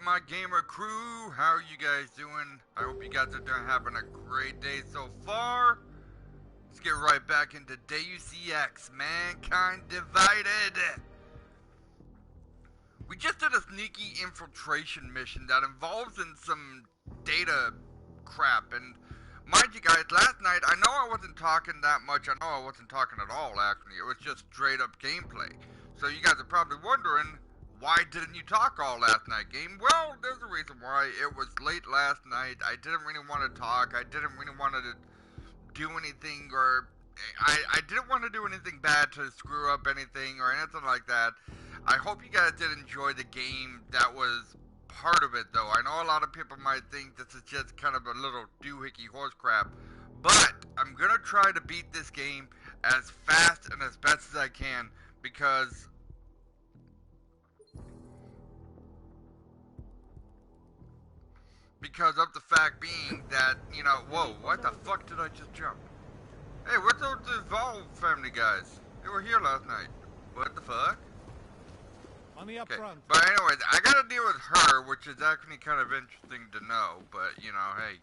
my gamer crew? How are you guys doing? I hope you guys are having a great day so far. Let's get right back into Deus Ex, Mankind Divided. We just did a sneaky infiltration mission that involves in some data crap, and mind you guys, last night, I know I wasn't talking that much, I know I wasn't talking at all actually, it was just straight up gameplay. So you guys are probably wondering, why didn't you talk all last night, game? Well, there's a reason why. It was late last night, I didn't really want to talk, I didn't really want to do anything, or I didn't want to do anything bad to screw up anything or anything like that. I hope you guys did enjoy the game. That was part of it, though. I know a lot of people might think this is just kind of a little doohickey horse crap, but I'm gonna try to beat this game as fast and as best as I can because of the fact being that, you know, whoa, what the fuck did I just jump? Hey, what's up with the Evolve family guys? They were here last night. What the fuck? On the up front. But anyways, I gotta deal with her, which is actually kind of interesting to know. But, you know, hey,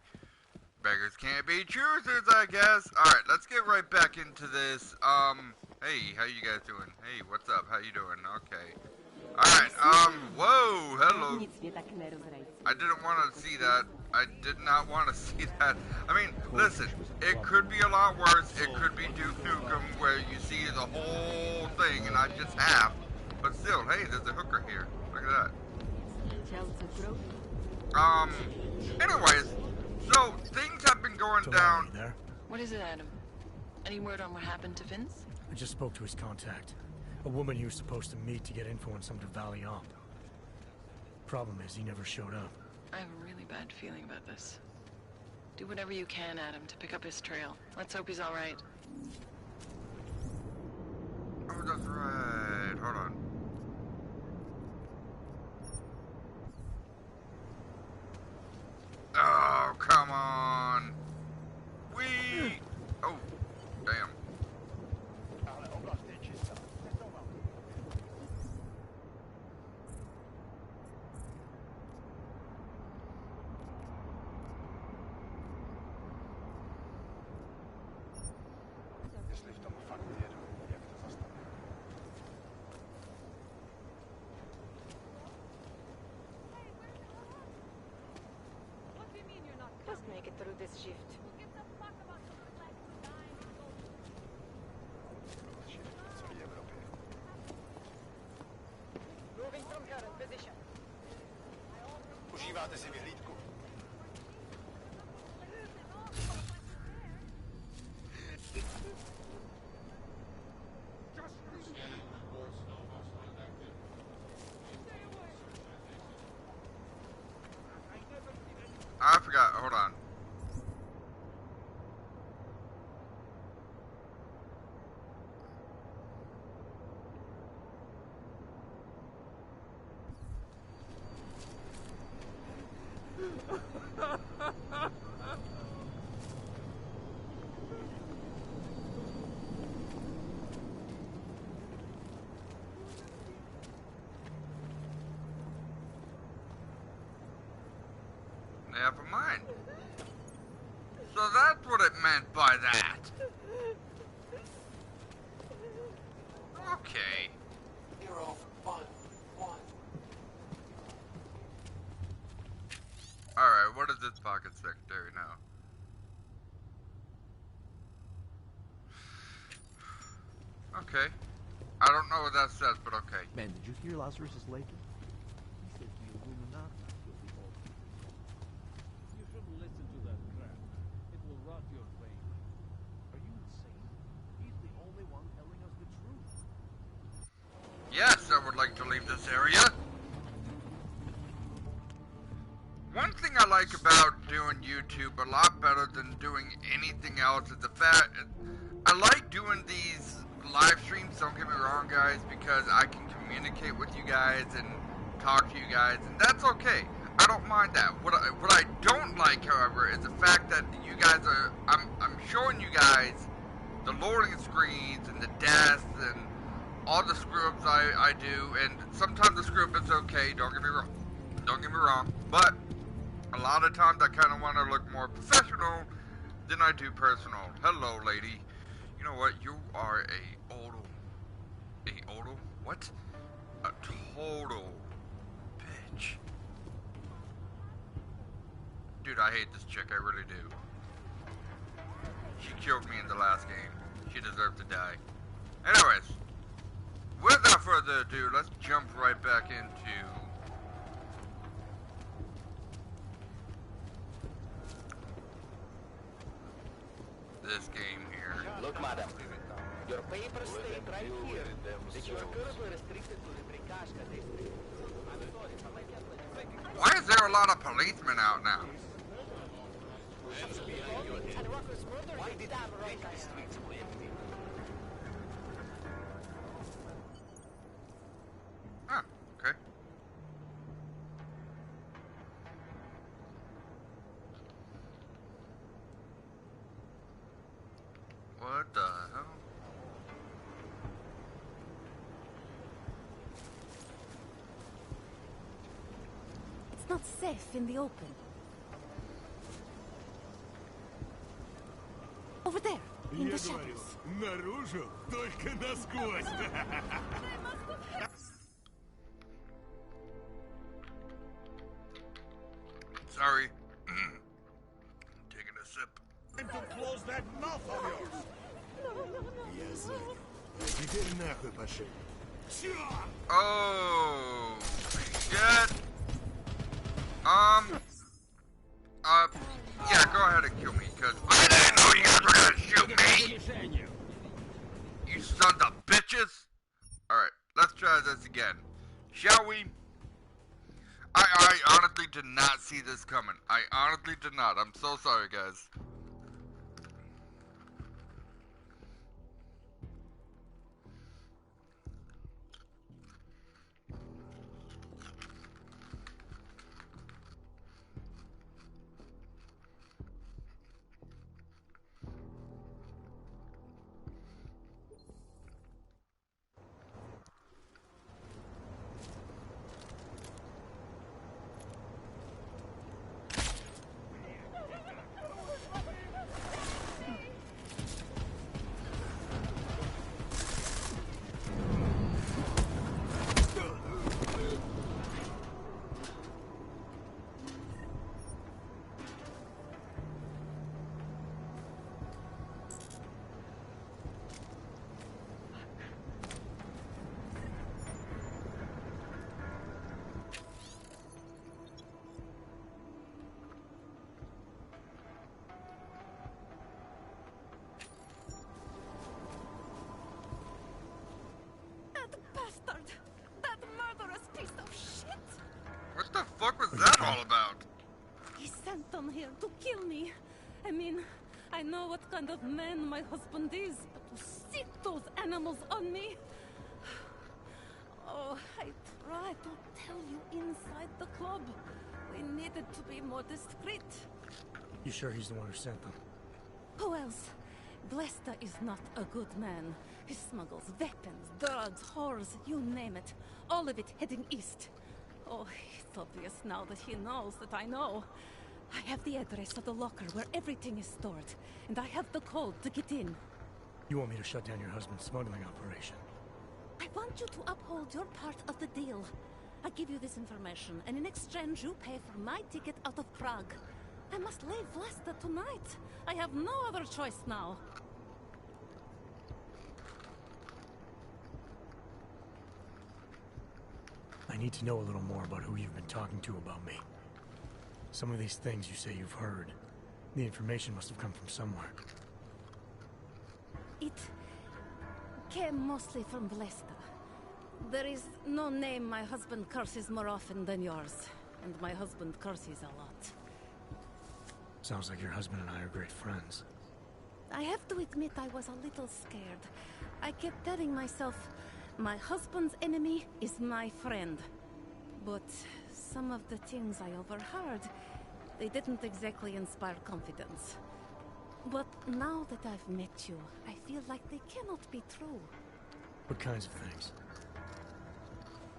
beggars can't be choosers, I guess. Alright, let's get right back into this. Hey, how you guys doing? Hey, what's up? How you doing? Okay. Alright, whoa, hello. I didn't want to see that. I did not want to see that. I mean, listen, it could be a lot worse. It could be Duke Nukem where you see the whole thing and I just half. But still, hey, there's a hooker here. Look at that. Anyways, so things have been going down. There? What is it, Adam? Any word on what happened to Vince? I just spoke to his contact. A woman he was supposed to meet to get info on some Valley op. Problem is, he never showed up. I have a really bad feeling about this. Do whatever you can, Adam, to pick up his trail. Let's hope he's alright. Oh, that's right. Hold on. Oh, come on. Wee! Oh, damn. Just make it through this shift. Moving from current position. Užíváte si vyhlídku? I forgot, hold on. Never mind. So that's what it meant by that. Okay. 0, 1, 1. Alright, what is this pocket secretary now? Okay. I don't know what that says, but okay. Man, did you hear Lazarus is late? He said the Illuminati will be all. You shouldn't listen to that crap. It will rot your brain. Are you insane? He's the only one telling us the truth. Yes, I would like to leave this area. One thing I like about doing YouTube a lot better than doing anything else is the fact I like doing these live streams, don't get me wrong guys, because I can communicate with you guys and talk to you guys, and that's okay. I don't mind that. What I don't like, however, is the fact that you guys are, I'm showing you guys the loading screens and the deaths and all the screw-ups I do, and sometimes the screw-up is okay, don't get me wrong. Don't get me wrong, but a lot of times I kind of want to look more professional than I do personal. Hello, lady. You know what? You are a what? A total bitch. Dude, I hate this chick. I really do. She killed me in the last game. She deserved to die. Anyways, without further ado, let's jump right back into this game here. Look, madam, your papers state right here that you are currently restricted to the Brikashka district. I'm sorry, but my Why is there a lot of policemen out now? Why did you make the streets so empty? Huh, okay. What the hell? It's not safe in the open. Over there, in the shadows. Наружу, только насквозь. Sorry. Taking a sip. Time to close that mouth of yours. Язык. Теперь нахуй пошли. Oh shit. Yeah, go ahead and kill me, cause I didn't know you guys were gonna shoot me. You sons of bitches. Alright, let's try this again. Shall we? I honestly did not see this coming. I honestly did not. I'm so sorry, guys. What the fuck was that all about? He sent them here to kill me. I mean, I know what kind of man my husband is, but to sick those animals on me... Oh, I tried to tell you inside the club. We needed to be more discreet. You sure he's the one who sent them? Who else? Blesta is not a good man. He smuggles weapons, drugs, whores, you name it. All of it heading east. Oh, it's obvious now that he knows that I know. I have the address of the locker where everything is stored, and I have the code to get in. You want me to shut down your husband's smuggling operation? I want you to uphold your part of the deal. I give you this information, and in exchange you pay for my ticket out of Prague. I must leave Vlasta tonight. I have no other choice now. I need to know a little more about who you've been talking to about me. Some of these things you say you've heard. The information must have come from somewhere. It came mostly from Blesta. There is no name my husband curses more often than yours. And my husband curses a lot. Sounds like your husband and I are great friends. I have to admit I was a little scared. I kept telling myself, my husband's enemy is my friend. But some of the things I overheard, they didn't exactly inspire confidence. But now that I've met you, I feel like they cannot be true. What kinds of things?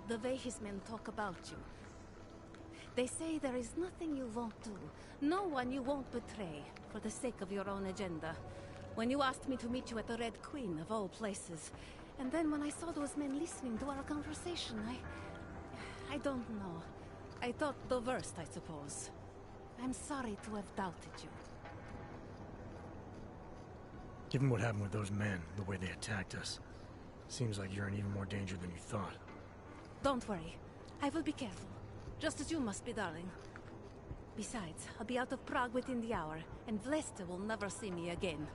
The way his men talk about you. They say there is nothing you won't do, no one you won't betray, for the sake of your own agenda. When you asked me to meet you at the Red Queen, of all places, and then when I saw those men listening to our conversation, I don't know. I thought the worst, I suppose. I'm sorry to have doubted you. Given what happened with those men, the way they attacked us, seems like you're in even more danger than you thought. Don't worry. I will be careful. Just as you must be, darling. Besides, I'll be out of Prague within the hour, and Vlesta will never see me again.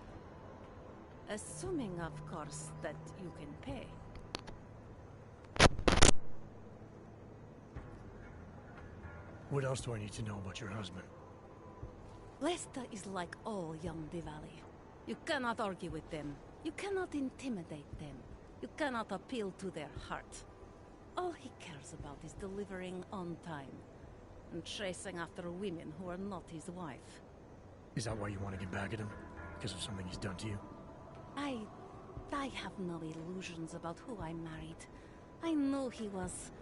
Assuming, of course, that you can pay. What else do I need to know about your husband? Vlesta is like all young Diwali. You cannot argue with them. You cannot intimidate them. You cannot appeal to their heart. All he cares about is delivering on time, and chasing after women who are not his wife. Is that why you want to get back at him? Because of something he's done to you? I have no illusions about who I married. I knew he was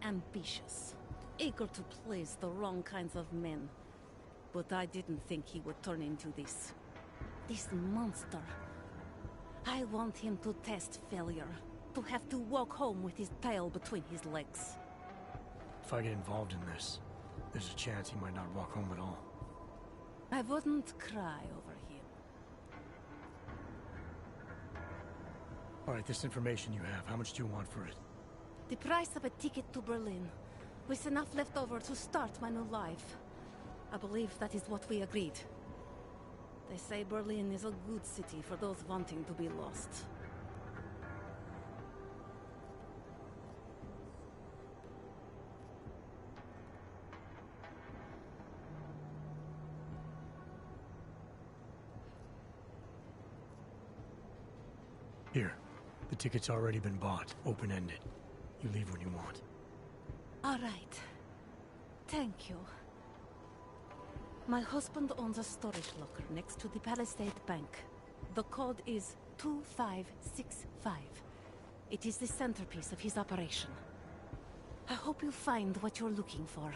ambitious, eager to please the wrong kinds of men. But I didn't think he would turn into this monster. I want him to test failure, to have to walk home with his tail between his legs. If I get involved in this, there's a chance he might not walk home at all. I wouldn't cry over him. Alright, this information you have, how much do you want for it? The price of a ticket to Berlin, with enough left over to start my new life. I believe that is what we agreed. They say Berlin is a good city for those wanting to be lost. Here, the ticket's already been bought, open-ended. You leave when you want. All right. Thank you. My husband owns a storage locker next to the Palisade Bank. The code is 2565. It is the centerpiece of his operation. I hope you find what you're looking for.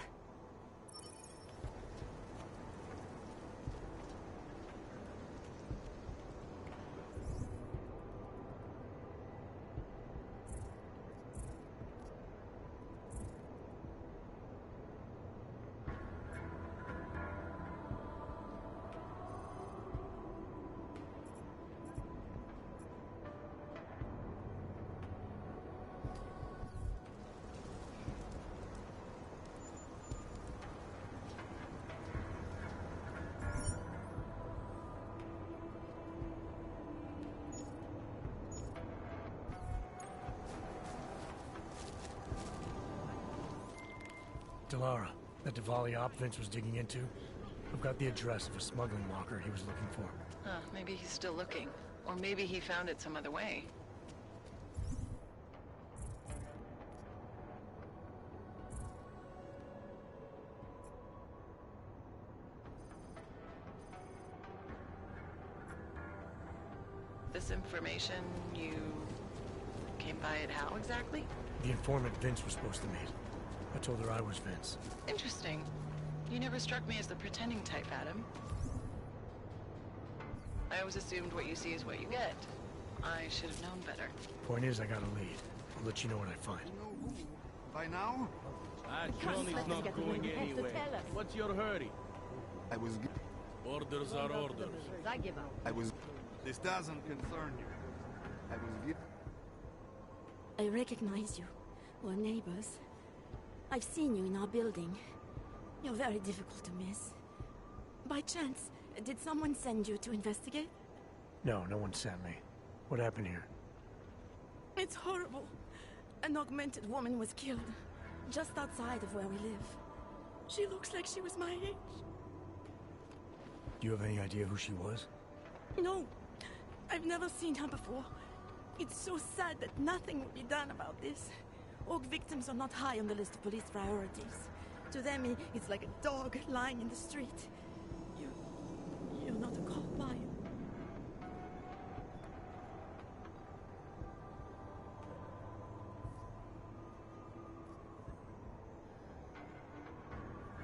Delara, that Diwali op Vince was digging into? I've got the address of a smuggling locker he was looking for. Maybe he's still looking. Or maybe he found it some other way. This information, you came by it how exactly? The informant Vince was supposed to meet. I told her I was Vince. Interesting. You never struck me as the pretending type, Adam. I always assumed what you see is what you get. I should have known better. Point is, I got a lead. I'll let you know what I find. By now? Johnny's not going anywhere. What's your hurry? I was... Orders are orders. I was... This doesn't concern you. I was... I recognize you. We're neighbors. I've seen you in our building. You're very difficult to miss. By chance, did someone send you to investigate? No, no one sent me. What happened here? It's horrible. An augmented woman was killed, just outside of where we live. She looks like she was my age. Do you have any idea who she was? No, I've never seen her before. It's so sad that nothing will be done about this. Orc victims are not high on the list of police priorities. To them, it's like a dog lying in the street. You're not a cop, are you?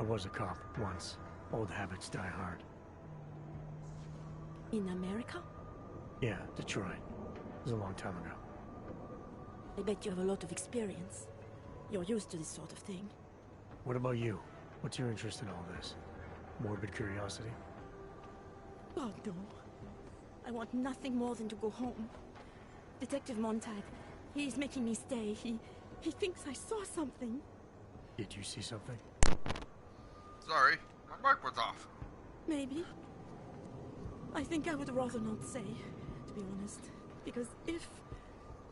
was a cop once. Old habits die hard. In America? Yeah, Detroit. It was a long time ago. I bet you have a lot of experience. You're used to this sort of thing. What about you? What's your interest in all this? Morbid curiosity? God, no. I want nothing more than to go home. Detective Montag, he's making me stay. He thinks I saw something. Did you see something? Sorry, my mic was off. Maybe. I think I would rather not say, to be honest. Because if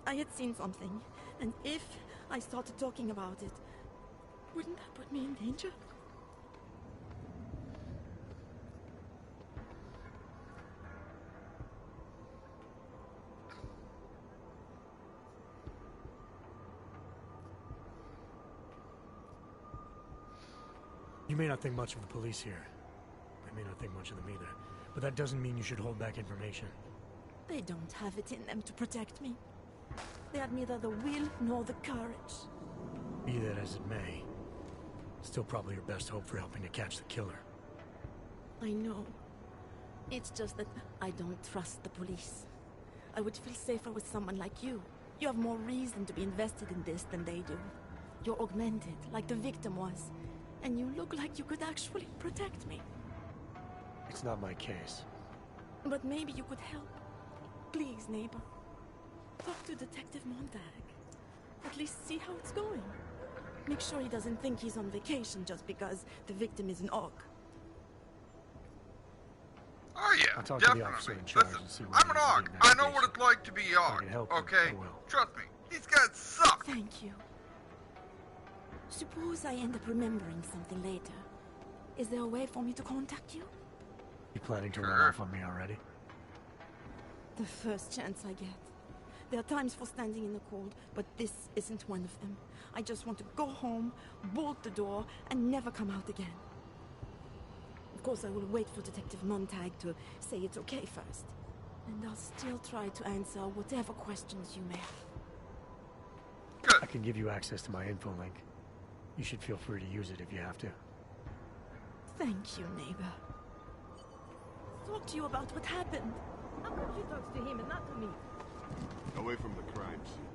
I had seen something, and if I started talking about it, wouldn't that put me in danger? You may not think much of the police here. I may not think much of them either. But that doesn't mean you should hold back information. They don't have it in them to protect me. They had neither the will nor the courage. Be that as it may, still probably your best hope for helping to catch the killer. I know. It's just that I don't trust the police. I would feel safer with someone like you. You have more reason to be invested in this than they do. You're augmented, like the victim was. And you look like you could actually protect me. It's not my case. But maybe you could help. Please, neighbor. Talk to Detective Montag. At least see how it's going. Make sure he doesn't think he's on vacation just because the victim is an orc. Oh yeah, I'll talk definitely. to the officer in charge Listen, and see what I'm he an has to orc. do in I that know what case. it's like to be If I orc. can help you, Okay, I will. trust me. These guys suck. Thank you. Suppose I end up remembering something later. Is there a way for me to contact you? You planning to Sure. run off on me already? The first chance I get. There are times for standing in the cold, but this isn't one of them. I just want to go home, bolt the door, and never come out again. Of course, I will wait for Detective Montag to say it's okay first. And I'll still try to answer whatever questions you may have. I can give you access to my info link. You should feel free to use it if you have to. Thank you, neighbor. Talk to you about what happened. How come she talks to him and not to me? Away from the crime scene.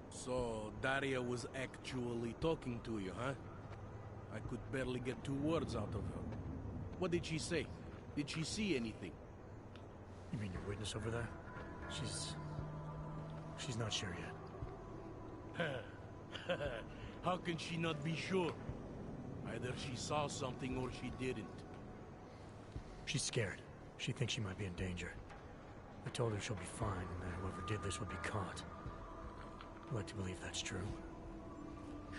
So, Daria was actually talking to you, huh? I could barely get 2 words out of her. What did she say? Did she see anything? You mean your witness over there? She's not sure yet. How can she not be sure? Either she saw something or she didn't. She's scared. She thinks she might be in danger. I told her she'll be fine and that whoever did this would be caught. I'd like to believe that's true.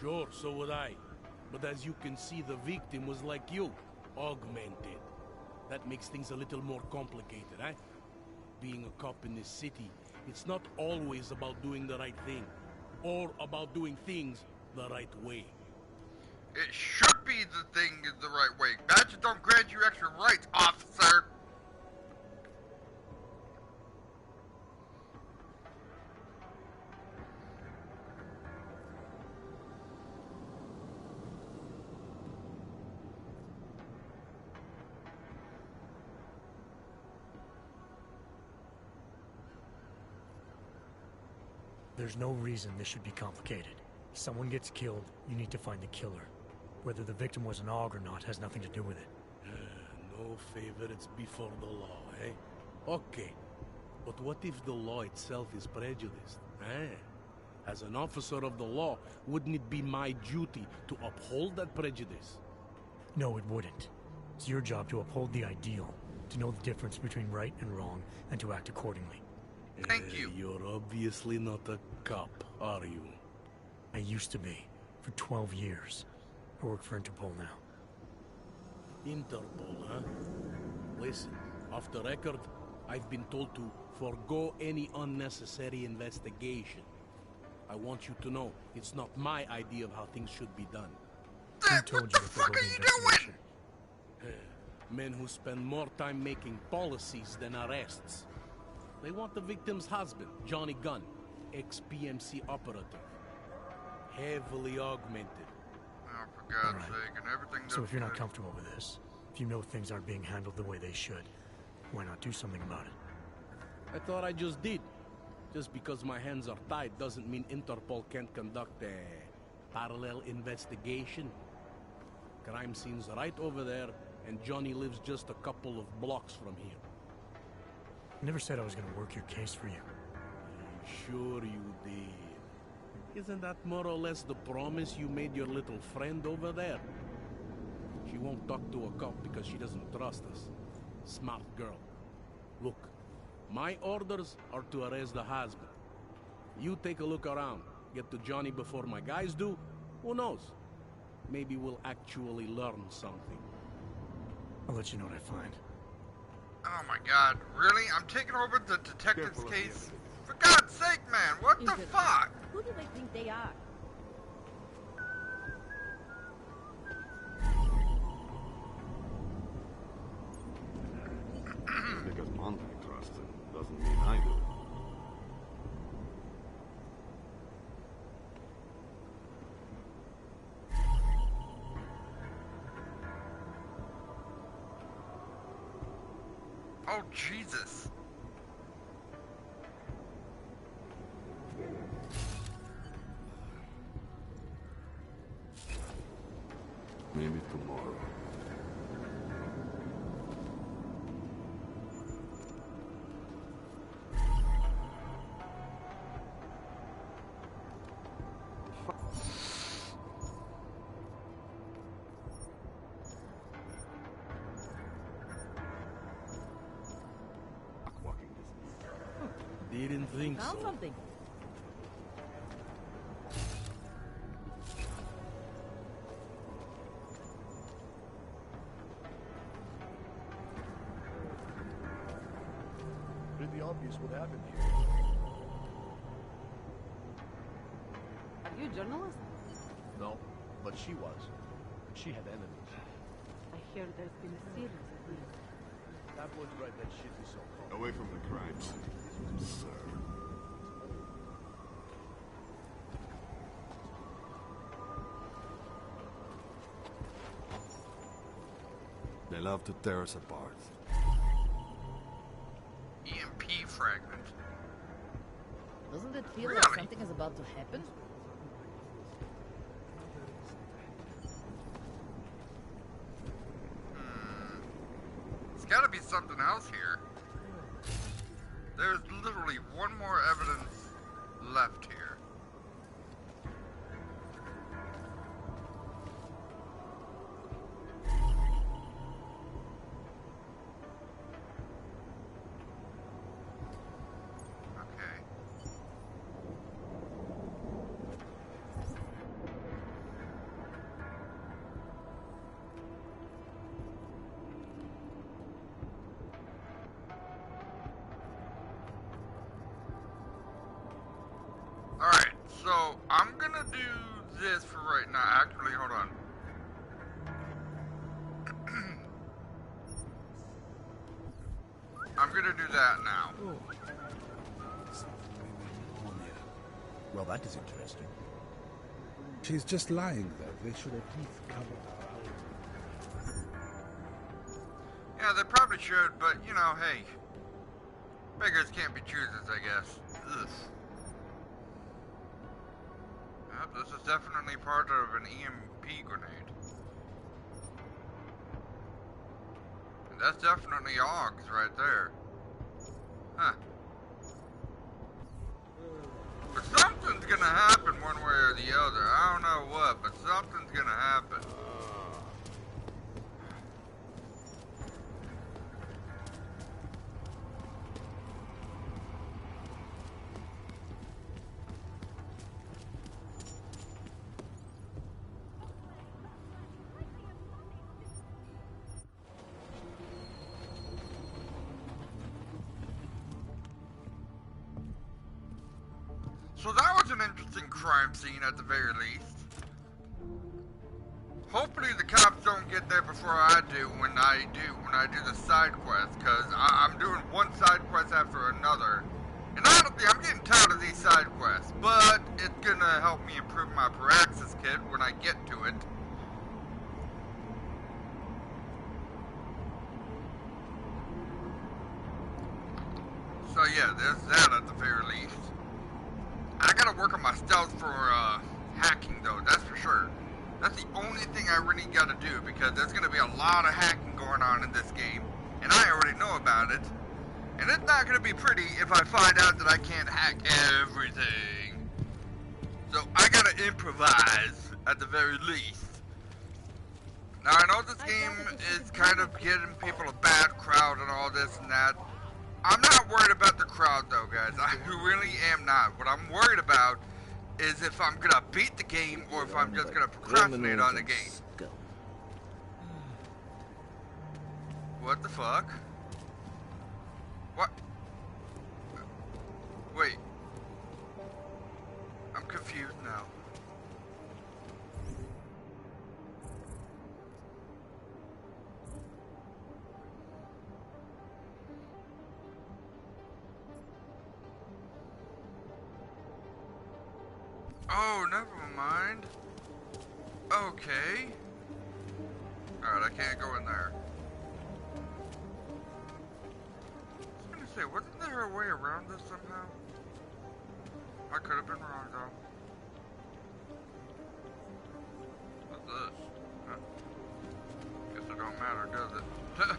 Sure, so would I. But as you can see, the victim was like you, augmented. That makes things a little more complicated, eh? Being a cop in this city, it's not always about doing the right thing, or about doing things the right way. It should be the thing is the right way. Badges don't grant you extra rights, officer. There's no reason this should be complicated. Someone gets killed, you need to find the killer. Whether the victim was an AUG or not has nothing to do with it. No favorites before the law, eh? Okay. But what if the law itself is prejudiced, eh? As an officer of the law, wouldn't it be my duty to uphold that prejudice? No, it wouldn't. It's your job to uphold the ideal, to know the difference between right and wrong, and to act accordingly. Thank you. You're obviously not a cop, are you? I used to be, for 12 years. I work for Interpol now. Interpol, huh? Listen, off the record, I've been told to forego any unnecessary investigation. I want you to know, it's not my idea of how things should be done. Who told What you the to fuck forego are the you investigation? doing? Men who spend more time making policies than arrests. They want the victim's husband, Johnny Gunn, ex-PMC operative. Heavily augmented. Oh, for God's Alright. sake, and everything So if you're not good. comfortable with this, if you know things aren't being handled the way they should, why not do something about it? I thought I just did. Just because my hands are tied doesn't mean Interpol can't conduct a parallel investigation. Crime scene's right over there, and Johnny lives just a couple of blocks from here. I never said I was gonna work your case for you. Sure you did. Isn't that more or less the promise you made your little friend over there? She won't talk to a cop because she doesn't trust us. Smart girl. Look, my orders are to arrest the husband. You take a look around. Get to Johnny before my guys do. Who knows? Maybe we'll actually learn something. I'll let you know what I find. Oh my God, really? I'm taking over the detective's Careful of case? For God's sake, man, what the Infiltration. fuck? Who do they think they are? Because Monty trusts him doesn't mean I do. Oh, Jesus. Maybe tomorrow. Walking distance. Didn't think Found so. something. Pretty obvious what happened here. Are you a journalist? No, but she was. And she had enemies. I hear there's been a series of these. That boy's right, that shit is so called. Away from the crime scene, sir. They love to tear us apart. EMP fragment. Doesn't it feel Really? like something is about to happen? There's gotta be something else here. There's literally one more evidence left here. Okay. Alright, so I'm gonna do this for right now. Actually, hold on. I'm gonna do that now. Well, that is interesting. She's just lying there. They should at least cover her out. Yeah, they probably should, but you know, hey. Beggars can't be choosers, I guess. Ugh. Yep, this is definitely part of an EMP grenade. And that's definitely Augs right there. Huh. But something's gonna happen one way or the other. I don't know what, but something's gonna happen. So that was an interesting crime scene at the very least. Hopefully the cops don't get there before I do when I do the side quest, because I'm doing one side quest after another. And honestly, I'm getting tired of these side quests, but it's gonna help me improve my Paraxis kit when I get to it. yeah, there's that at the very least. I gotta work on my stealth for hacking though, that's for sure. That's the only thing I really gotta do, because there's gonna be a lot of hacking going on in this game, and I already know about it. And it's not gonna be pretty if I find out that I can't hack everything. So I gotta improvise at the very least. Now I know this game is kind of getting people a bad crowd and all this and that. I'm not worried about the crowd though, guys. I really am not. What I'm worried about is if I'm gonna beat the game or if I'm just gonna procrastinate on the game. What the fuck? What? Wait. I'm confused now. Oh, never mind. Okay. Alright, I can't go in there. I was gonna say, wasn't there a way around this somehow? I could have been wrong though. What's this? Huh. Guess it don't matter, does it?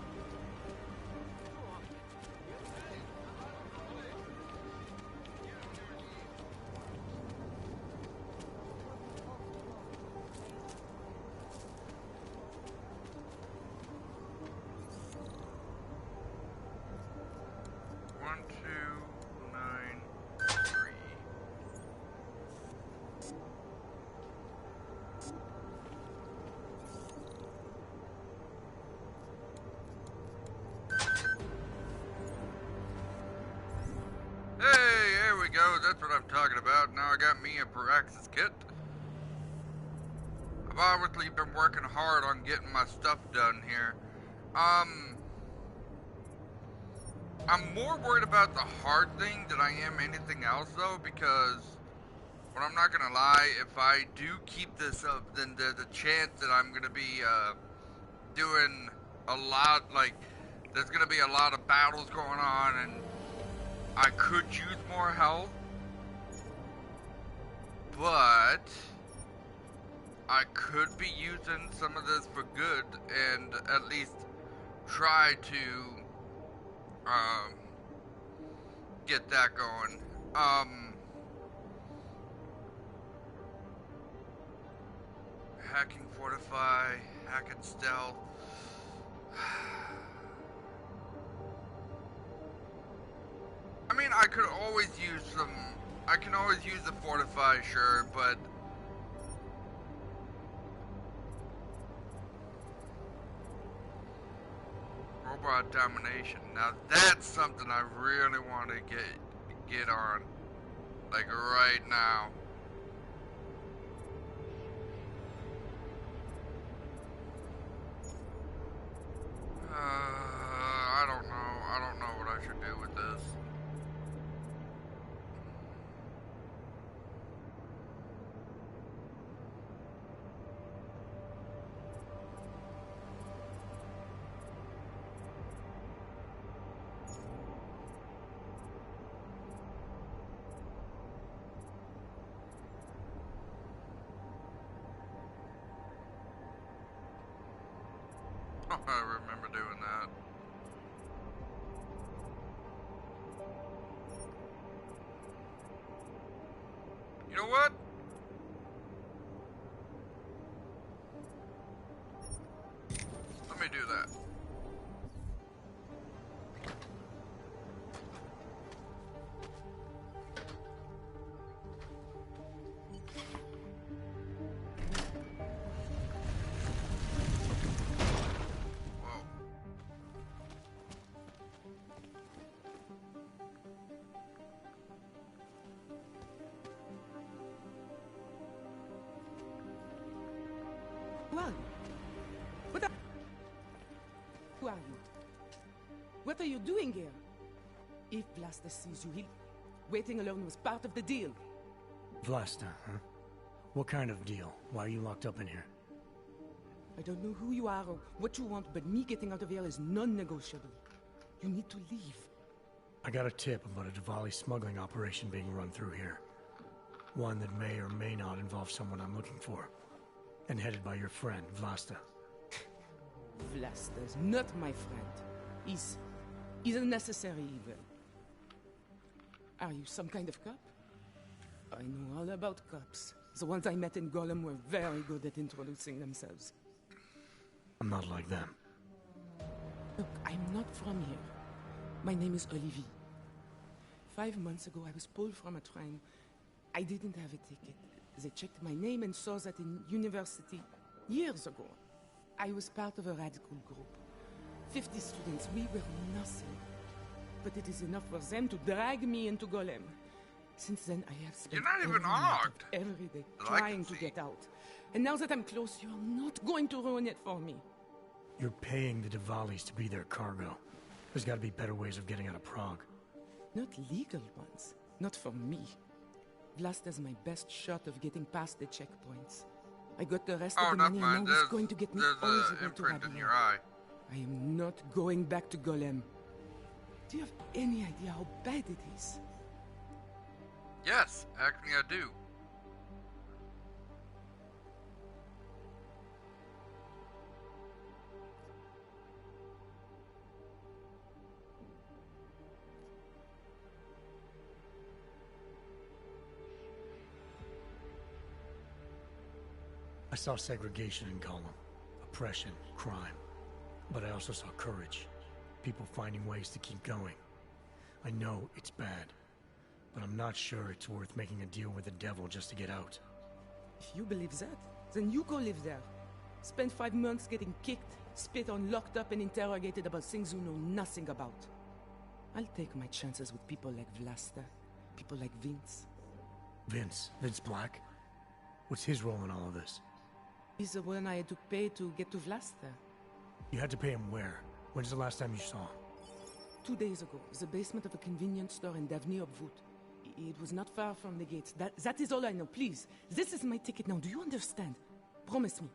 That's what I'm talking about. Now I got me a Paraxis kit. I've obviously been working hard on getting my stuff done here. I'm more worried about the hard thing than I am anything else though, because, well, I'm not gonna lie, if I do keep this up, then there's a chance that I'm gonna be doing a lot, like, there's gonna be a lot of battles going on and I could use more health. But I could be using some of this for good and at least try to get that going. Hacking fortify, hack and stealth. I mean, I could always use some. I can always use the fortify, sure, but robot domination. Now that's something I really want to get on, like right now. I don't know. I don't know what I should do with this. I remember doing that. You know what? Let me do that. What are you doing here? If Vlasta sees you, waiting alone was part of the deal. Vlasta, huh? What kind of deal? Why are you locked up in here? I don't know who you are or what you want, but me getting out of here is non-negotiable. You need to leave. I got a tip about a Diwali smuggling operation being run through here. One that may or may not involve someone I'm looking for. And headed by your friend, Vlasta. Vlasta's not my friend. He's a necessary evil. Are you some kind of cop? I know all about cops. The ones I met in Golem were very good at introducing themselves. I'm not like them. Look, I'm not from here. My name is Olivier. 5 months ago, I was pulled from a train. I didn't have a ticket. They checked my name and saw that in university years ago. I was part of a radical group. 50 students, we were nothing. But it is enough for them to drag me into Golem. Since then, I have spent every day trying to get out. And now that I'm close, you're not going to ruin it for me. You're paying the Diwalis to be their cargo. There's got to be better ways of getting out of Prague. Not legal ones. Not for me. Vlasta's my best shot of getting past the checkpoints. I got the rest of the money and now he's going to get me all the way to Rabia. I am not going back to Golem. Do you have any idea how bad it is? Yes, actually I do. I saw segregation in Gollum, oppression, crime. But I also saw courage, people finding ways to keep going. I know it's bad, but I'm not sure it's worth making a deal with the devil just to get out. If you believe that, then you go live there. Spend 5 months getting kicked, spit on, locked up and interrogated about things you know nothing about. I'll take my chances with people like Vlasta, people like Vince. Vince Black? What's his role in all of this? He's the one I had to pay to get to Vlasta. You had to pay him where? When's the last time you saw him? 2 days ago, the basement of a convenience store in Davni Obvut. It was not far from the gates. That is all I know. Please, this is my ticket now. Do you understand? Promise me.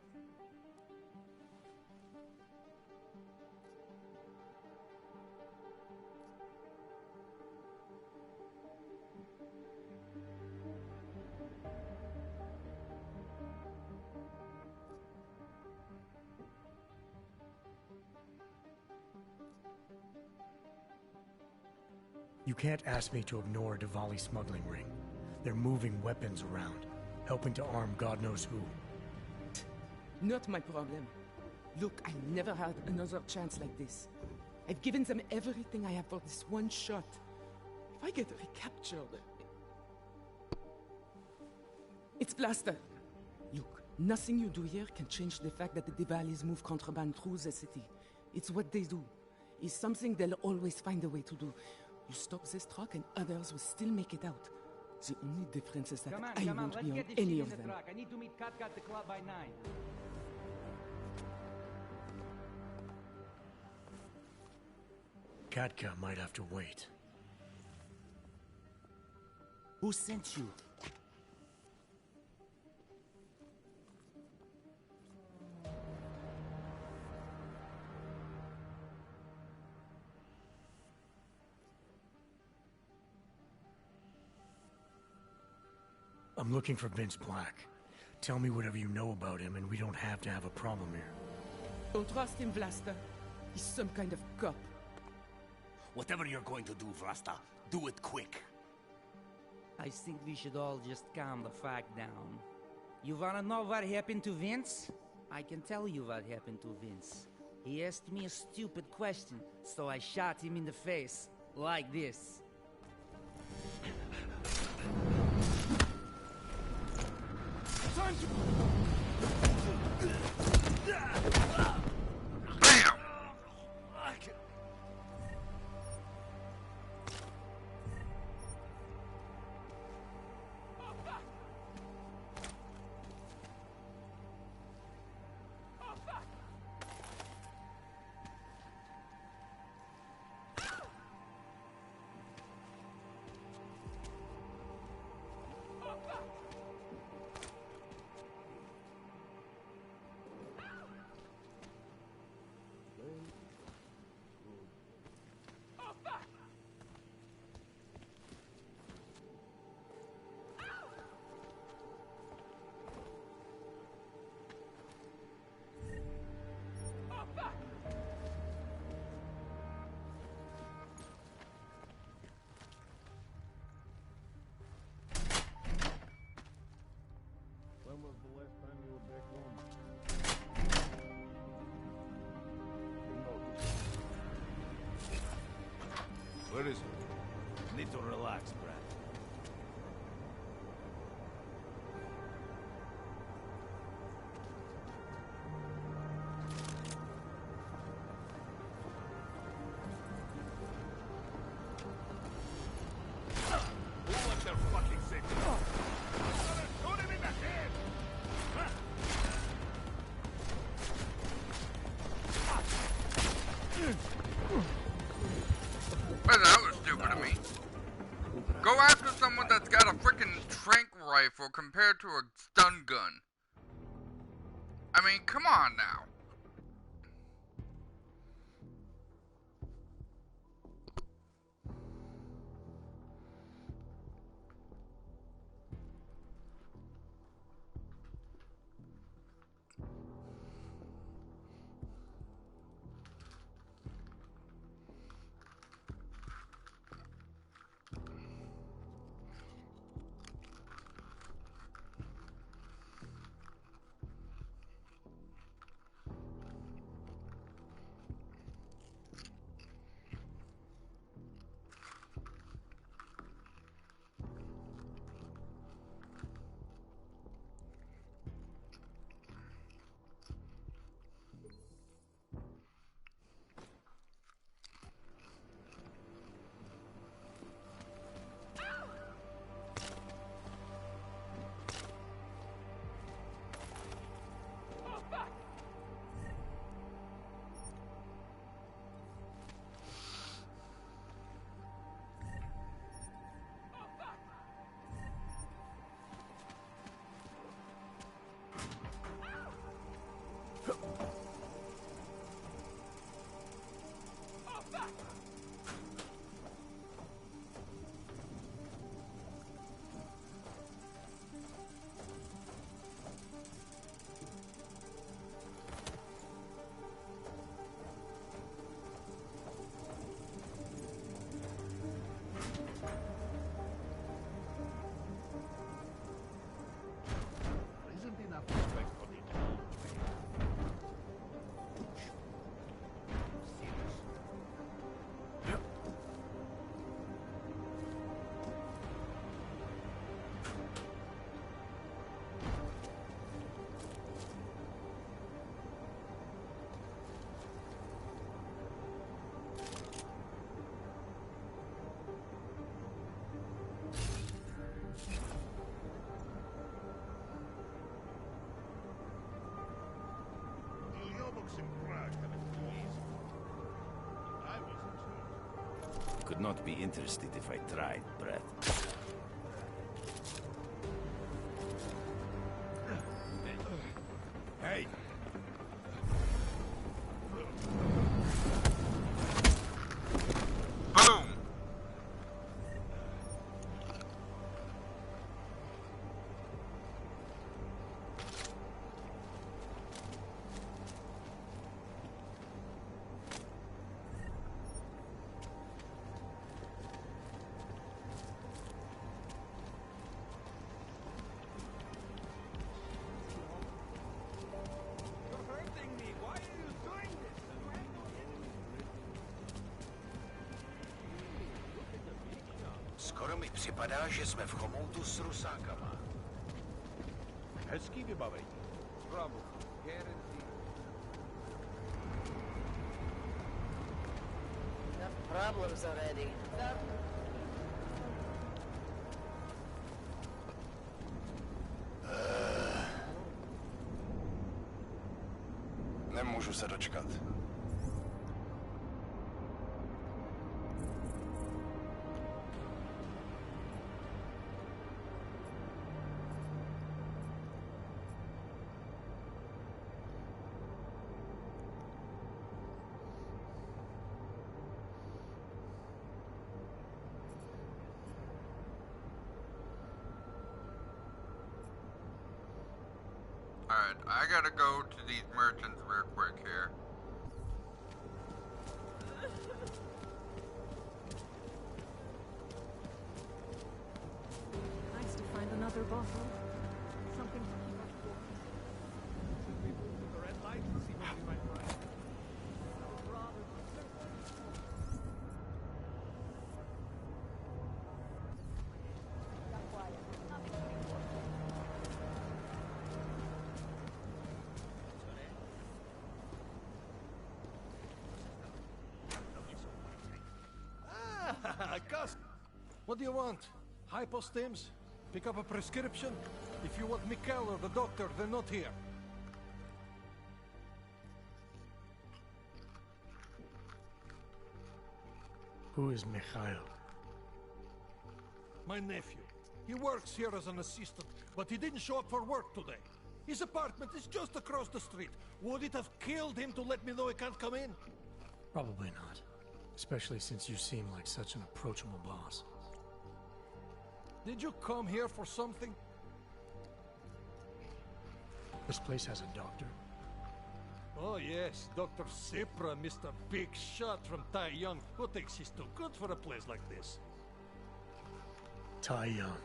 You can't ask me to ignore a Diwali smuggling ring. They're moving weapons around, helping to arm God knows who. Not my problem. Look, I never had another chance like this. I've given them everything I have for this one shot. If I get recaptured... It's Vlasta. Look, nothing you do here can change the fact that the Diwalis move contraband through the city. It's what they do. It's something they'll always find a way to do. You stop this truck and others will still make it out. The only difference is that I won't be on any of them. I need to meet Katka at the club by 9. Katka might have to wait. Who sent you? I'm looking for Vince Black. Tell me whatever you know about him and we don't have to have a problem here. Don't trust him, Vlasta. He's some kind of cop. Whatever you're going to do, Vlasta, do it quick. I think we should all just calm the fuck down. You wanna know what happened to Vince? I can tell you what happened to Vince. He asked me a stupid question, so I shot him in the face. Like this. Time to... relax, Brad. Who let their fucking safety? Shoot him in the head! Well, that was stupid of me. Go after someone that's got a freaking tranq rifle compared to a stun gun. I mean, come on now. Isn't enough respect for the Could not be interested if I tried, Brett. Hey! Boom! Skoro mi připadá, že jsme v chomoutu s Rusákama. Hezký vybavení. Trouble. Guaranteed. Enough problems already. Nemůžu se dočkat. Alright, I gotta go to these merchants real quick here. Nice to find another bottle. Something to keep us warm. Should we move to the red light and see what we might find? I cussed. What do you want? Hypostims? Pick up a prescription? If you want Mikhail or the doctor, they're not here. Who is Mikhail? My nephew. He works here as an assistant, but he didn't show up for work today. His apartment is just across the street. Would it have killed him to let me know he can't come in? Probably not. Especially since you seem like such an approachable boss. Did you come here for something? This place has a doctor? Oh yes, Dr. Sipra, Mr. Big Shot from Tai Young, who thinks he's too good for a place like this. Tai Young.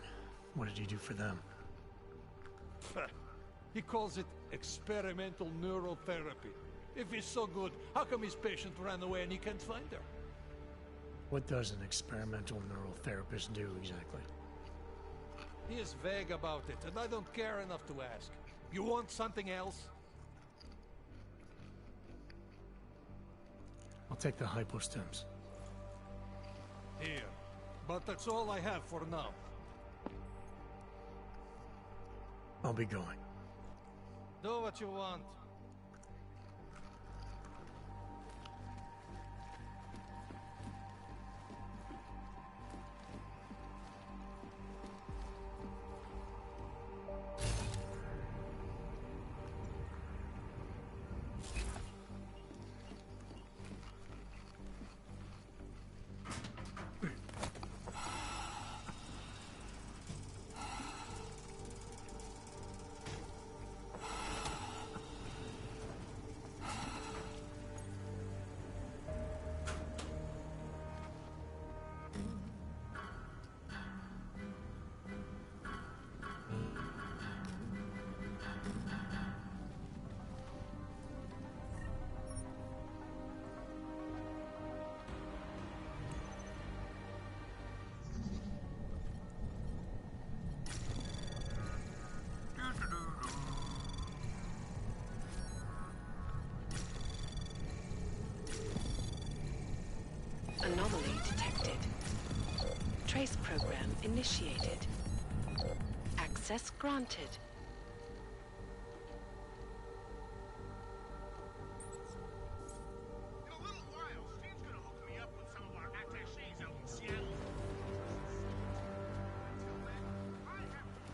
What did he do for them? He calls it experimental neurotherapy. If he's so good, how come his patient ran away and he can't find her? What does an experimental neurotherapist do exactly? He is vague about it, and I don't care enough to ask. You want something else? I'll take the hypostims. Here. But that's all I have for now. I'll be going. Do what you want. Anomaly detected. Trace program initiated. Access granted. In a little while, Steve's gonna hook me up with some of our attachés out in Seattle. Until then, I have to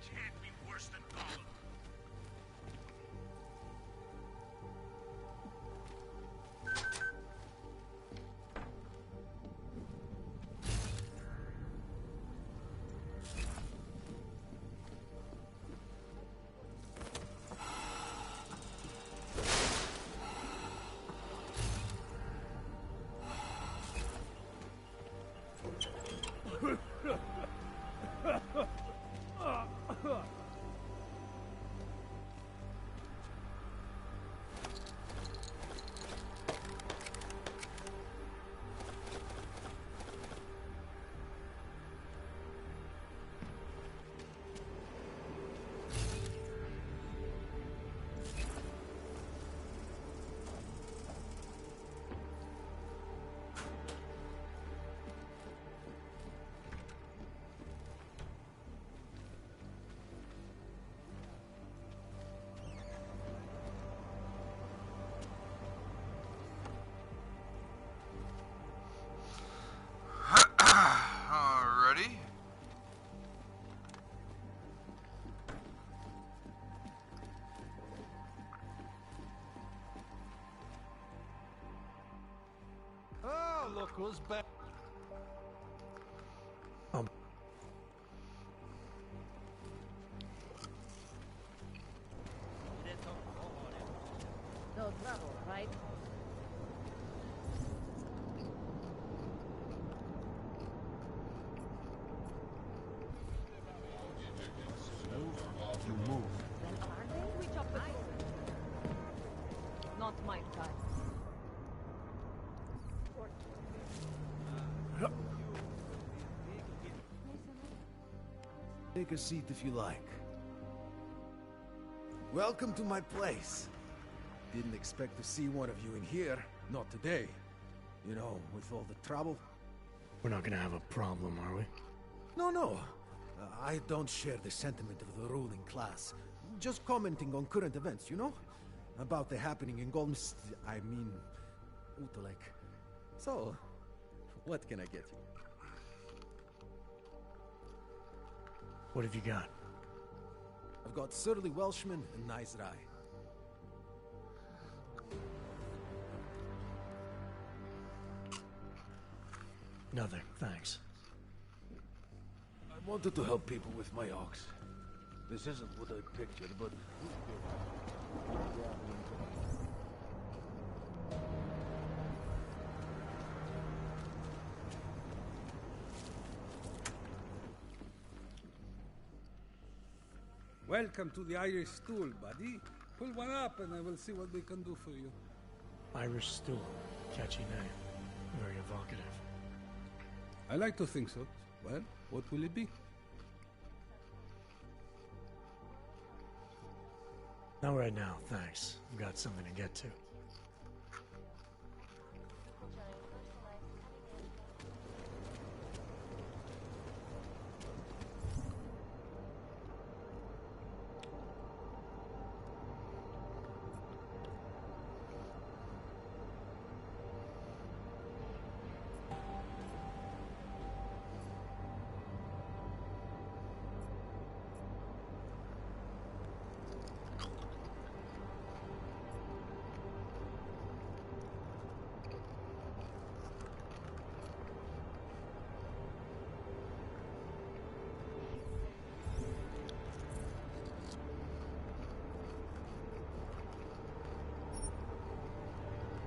can't be worse than Gollum. Alrighty. Oh, look who's back. No trouble, right? Take a seat if you like. Welcome to my place. Didn't expect to see one of you in here. Not today. You know, with all the trouble. We're not gonna have a problem, are we? No. I don't share the sentiment of the ruling class. Just commenting on current events, you know? About the happening in I mean, Utolek. So, what can I get you? What have you got? I've got surly Welshman and nice rye. Nothing, thanks. I wanted to help people with my ox. This isn't what I pictured, but... Welcome to the Irish stool, buddy. Pull one up and I will see what we can do for you. Irish stool. Catchy name. Very evocative. I like to think so. Well, what will it be? Not right now, thanks. I've got something to get to.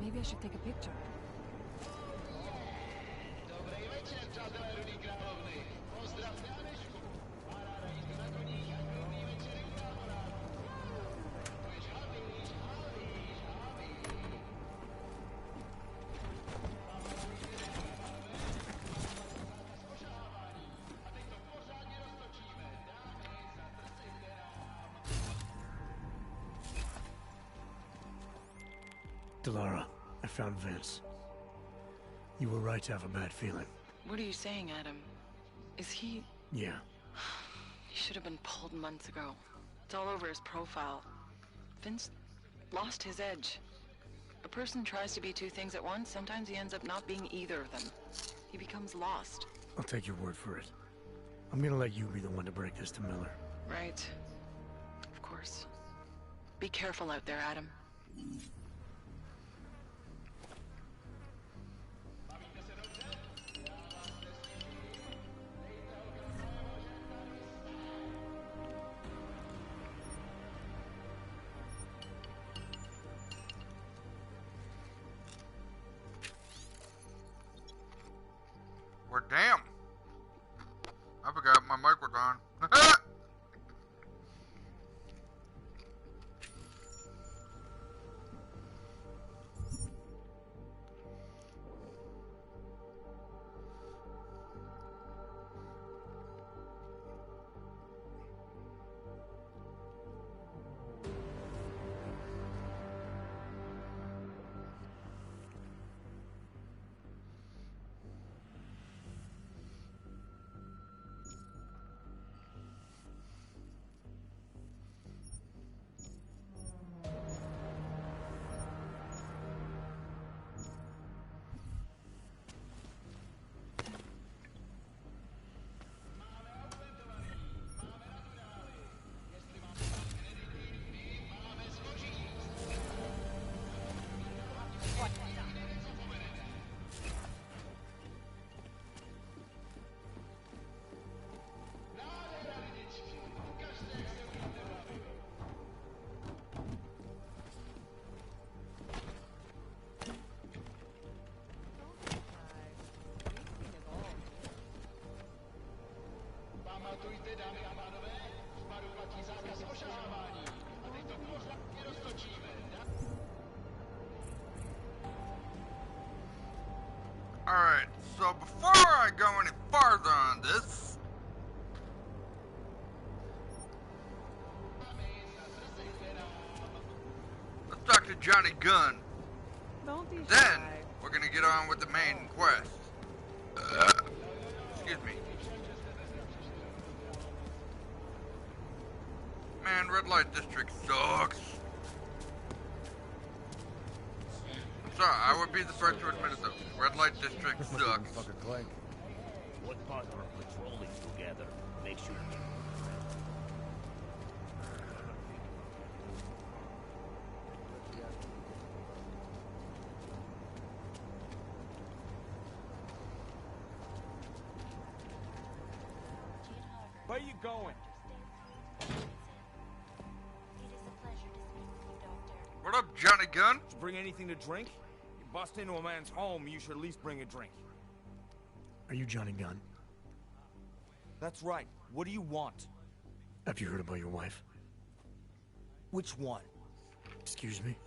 Maybe I should take a picture. Delara, I found Vince. You were right to have a bad feeling. What are you saying, Adam? Is he... Yeah. He should have been pulled months ago. It's all over his profile. Vince lost his edge. A person tries to be two things at once, sometimes he ends up not being either of them. He becomes lost. I'll take your word for it. I'm gonna let you be the one to break this to Miller. Right. Of course. Be careful out there, Adam. Well, damn. I forgot my mic was on. Pamatujte, dámy a pánové, v baru platí zákaz ošahávání. A teď to pořádně roztočíme. Alright, so before I go any farther on this, Johnny Gunn. Don't be Then shy. we're gonna get on with the main quest. Excuse me. Man, red light district sucks. I'm sorry, I would be the first to admit it though. Red light district sucks. What part of patrolling together makes you... Where you going? What up, Johnny Gunn? Did you bring anything to drink? You bust into a man's home, you should at least bring a drink. Are you Johnny Gunn? That's right. What do you want? Have you heard about your wife? Which one? Excuse me?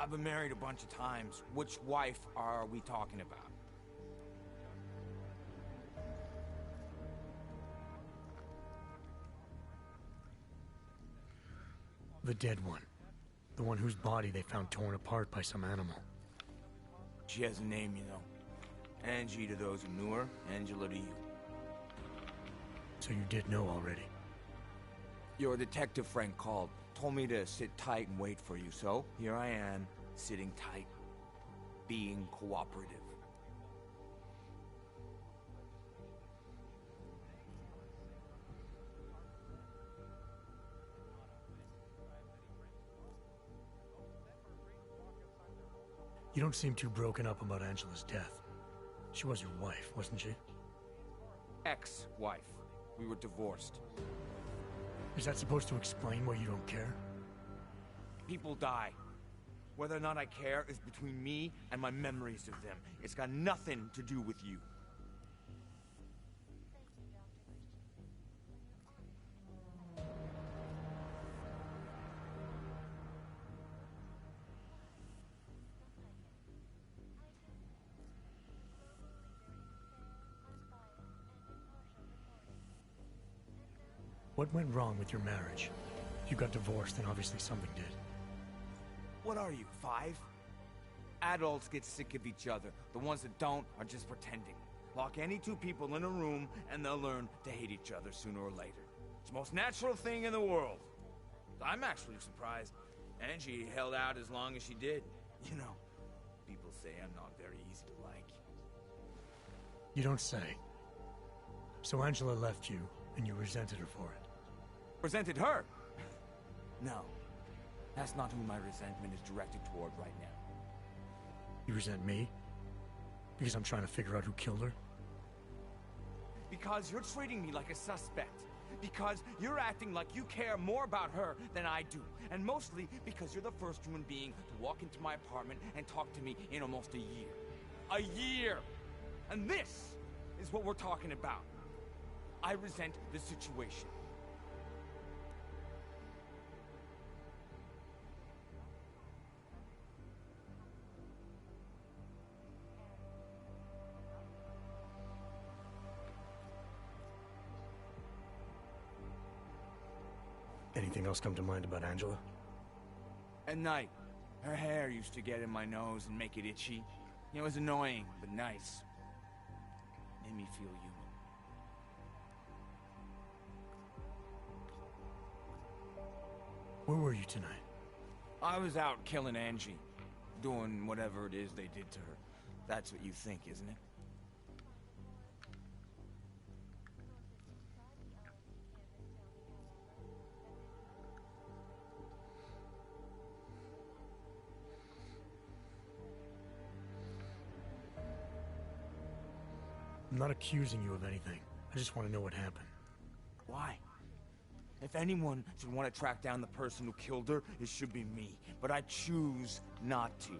I've been married a bunch of times. Which wife are we talking about? The dead one. The one whose body they found torn apart by some animal. She has a name, you know. Angie to those who knew her, Angela to you. So you did know already? Your detective friend called, told me to sit tight and wait for you, so here I am, sitting tight, being cooperative. You don't seem too broken up about Angela's death. She was your wife, wasn't she? Ex-wife. We were divorced. Is that supposed to explain why you don't care? People die. Whether or not I care is between me and my memories of them. It's got nothing to do with you. What went wrong with your marriage? You got divorced, and obviously something did. What are you, 5? Adults get sick of each other. The ones that don't are just pretending. Lock any two people in a room, and they'll learn to hate each other sooner or later. It's the most natural thing in the world. I'm actually surprised Angie held out as long as she did. You know, people say I'm not very easy to like. You don't say. So Angela left you, and you resented her for it. Resented her? No. That's not who my resentment is directed toward right now. You resent me? Because I'm trying to figure out who killed her? Because you're treating me like a suspect. Because you're acting like you care more about her than I do. And mostly because you're the first human being to walk into my apartment and talk to me in almost a year. A year! And this is what we're talking about. I resent the situation. Anything else come to mind about Angela? At night, her hair used to get in my nose and make it itchy. It was annoying, but nice. Made me feel human. Where were you tonight? I was out killing Angie. Doing whatever it is they did to her. That's what you think, isn't it? I'm not accusing you of anything. I just want to know what happened. Why? If anyone should want to track down the person who killed her, it should be me. But I choose not to.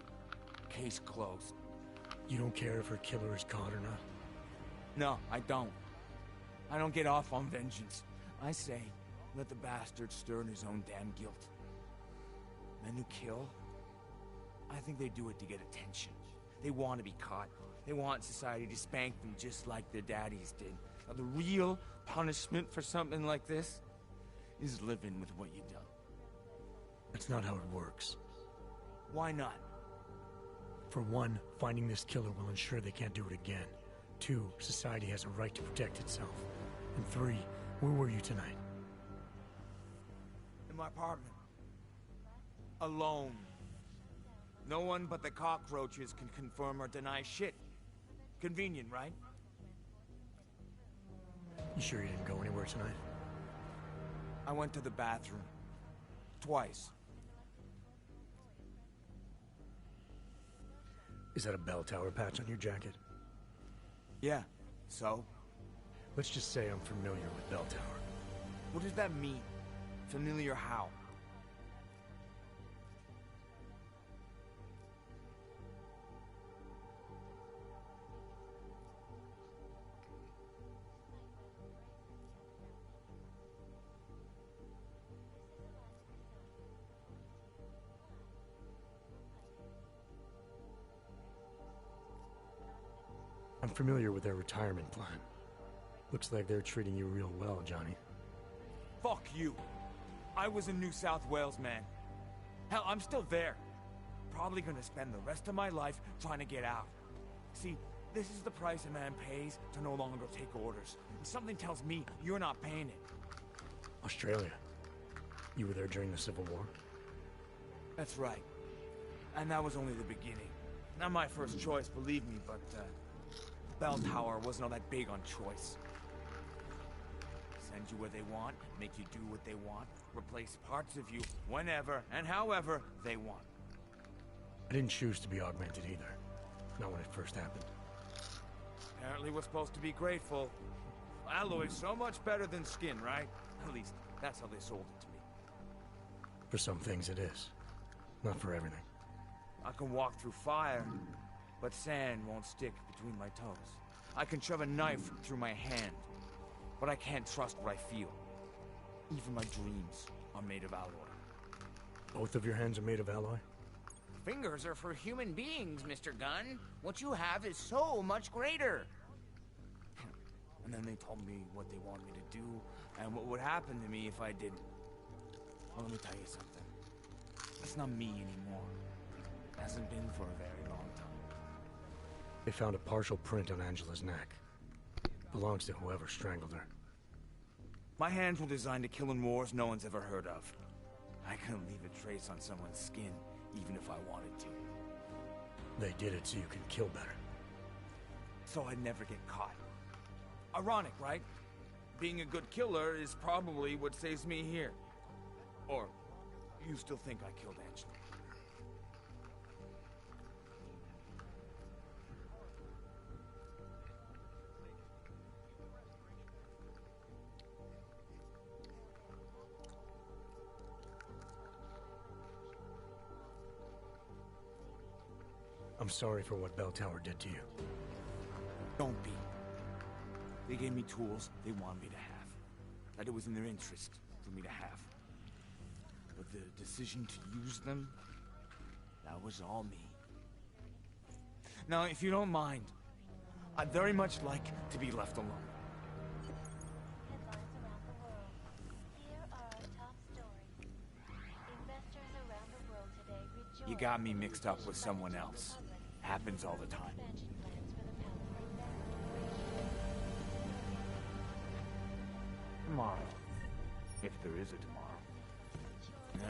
Case closed. You don't care if her killer is caught or not? No, I don't. I don't get off on vengeance. I say, let the bastard stir in his own damn guilt. Men who kill, I think they do it to get attention. They want to be caught. They want society to spank them just like their daddies did. Now, the real punishment for something like this is living with what you've done. That's not how it works. Why not? For one, finding this killer will ensure they can't do it again. 2, society has a right to protect itself. And 3, where were you tonight? In my apartment. Alone. No one but the cockroaches can confirm or deny shit. Convenient, right? You sure you didn't go anywhere tonight? I went to the bathroom. Twice. Is that a bell tower patch on your jacket? Yeah, so? Let's just say I'm familiar with bell tower. What does that mean? Familiar how? I'm familiar with their retirement plan. Looks like they're treating you real well, Johnny. Fuck you. I was in New South Wales, man. Hell, I'm still there. Probably gonna spend the rest of my life trying to get out. See, this is the price a man pays to no longer take orders. And something tells me you're not paying it. Australia. You were there during the Civil War? That's right. And that was only the beginning. Not my first choice, believe me, but, Bell Tower wasn't all that big on choice. Send you where they want, make you do what they want, replace parts of you whenever and however they want. I didn't choose to be augmented either. Not when it first happened. Apparently we're supposed to be grateful. Alloy's so much better than skin, right? At least, that's how they sold it to me. For some things it is. Not for everything. I can walk through fire, but sand won't stick between my toes. I can shove a knife through my hand, but I can't trust what I feel. Even my dreams are made of alloy. Both of your hands are made of alloy? Fingers are for human beings, Mr. Gunn. What you have is so much greater. And then they told me what they wanted me to do, and what would happen to me if I didn't. Well, let me tell you something. It's not me anymore. It hasn't been for a very long time. They found a partial print on Angela's neck. Belongs to whoever strangled her. My hands were designed to kill in wars no one's ever heard of. I couldn't leave a trace on someone's skin, even if I wanted to. They did it so you can kill better. So I'd never get caught. Ironic, right? Being a good killer is probably what saves me here. Or, you still think I killed Angela? I'm sorry for what Bell Tower did to you. Don't be. They gave me tools they wanted me to have. That it was in their interest for me to have. But the decision to use them, that was all me. Now, if you don't mind, I'd very much like to be left alone. You got me mixed up with someone else. Happens all the time. Tomorrow. If there is a tomorrow.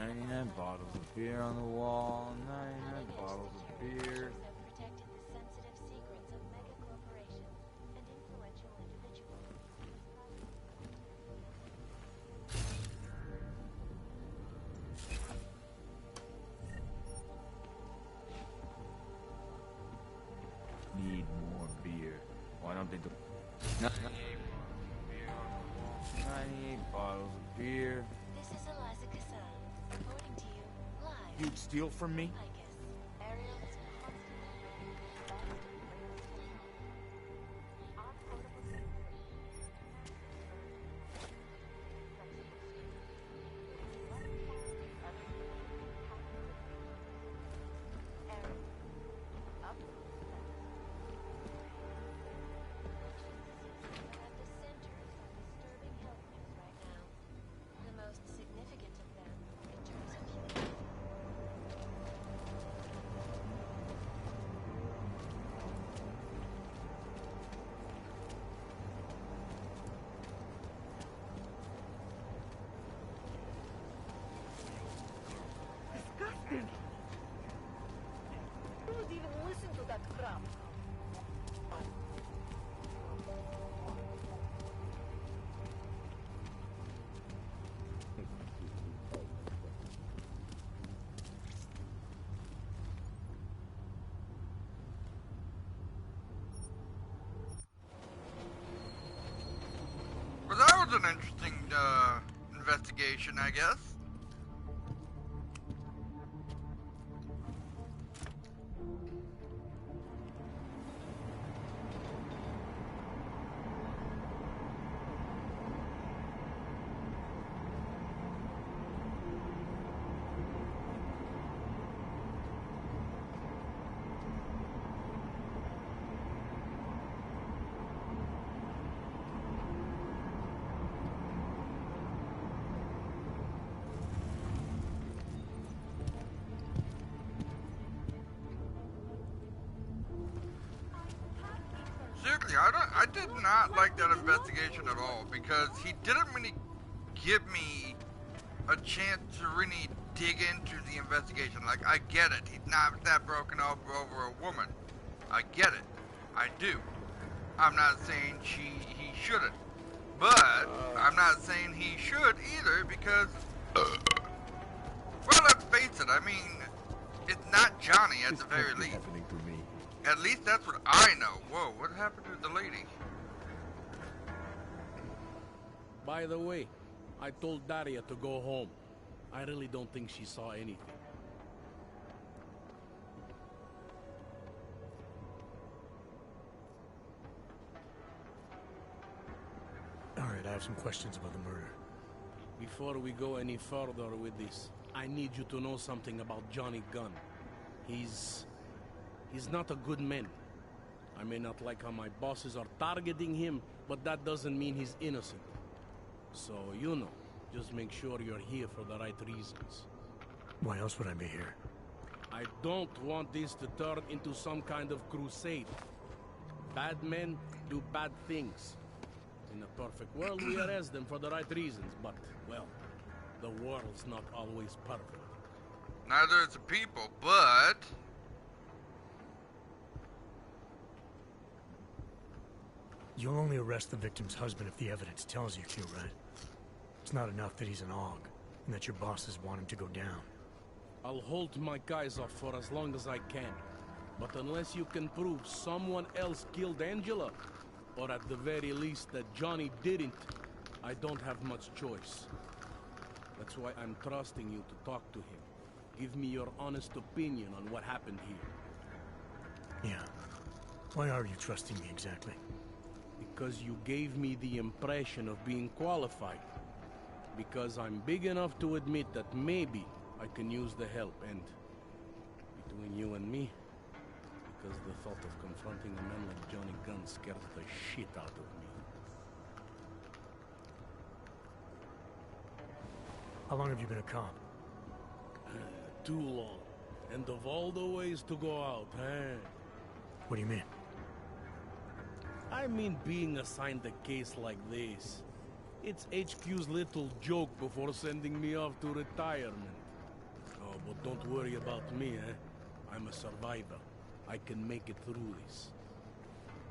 99 bottles of beer on the wall, 99 bottles of beer. Need more beer. Why don't they do 98 bottles of beer. This is Eliza Cassan, reporting to you live. You'd steal from me? I guess. Ariel is an interesting investigation, I guess. Seriously, I did not like that investigation at all, because he didn't really give me a chance to really dig into the investigation. Like, I get it. He's not that broken up over a woman. I get it. I do. I'm not saying he shouldn't. But I'm not saying he should either, because, well, let's face it. I mean, it's not Johnny at the very least. Happening to me. At least that's what I know. Whoa, what happened to the lady? By the way, I told Daria to go home. I really don't think she saw anything. Alright, I have some questions about the murder. Before we go any further with this, I need you to know something about Johnny Gunn. He's not a good man. I may not like how my bosses are targeting him, but that doesn't mean he's innocent. So, you know, just make sure you're here for the right reasons. Why else would I be here? I don't want this to turn into some kind of crusade. Bad men do bad things. In a perfect world, we arrest them for the right reasons, but, well, the world's not always perfect. Neither is the people, but... You'll only arrest the victim's husband if the evidence tells you to, right? It's not enough that he's an AUG, and that your bosses want him to go down. I'll hold my guys off for as long as I can. But unless you can prove someone else killed Angela, or at the very least that Johnny didn't, I don't have much choice. That's why I'm trusting you to talk to him. Give me your honest opinion on what happened here. Yeah. Why are you trusting me exactly? Because you gave me the impression of being qualified. Because I'm big enough to admit that maybe I can use the help, and between you and me, because the thought of confronting a man like Johnny Gunn scares the shit out of me. How long have you been a cop? Too long. And of all the ways to go out, eh? What do you mean? I mean being assigned a case like this. It's HQ's little joke before sending me off to retirement. Oh, but don't worry about me, eh? I'm a survivor. I can make it through this.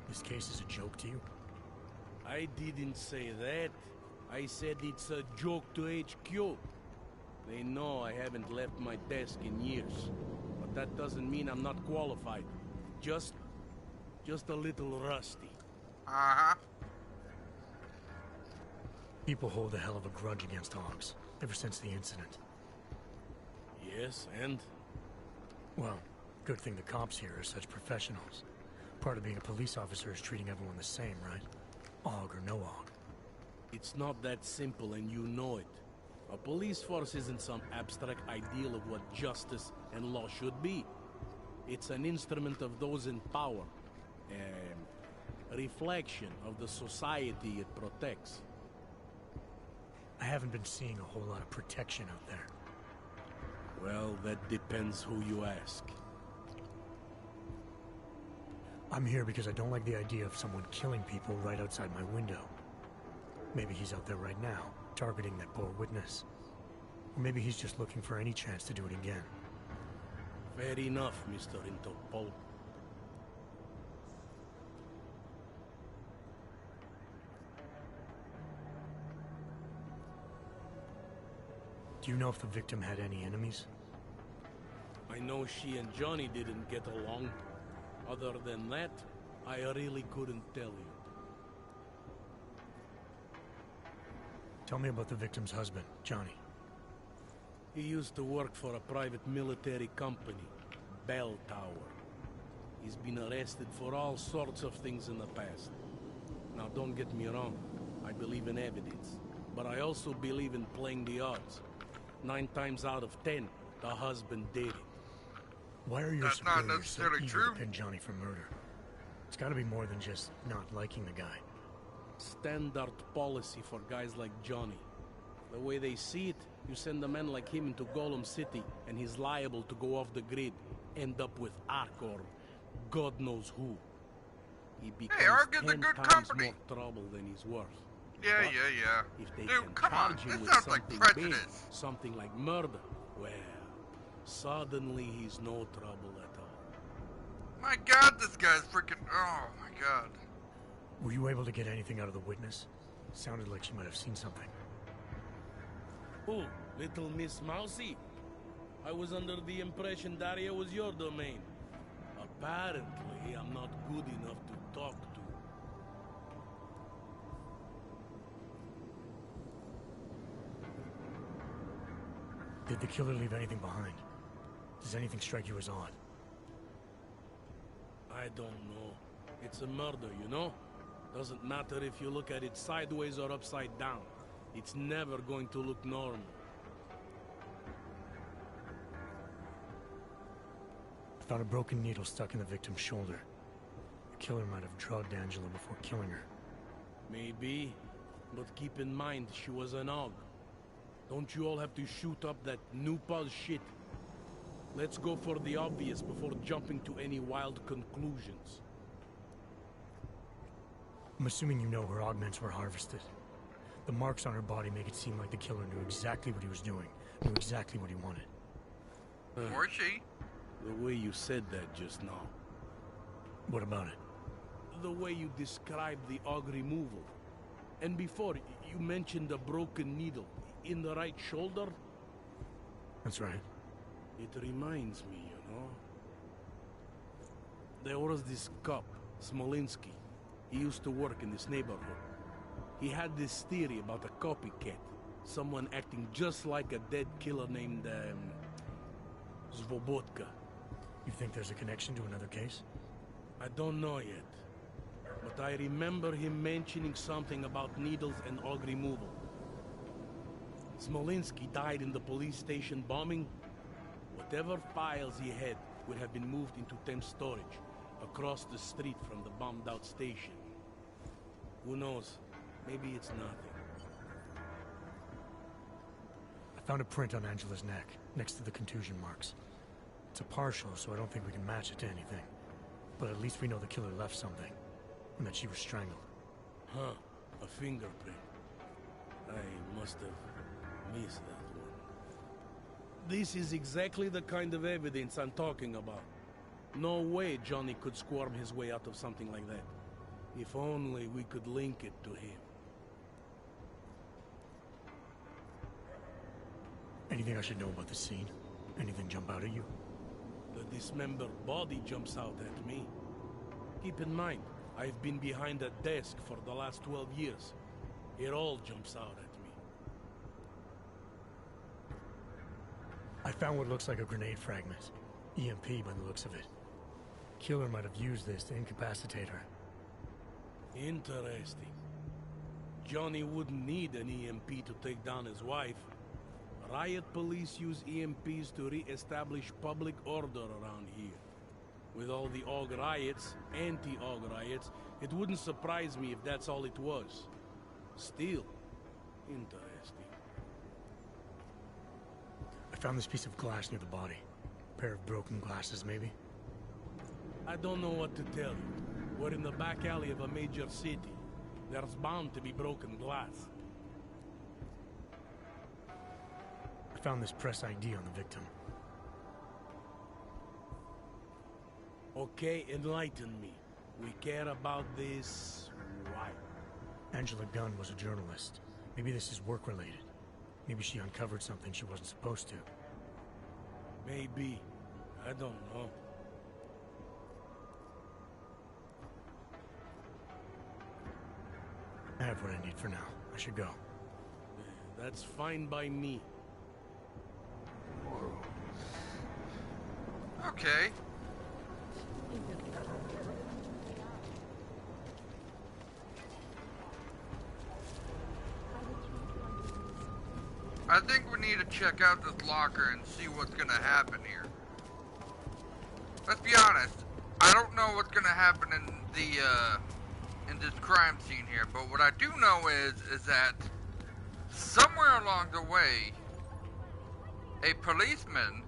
This case is a joke to you? I didn't say that. I said it's a joke to HQ. They know I haven't left my desk in years. But that doesn't mean I'm not qualified. Just a little rusty. Uh-huh. People hold a hell of a grudge against AUGs, ever since the incident. Yes, and? Well, good thing the cops here are such professionals. Part of being a police officer is treating everyone the same, right? AUG or no AUG. It's not that simple, and you know it. A police force isn't some abstract ideal of what justice and law should be. It's an instrument of those in power. A reflection of the society it protects. I haven't been seeing a whole lot of protection out there. Well, that depends who you ask. I'm here because I don't like the idea of someone killing people right outside my window. Maybe he's out there right now, targeting that poor witness. Or maybe he's just looking for any chance to do it again. Fair enough, Mr. Interpol. Do you know if the victim had any enemies? I know she and Johnny didn't get along. Other than that, I really couldn't tell you. Tell me about the victim's husband, Johnny. He used to work for a private military company, Bell Tower. He's been arrested for all sorts of things in the past. Now, don't get me wrong. I believe in evidence. But I also believe in playing the odds. 9 times out of 10, the husband did it. Why are your That's not superiors so necessarily eager true. to pin Johnny for murder? It's gotta be more than just not liking the guy. Standard policy for guys like Johnny. The way they see it, you send a man like him into Golem City, and he's liable to go off the grid, end up with Ark or God knows who. He becomes Ark is a 10 good times company. more trouble than he's worth. Yeah, But yeah. if they Dude, can come on. charge him This with sounds like something big, prejudice. something like murder, well, suddenly he's no trouble at all. My God, this guy's freaking. Oh my God. Were you able to get anything out of the witness? Sounded like she might have seen something. Who? Little Miss Mousy? I was under the impression Daria was your domain. Apparently, I'm not good enough to talk to. Did the killer leave anything behind? Does anything strike you as odd? I don't know. It's a murder, you know? Doesn't matter if you look at it sideways or upside down. It's never going to look normal. I found a broken needle stuck in the victim's shoulder. The killer might have drugged Angela before killing her. Maybe, but keep in mind she was an AUG. Don't you all have to shoot up that new pause shit? Let's go for the obvious before jumping to any wild conclusions. I'm assuming you know her augments were harvested. The marks on her body make it seem like the killer knew exactly what he was doing, knew exactly what he wanted. Or she. The way you said that just now. What about it? The way you described the AUG removal. And before, you mentioned a broken needle. In the right shoulder? That's right. It reminds me, you know. There was this cop, Smolinski. He used to work in this neighborhood. He had this theory about a copycat. Someone acting just like a dead killer named, Svobotka. You think there's a connection to another case? I don't know yet. But I remember him mentioning something about needles and AUG removal. Smolinski died in the police station bombing. Whatever files he had would have been moved into temp storage, across the street from the bombed-out station. Who knows? Maybe it's nothing. I found a print on Angela's neck, next to the contusion marks. It's a partial, so I don't think we can match it to anything. But at least we know the killer left something, and that she was strangled. Huh. A fingerprint. I must have missed that one. This is exactly the kind of evidence I'm talking about. No way Johnny could squirm his way out of something like that. If only we could link it to him. Anything I should know about the scene? Anything jump out at you? The dismembered body jumps out at me. Keep in mind, I've been behind a desk for the last 12 years. It all jumps out at me. I found what looks like a grenade fragment. EMP by the looks of it. Killer might have used this to incapacitate her. Interesting. Johnny wouldn't need an EMP to take down his wife. Riot police use EMPs to re-establish public order around here. With all the AUG riots, anti-AUG riots, it wouldn't surprise me if that's all it was. Still, interesting. I found this piece of glass near the body. A pair of broken glasses, maybe? I don't know what to tell you. We're in the back alley of a major city. There's bound to be broken glass. I found this press ID on the victim. Okay, enlighten me. We care about this... why? Angela Gunn was a journalist. Maybe this is work-related. Maybe she uncovered something she wasn't supposed to. Maybe. I don't know. I have what I need for now. I should go. That's fine by me. Okay. I think we need to check out this locker and see what's gonna happen here. Let's be honest. I don't know what's gonna happen in this crime scene here, but what I do know is that somewhere along the way, a policeman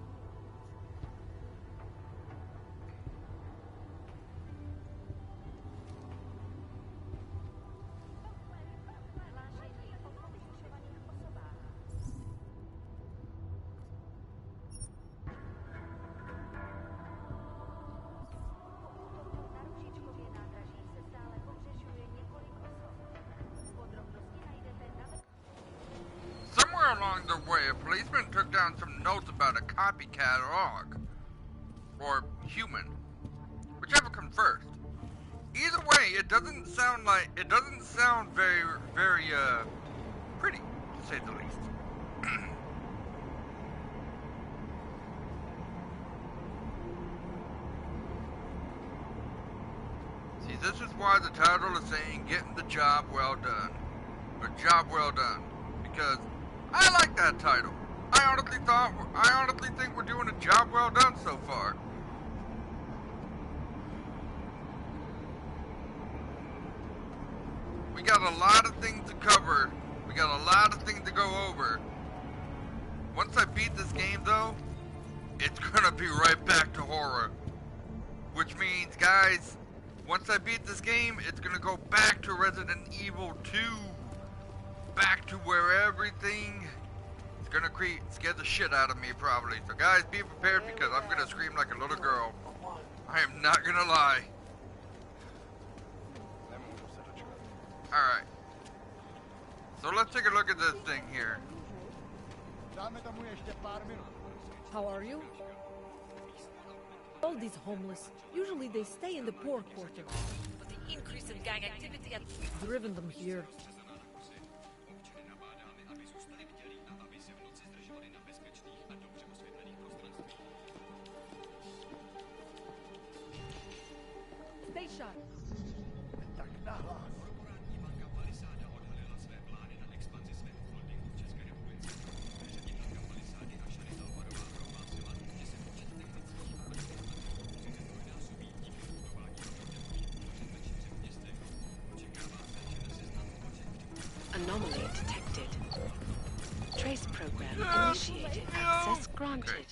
along the way, a policeman took down some notes about a copycat dog, or human, whichever comes first. Either way, it doesn't sound very, very, pretty, to say the least. See, this is why the title is saying, getting the job well done. Or job well done. Because I like that title. I honestly think we're doing a job well done so far. We got a lot of things to cover. We got a lot of things to go over. Once I beat this game though, it's gonna be right back to horror. Which means, guys, once I beat this game, it's gonna go back to Resident Evil 2. Back to where everything is gonna scare the shit out of me probably. So guys, be prepared because I'm gonna scream like a little girl. I am not gonna lie. Alright. So let's take a look at this thing here. How are you? All these homeless, usually they stay in the poor quarter. But the increase in gang activity has driven them here. Stay sharp. Anomaly detected. Trace program initiated. Access granted.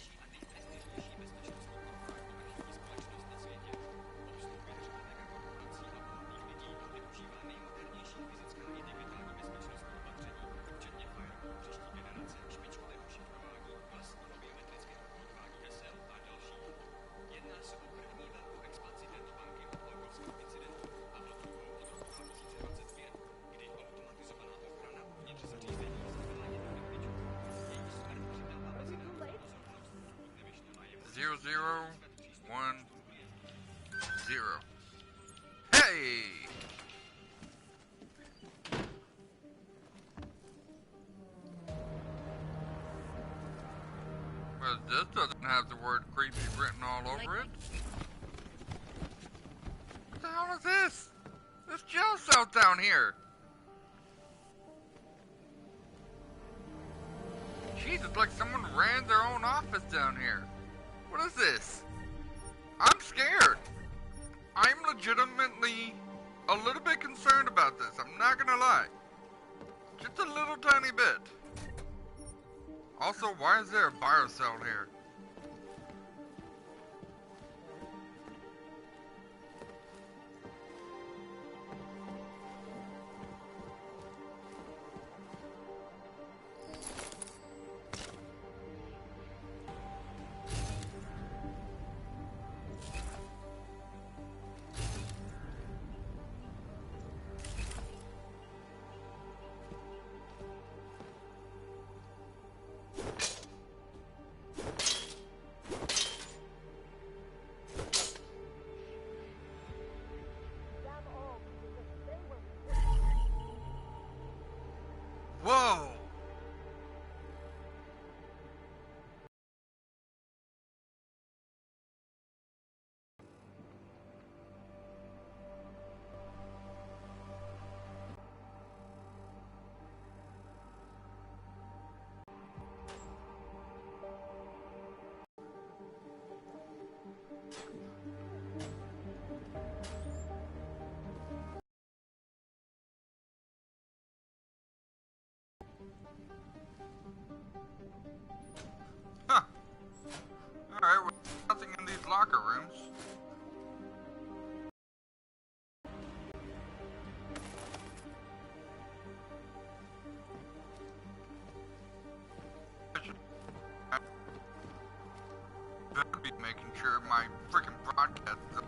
Zero, 1, 0. Hey! Well, this doesn't have the word creepy written all over it. What the hell is this? There's jail cells down here. Jeez, it's like someone ran their own office down here. What is this? I'm scared. I'm legitimately a little bit concerned about this. I'm not gonna lie. Just a little tiny bit. Also, why is there a biocell here? locker rooms. Better be making sure my freaking broadcast is up.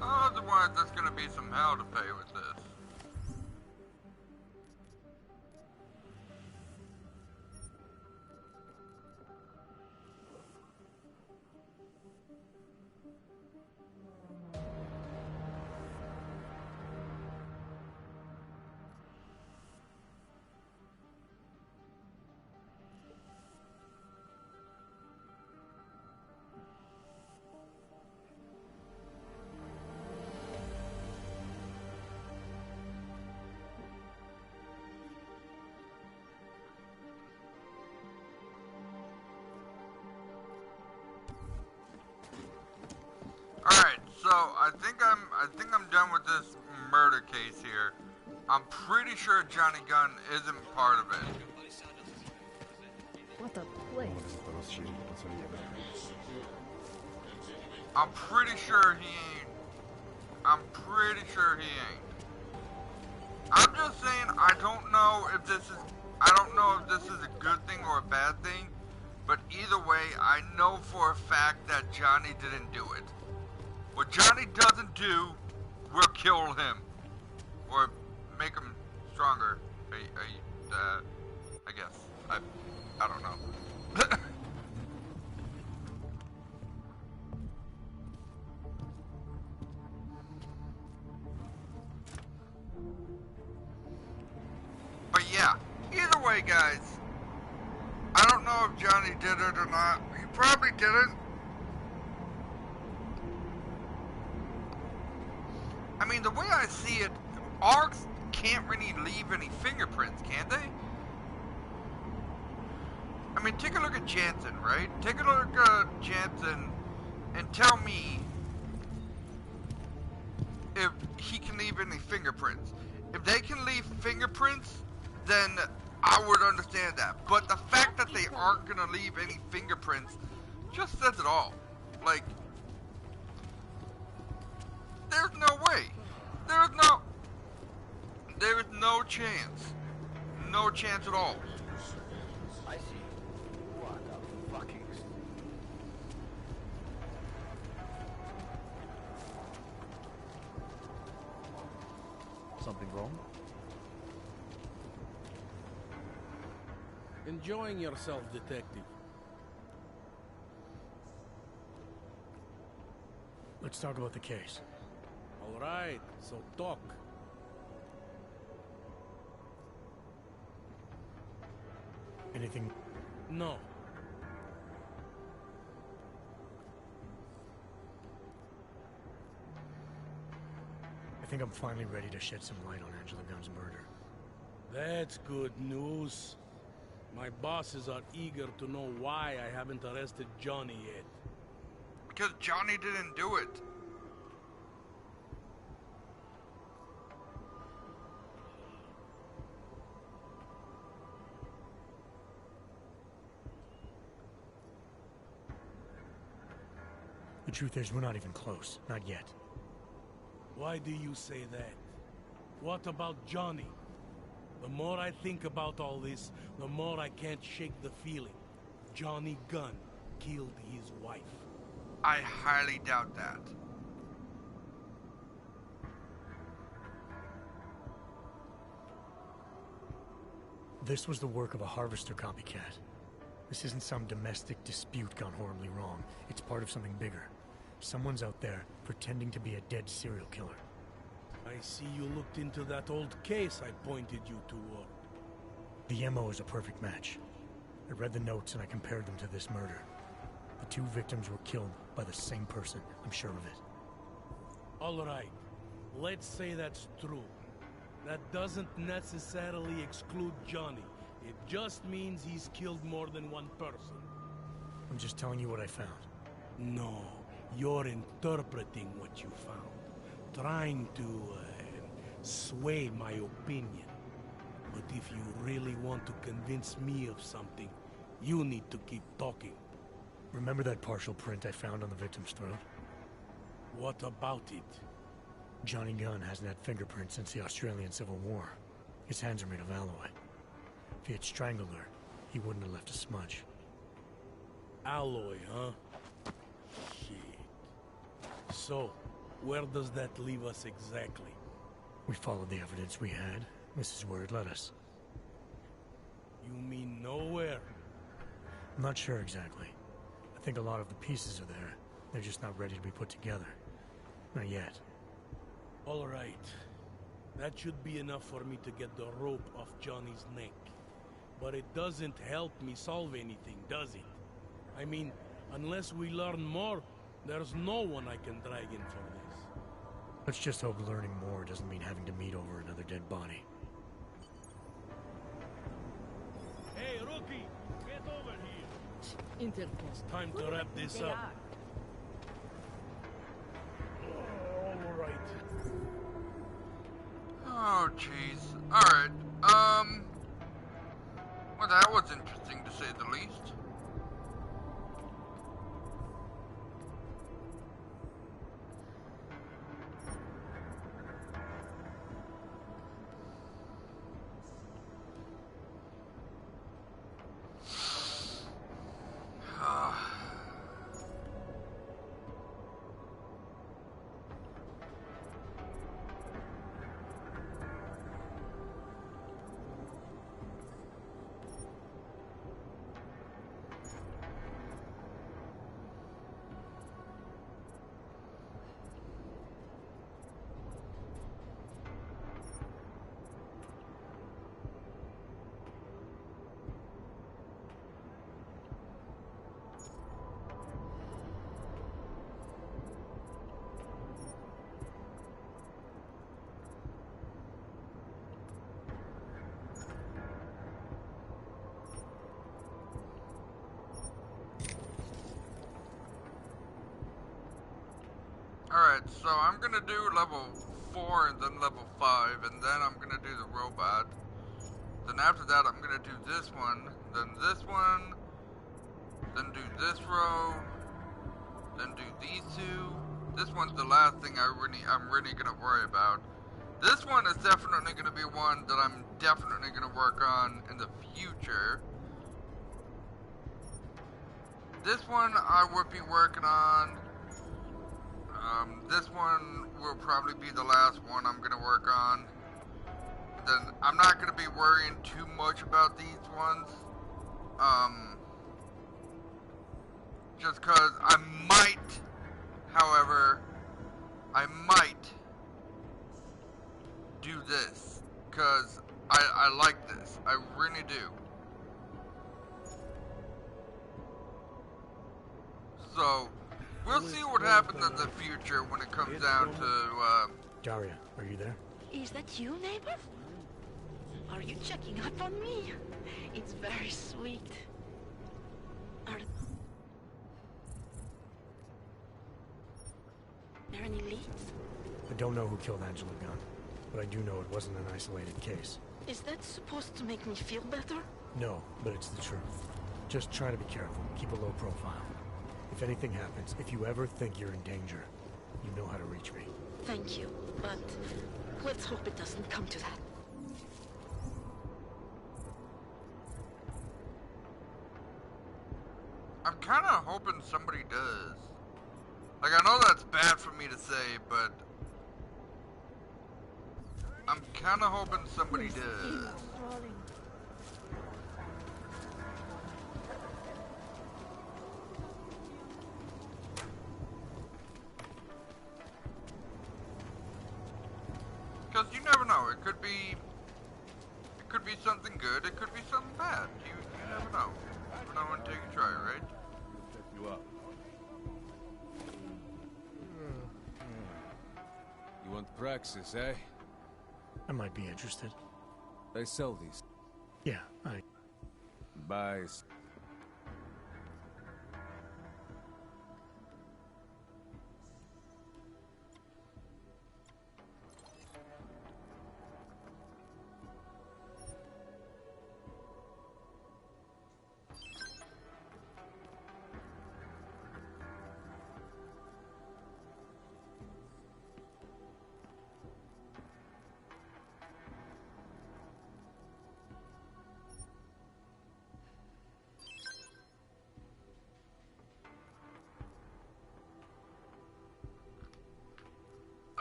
Otherwise, there's gonna be some hell to pay with this. Alright, so I think I'm done with this murder case here. I'm pretty sure Johnny Gunn isn't part of it. What a place. I'm pretty sure he ain't. I'm pretty sure he ain't. I'm just saying I don't know if this is a good thing or a bad thing, but either way, I know for a fact that Johnny didn't do it. What Johnny doesn't do, we'll kill him. Or make him stronger. I guess. I don't know. But yeah, either way, guys, I don't know if Johnny did it or not. He probably didn't. I mean, the way I see it, ARCs can't really leave any fingerprints, can they? I mean, take a look at Jansen, right? Take a look at Jansen and tell me if he can leave any fingerprints. If they can leave fingerprints, then I would understand that. But the fact that they aren't gonna leave any fingerprints just says it all. Like, there's no way. There is no chance. No chance at all. I see. What a fucking... Something wrong? Enjoying yourself, detective. Let's talk about the case. All right, so talk. Anything? No. I think I'm finally ready to shed some light on Angela Gunn's murder. That's good news. My bosses are eager to know why I haven't arrested Johnny yet. Because Johnny didn't do it. The truth is, we're not even close. Not yet. Why do you say that? What about Johnny? The more I think about all this, the more I can't shake the feeling. Johnny Gunn killed his wife. I highly doubt that. This was the work of a harvester copycat. This isn't some domestic dispute gone horribly wrong. It's part of something bigger. Someone's out there pretending to be a dead serial killer. I see you looked into that old case I pointed you toward. The MO is a perfect match. I read the notes and I compared them to this murder. The two victims were killed by the same person, I'm sure of it. All right, let's say that's true. That doesn't necessarily exclude Johnny, It just means he's killed more than one person. I'm just telling you what I found. No, you're interpreting what you found. Trying to, sway my opinion. But if you really want to convince me of something, you need to keep talking. Remember that partial print I found on the victim's throat? What about it? Johnny Gunn hasn't had fingerprints since the Australian Civil War. His hands are made of alloy. If he had strangled her, he wouldn't have left a smudge. Alloy, huh? Shit. So, where does that leave us exactly? We followed the evidence we had. This is where it led us. You mean nowhere? I'm not sure exactly. I think a lot of the pieces are there. They're just not ready to be put together. Not yet. All right. That should be enough for me to get the rope off Johnny's neck. But it doesn't help me solve anything, does it? I mean, unless we learn more, there's no one I can drag in for this. Let's just hope learning more doesn't mean having to meet over another dead body. Hey, rookie! Get over here! It's time to wrap this up. All right. Oh, jeez. Alright, well, that was interesting to say the least. Alright, so I'm gonna do level 4 and then level 5, and then I'm gonna do the robot. Then after that I'm gonna do this one, then this one, then do this row, then do these two. This one's the last thing I'm really gonna worry about. This one is definitely gonna be one that I'm definitely gonna work on in the future. This one I would be working on. This one will probably be the last one I'm gonna work on. Then I'm not gonna be worrying too much about these ones. Just cause I might, however, I might do this. Cause I like this. I really do. So, we'll see what happens in the future when it comes down to, Daria, are you there? Is that you, neighbor? Are you checking up on me? It's very sweet. Are there any leads? I don't know who killed Angela Gunn, but I do know it wasn't an isolated case. Is that supposed to make me feel better? No, but it's the truth. Just try to be careful. Keep a low profile. If anything happens, if you ever think you're in danger, you know how to reach me. Thank you, but let's hope it doesn't come to that. I'm kind of hoping somebody does. Like, I know that's bad for me to say, but I'm kind of hoping somebody does. Because you never know. It could be something good. It could be something bad. You never know. You never know until you try, right? Check you up. You want Praxis, eh? I might be interested. They sell these. Yeah, Bye.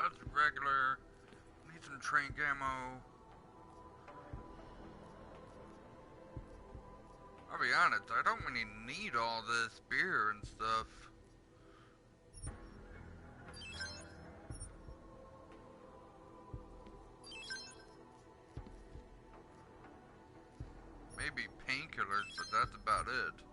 That's regular. Need some train ammo. I'll be honest, I don't really need all this beer and stuff. Maybe painkillers, but that's about it.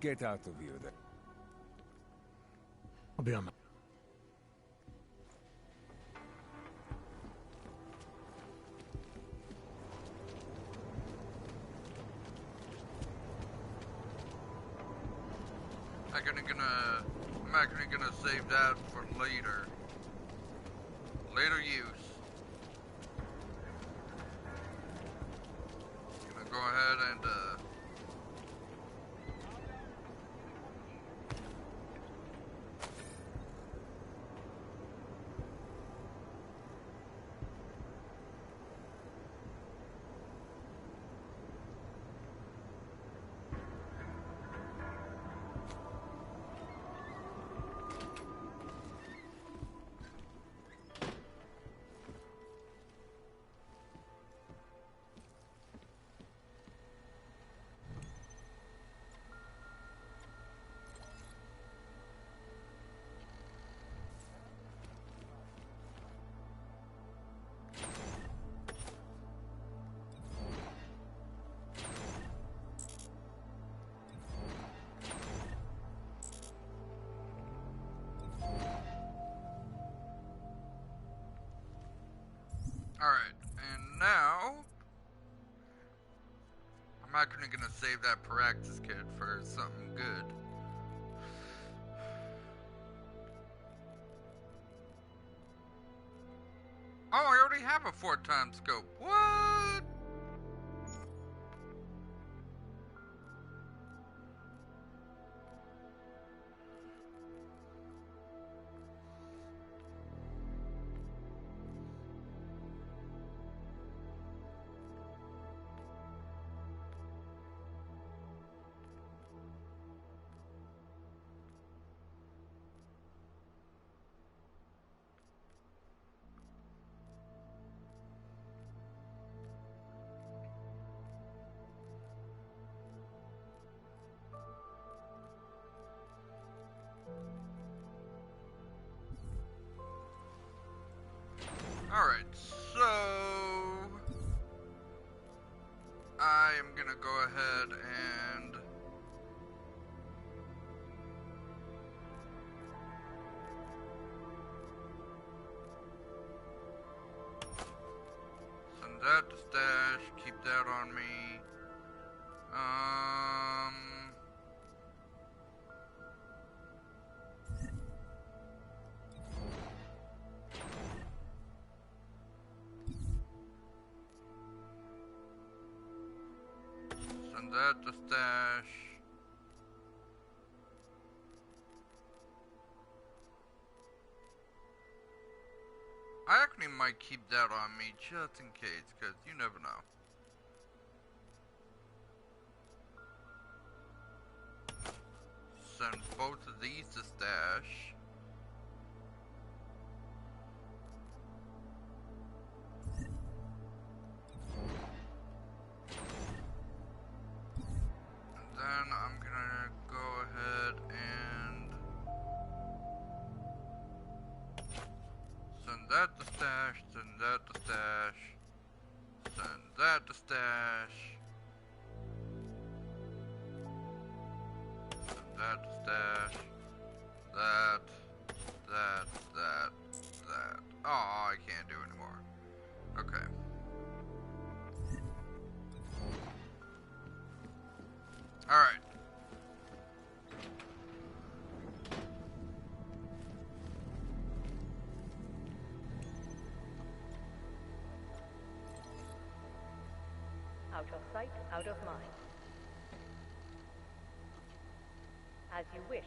Get out of here then. I'll be on my... I'm actually gonna save that for later. Later use. Gonna go ahead and alright, and now I'm actually gonna save that Paraxis kit for something good. Oh, I already have a 4x scope. What? Alright, so I am gonna go ahead and send that to stash, keep that on me. Send that to stash. I actually might keep that on me just in case, because you never know. Send both of these to stash. And then I'm gonna go ahead and send that to stash, send that to stash, send that to stash. That, stash, that. Oh, I can't do anymore. Okay. Alright. Out of sight, out of mind. As you wish,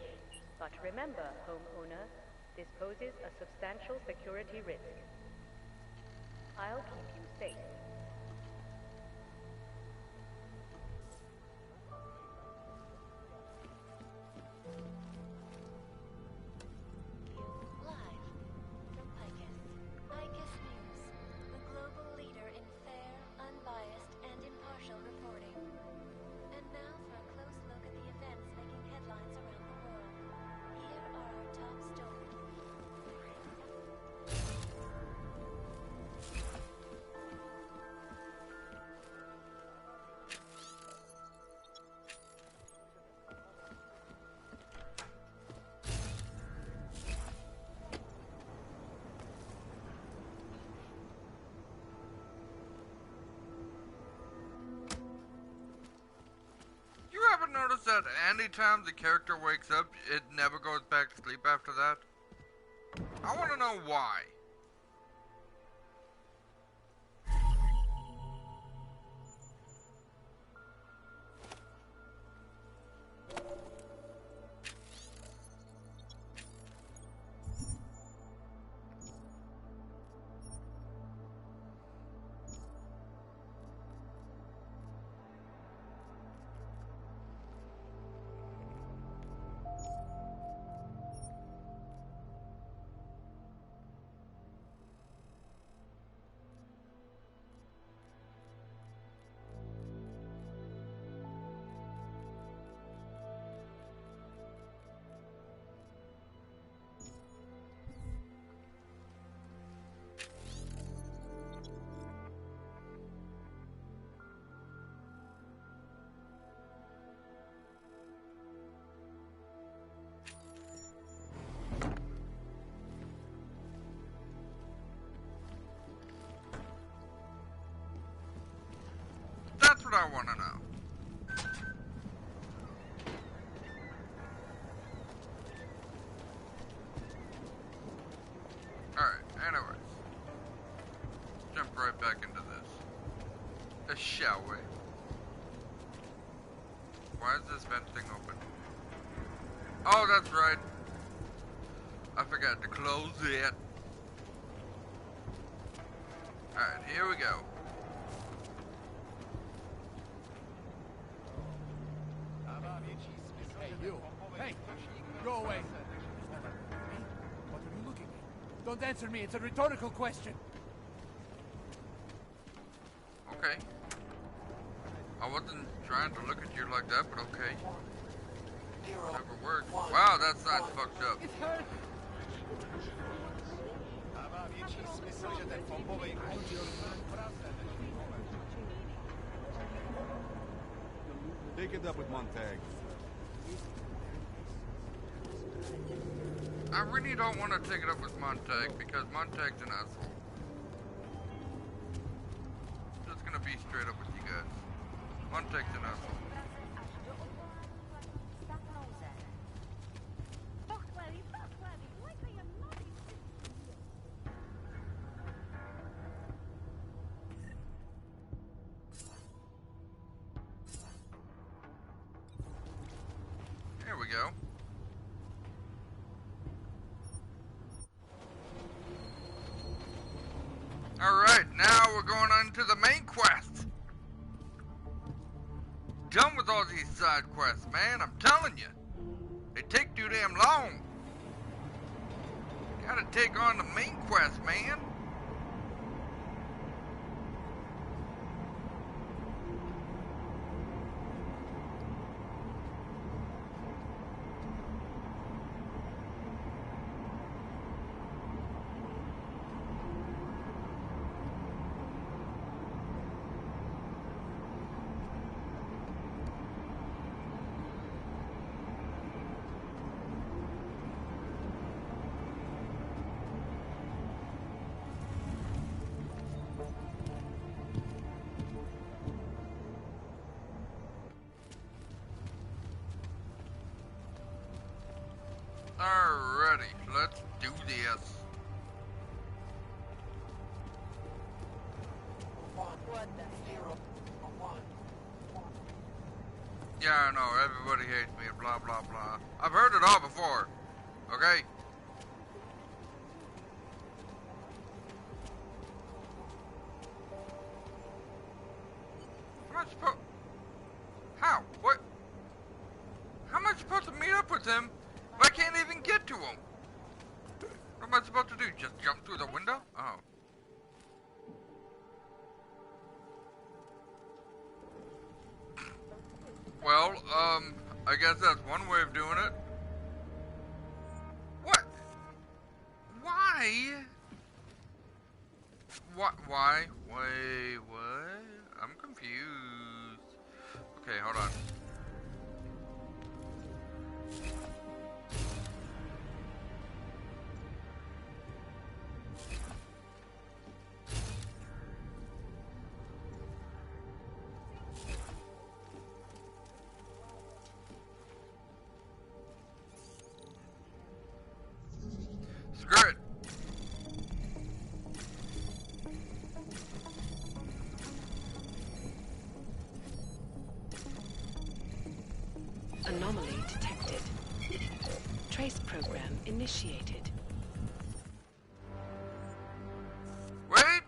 but remember, homeowner, this poses a substantial security risk. I'll keep you safe. Live from Icus News, the global leader in fair, unbiased, and impartial reporting. And now for a close look at the events making headlines around the world. Here are our top stories. You ever notice that anytime the character wakes up, it never goes back to sleep after that? I want to know why. That's what I want to know. Alright, anyways. Jump right back into this. Shall we? Why is this vent thing open? Oh, that's right. I forgot to close it. Alright, here we go. Hey, you. Hey, go away. What are you looking at? Don't answer me. It's a rhetorical question. Okay. I wasn't trying to look at you like that, but okay. Whatever works. Wow, that sign's fucked up. It hurt. Take it up with Montag. I really don't want to take it up with Montag because Montag's an asshole. Just gonna be straight up with you guys. Montag's an asshole. go. Alright, now we're going on to the main quest. Done with all these side quests, man, I'm telling you. They take too damn long. Gotta take on the main quest, man. Alrighty, let's do this. Yeah, I know, everybody hates me and blah blah blah. I've heard it all before, okay? Am I supposed... How? What? How am I supposed to meet up with him if I can't even get to him? What am I supposed to do? Just jump through the window? Oh. Well, I guess that's one way of doing it. What? Why? What? Why? Wait, what? I'm confused. Okay, hold on. Screw it. Anomaly detected. Trace program initiated. Wait.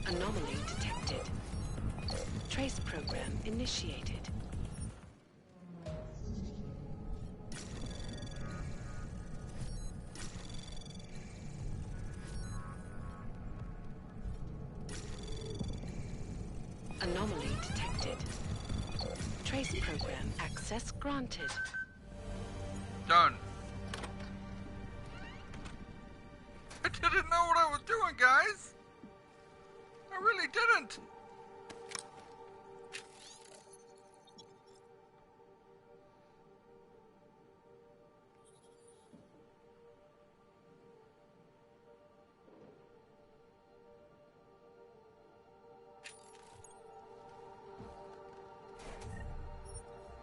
Anomaly detected. Trace program initiated. Anomaly detected. Trace program access granted. Done. I didn't know what I was doing, guys. I really didn't.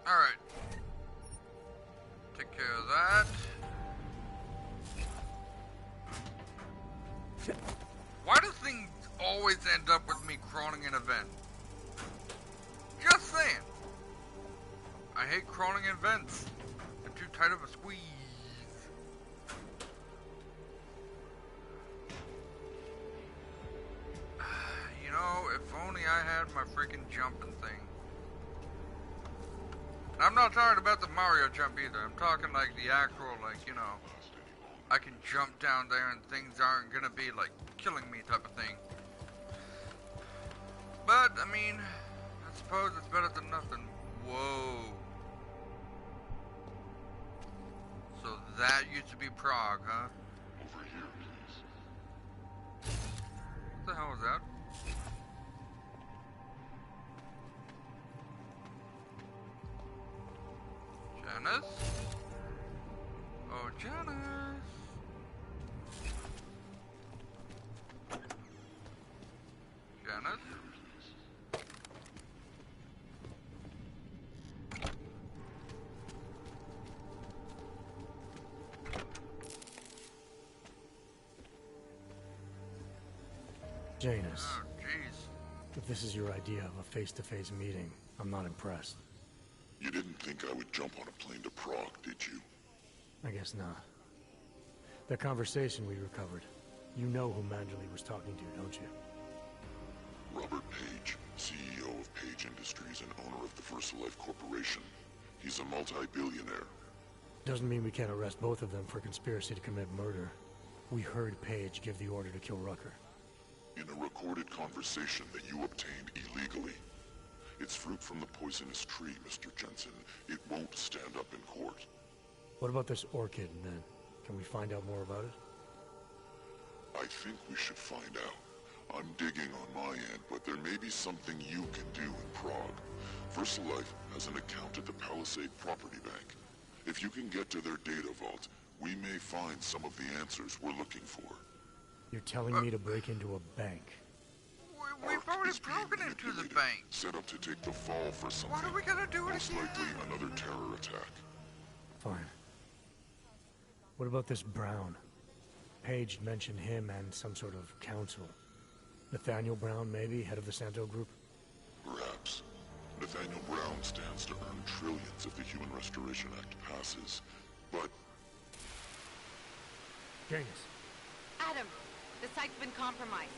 Alright. Take care of that. Why do things always end up with me crawling an event? Just saying. I hate crawling in vents. They're too tight of a squeeze. You know, if only I had my freaking jumping thing. And I'm not talking about the Mario jump either. I'm talking like the actual, like, you know, I can jump down there and things aren't gonna be like killing me type of thing. But, I mean, I suppose it's better than nothing. Whoa. So that used to be Prague, huh? Over here, please. What the hell was that? Janice? Oh, Janice! Janice? Janus. Oh, jeez. If this is your idea of a face-to-face meeting, I'm not impressed. You didn't think I would jump on a plane to Prague, did you? I guess not. That conversation we recovered, you know who Manderley was talking to, don't you? Robert Page, CEO of Page Industries and owner of the VersaLife Corporation. He's a multi-billionaire. Doesn't mean we can't arrest both of them for conspiracy to commit murder. We heard Page give the order to kill Rucker. In a recorded conversation that you obtained illegally. It's fruit from the poisonous tree, Mr. Jensen. It won't stand up in court. What about this orchid, then? Can we find out more about it? I think we should find out. I'm digging on my end, but there may be something you can do in Prague. VersaLife has an account at the Palisade Property Bank. If you can get to their data vault, we may find some of the answers we're looking for. You're telling me to break into a bank? We've already broken into the bank. Set up to take the fall for something. What are we gonna do Most likely another terror attack. Fine. What about this Brown? Page mentioned him and some sort of council. Nathaniel Brown, maybe, head of the Santo Group? Perhaps. Nathaniel Brown stands to earn trillions if the Human Restoration Act passes. But... Genghis. Adam, the site's been compromised.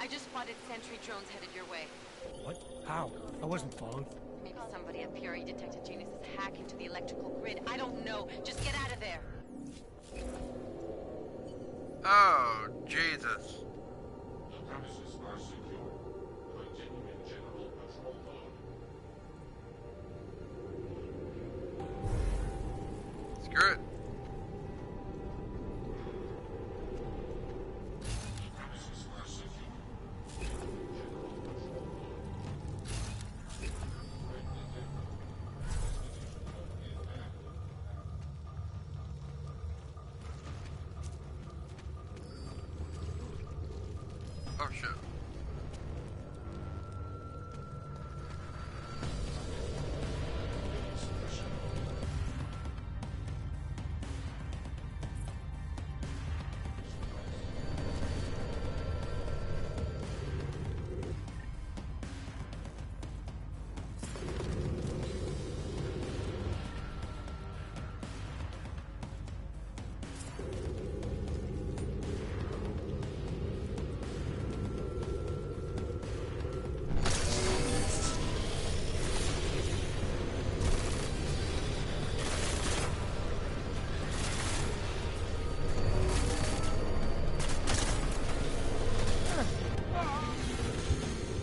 I just spotted sentry drones headed your way. What? How? I wasn't followed. Maybe somebody at PRE detected Genius's hack into the electrical grid. I don't know. Just get out of there. Oh, Jesus. The premises are secure. Continue in general patrol mode. Screw it. Oh shit.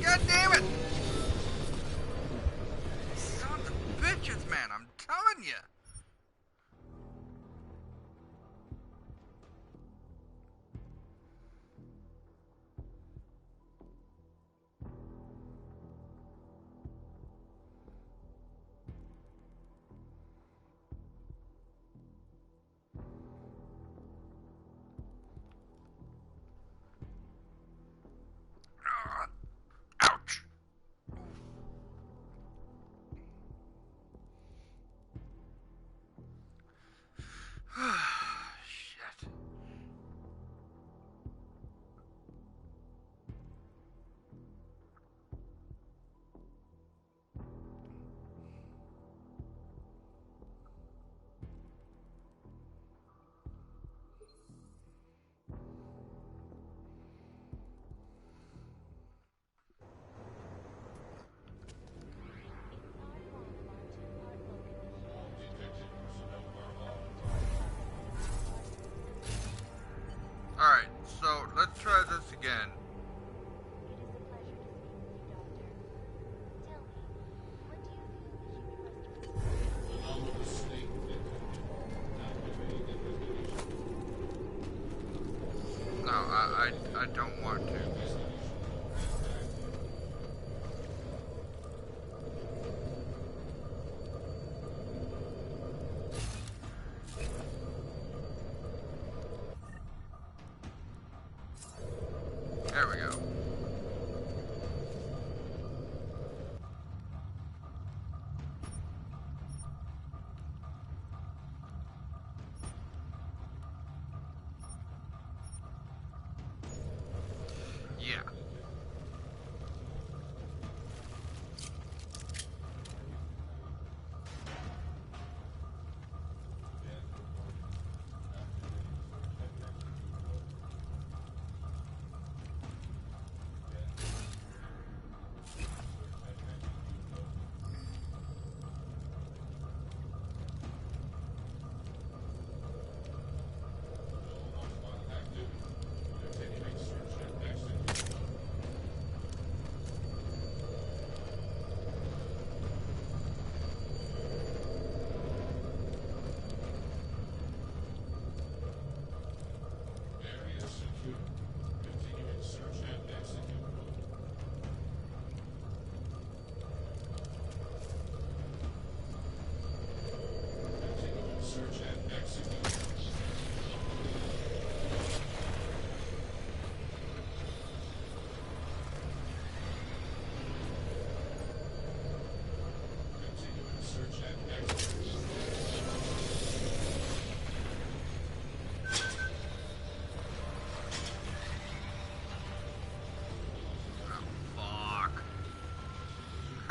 God damn it! Sons of bitches, man, I'm telling you. Ouch! Shit. Alright, so let's try this again. No, I don't want to. There we go.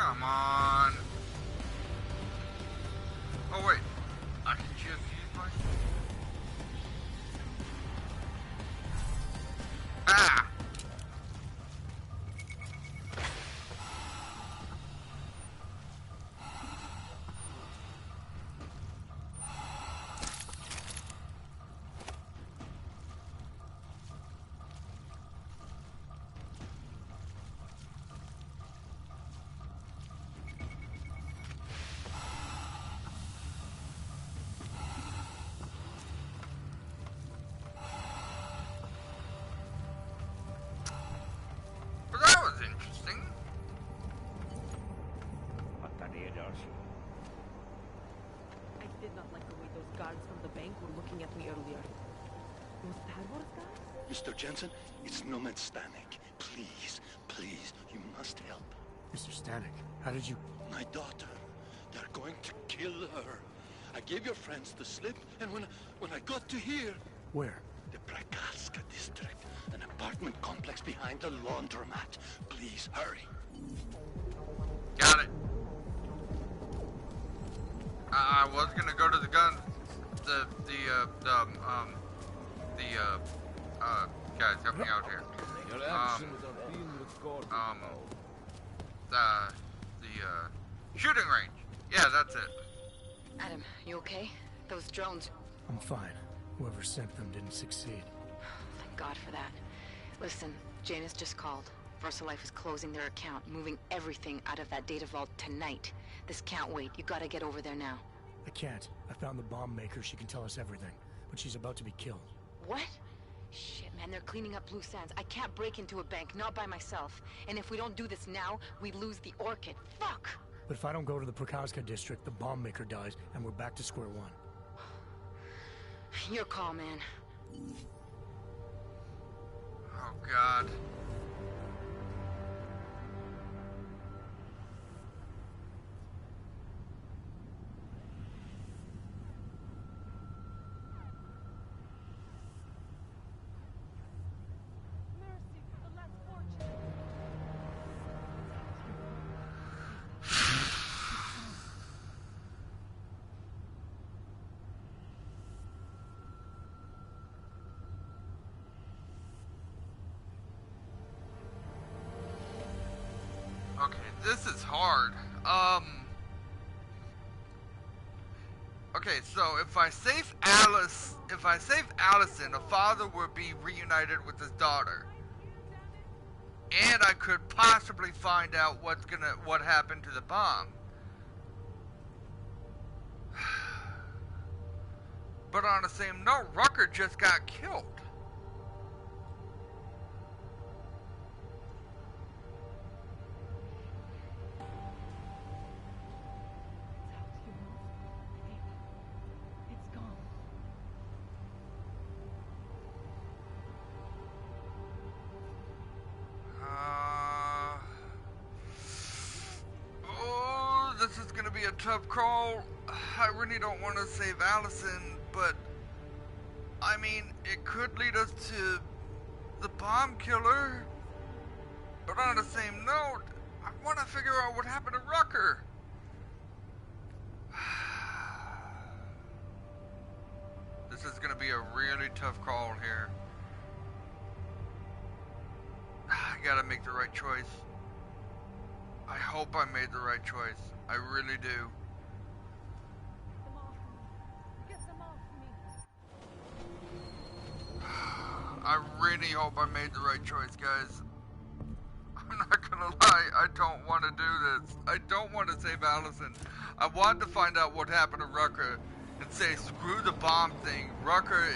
Come on. Oh wait, I can just use my... Ah! Well, that was interesting. I did not like the way those guards from the bank were looking at me earlier. Those Tarvor guys? Mr. Jensen, it's Nomad Stanek. Please, please, you must help. Mr. Stanek, how did you... My daughter. They're going to kill her. I gave your friends the slip, and when I got to here... Where? The Prakalska district. An apartment complex behind the laundromat. Please, hurry. Got it. I was gonna go to the gun... guys, help me out here. Your actions are being recorded. Shooting range. Yeah, that's it. Adam, you okay? Those drones... I'm fine. Whoever sent them didn't succeed. Thank God for that. Listen, Janus just called. VersaLife is closing their account, moving everything out of that data vault tonight. This can't wait. You gotta get over there now. I can't. I found the bomb maker. She can tell us everything. But she's about to be killed. What? Shit, man, they're cleaning up loose ends. I can't break into a bank, not by myself. And if we don't do this now, we lose the Orchid. Fuck! But if I don't go to the Prakowska district, the bomb maker dies, and we're back to square one. Your call, man. Oh, God. Okay, this is hard. Okay, so if I save Allison, a father will be reunited with his daughter. And I could possibly find out what happened to the bomb. But on the same note, Rucker just got killed. This is gonna be a tough call. I really don't want to save Allison, but I mean, it could lead us to the bomb killer. But on the same note, I want to figure out what happened to Rucker. This is gonna be a really tough call here. I gotta make the right choice. I hope I made the right choice. I really do. Get them off me. I really hope I made the right choice, guys. I'm not gonna lie, I don't want to do this. I don't want to save Allison. I want to find out what happened to Rucker and say, screw the bomb thing. Rucker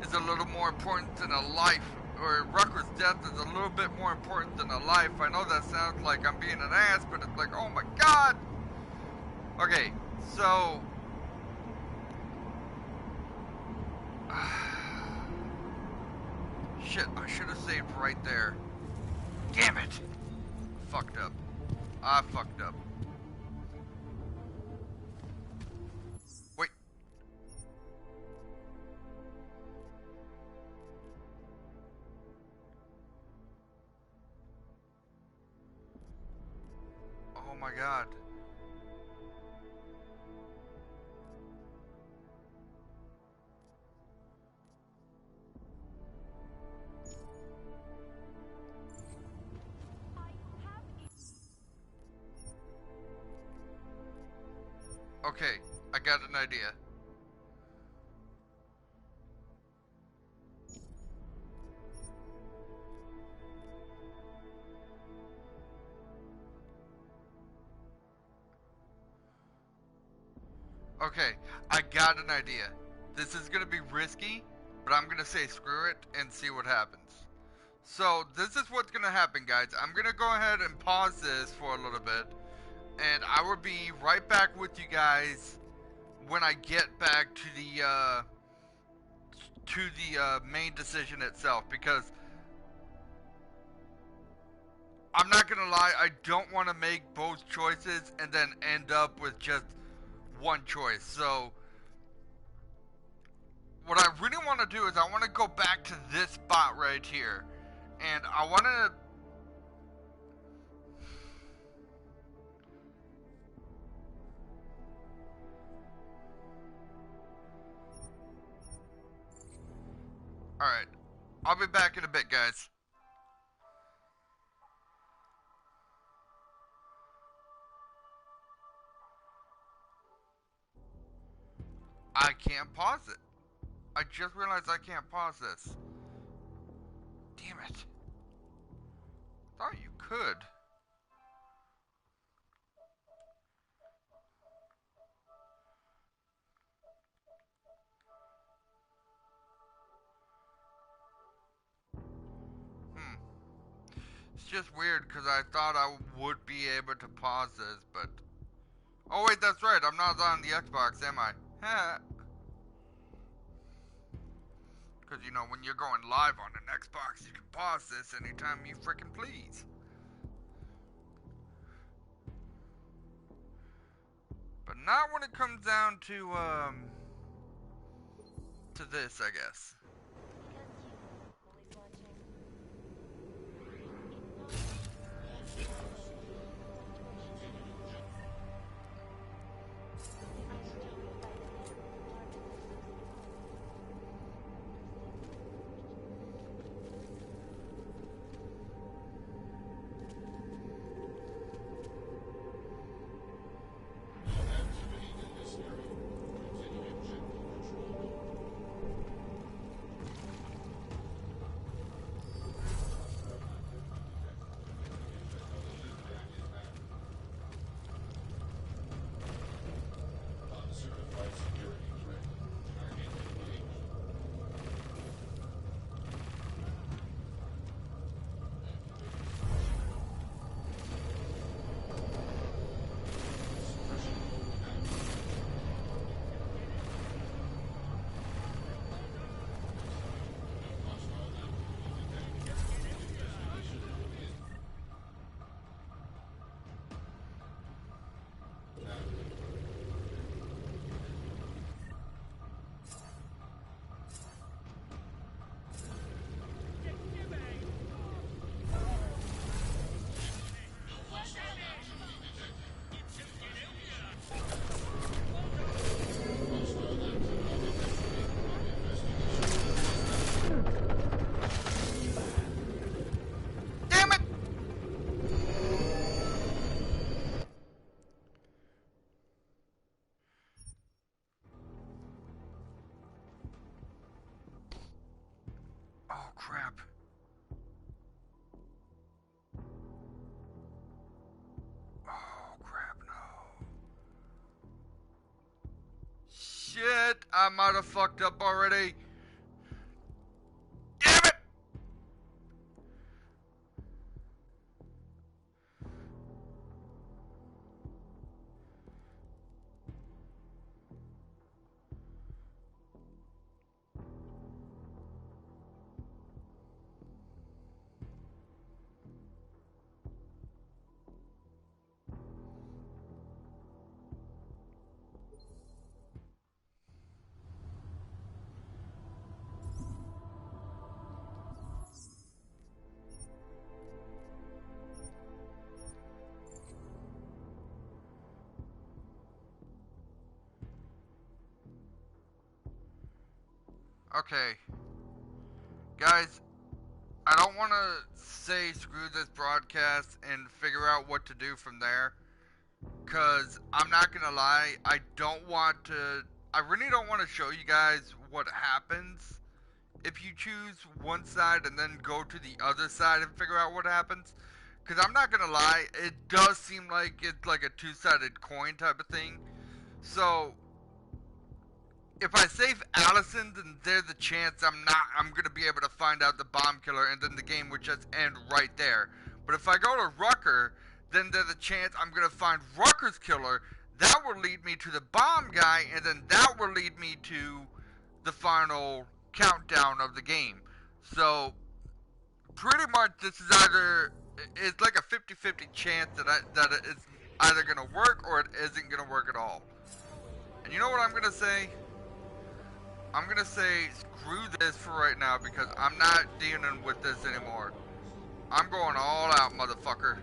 is a little more important than a life. Or Rucker's death is a little bit more important than a life. I know that sounds like I'm being an ass, but it's like, oh my God! Okay, so... Shit, I should have saved right there. Damn it! Fucked up. I fucked up. Wait. Oh Oh my god. Okay, I got an idea. Okay, I got an idea. This is gonna be risky, but I'm gonna say screw it and see what happens. So, this is what's gonna happen, guys. I'm gonna go ahead and pause this for a little bit, and I will be right back with you guys when I get back to the main decision itself, because I'm not gonna lie, I don't want to make both choices and then end up with just one choice. So what I really want to do is I want to go back to this spot right here, and I want to Alright, I'll be back in a bit, guys. I can't pause it. I just realized I can't pause this. Damn it. Thought you could. It's just weird because I thought I would be able to pause this, but... Oh wait, that's right, I'm not on the Xbox, am I? Because, you know, when you're going live on an Xbox, you can pause this anytime you frickin' please. But not when it comes down to this, I guess. Oh, crap. Oh, crap, no. Shit, I might have fucked up already. Damn it! Okay. Guys, I don't want to say screw this broadcast and figure out what to do from there. Because I'm not going to lie, I really don't want to show you guys what happens if you choose one side and then go to the other side and figure out what happens. Because I'm not going to lie, it does seem like it's like a two-sided coin type of thing. So, if I save Allison, then there's a chance I'm going to be able to find out the bomb killer, and then the game would just end right there. But if I go to Rucker, then there's a chance I'm going to find Rucker's killer. That will lead me to the bomb guy, and then that will lead me to the final countdown of the game. So, pretty much this is it's like a 50-50 chance that it's either going to work or it isn't going to work at all. And you know what I'm going to say? I'm going to say screw this for right now because I'm not dealing with this anymore. I'm going all out, motherfucker.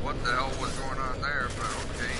What the hell was going on there, but okay.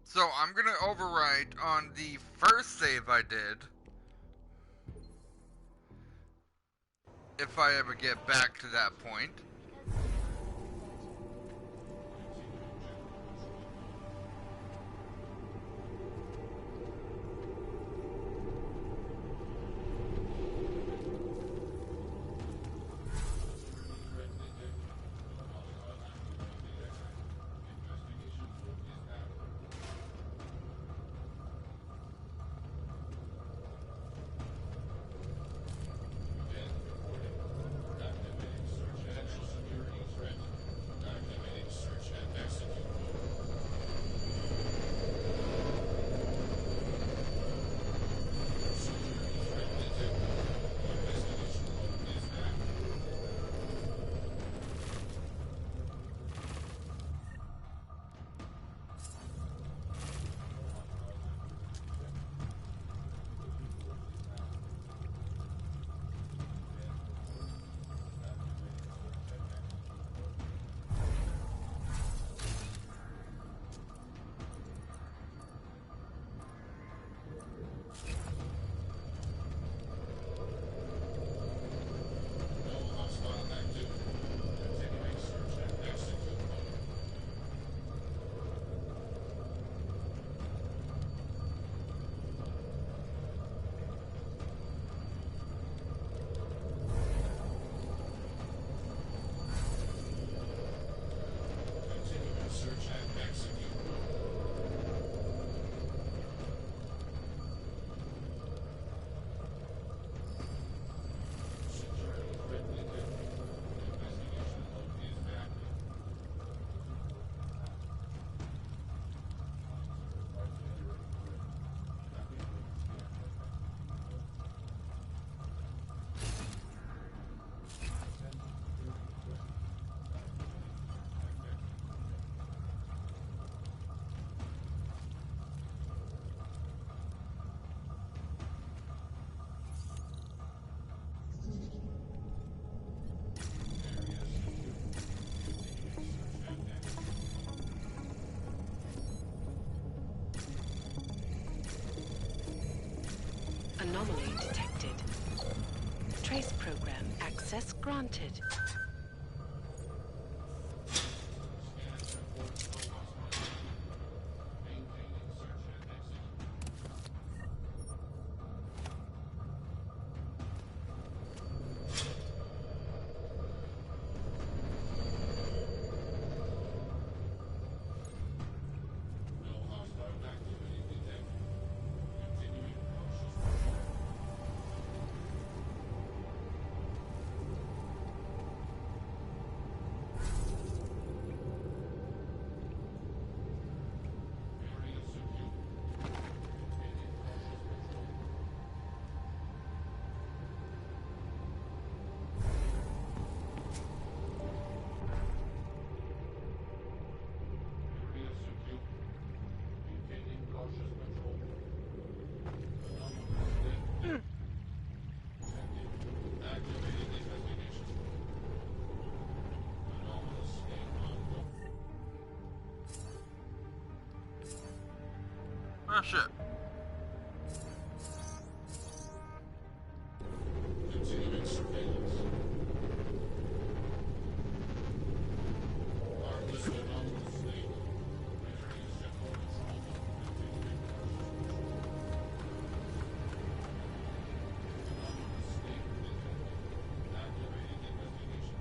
So I'm gonna overwrite on the first save I did. If I ever get back to that point. Anomaly detected. Trace program access granted. Oh shit. Continuing surveillance. Artless anomalous snake. Entering central control zone. Continuing anomalous snake detected. Activating investigation.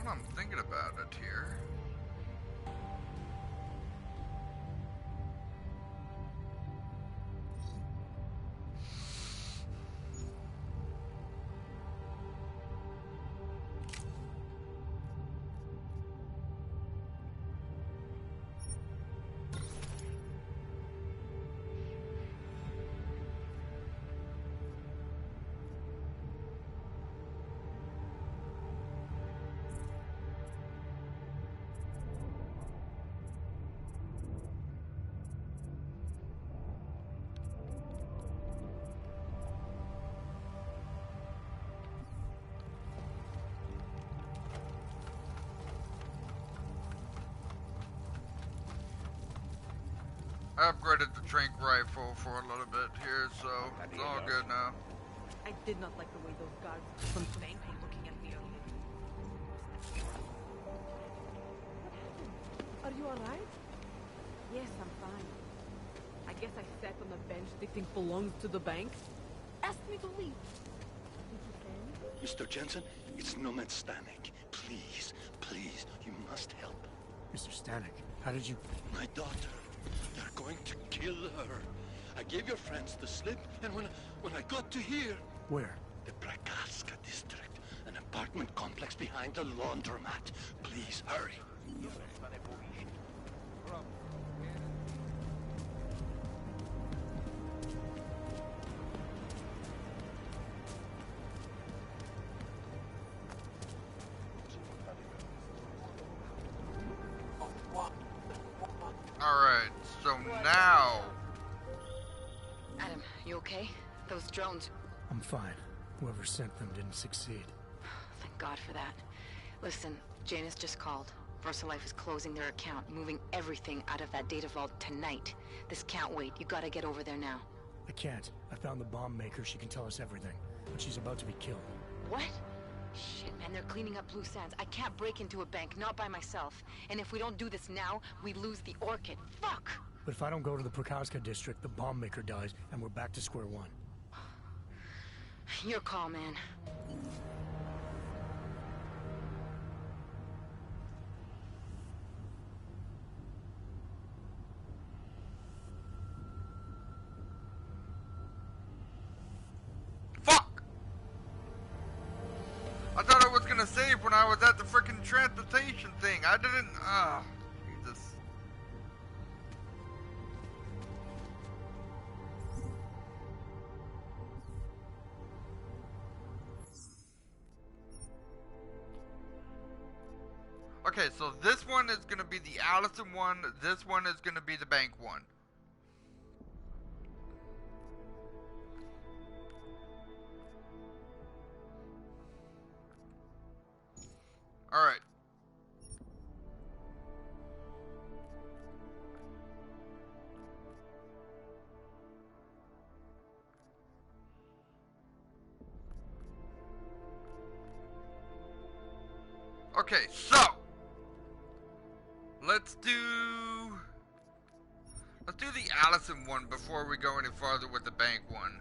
Now I'm thinking about it here. I upgraded the trank rifle for a little bit here, so it's all good now. I did not like the way those guards from Frank were looking at me earlier. Are you alright? Yes, I'm fine. I guess I sat on the bench thinking belongs to the bank. Asked me to leave. Did you say anything? Mr. Jensen, it's Nomad Stanek. Please, please, you must help. Mr. Stanek, how did you... My daughter. They're going to kill her. I gave your friends the slip, and when I got to here... Where? The Prakaska district. An apartment complex behind the laundromat. Please, hurry. Alright, so now... Adam, you okay? Those drones... I'm fine. Whoever sent them didn't succeed. Thank God for that. Listen, Janus just called. VersaLife is closing their account, moving everything out of that data vault tonight. This can't wait. You gotta get over there now. I can't. I found the bomb maker. She can tell us everything. But she's about to be killed. What? Shit, man, they're cleaning up loose ends. I can't break into a bank, not by myself. And if we don't do this now, we lose the Orchid. Fuck! But if I don't go to the Prakaska district, the bomb maker dies, and we're back to square one. Your call, man. I thought I was gonna save when I was at the frickin' transportation thing. I didn't. Jesus. Okay, so this one is gonna be the Allison one. This one is gonna be the bank one. Alright. Okay, so let's do the Allison one before we go any farther with the bank one.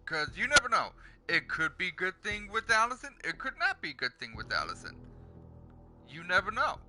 Cause you never know. It could be good thing with Allison. It could not be good thing with Allison. You never know.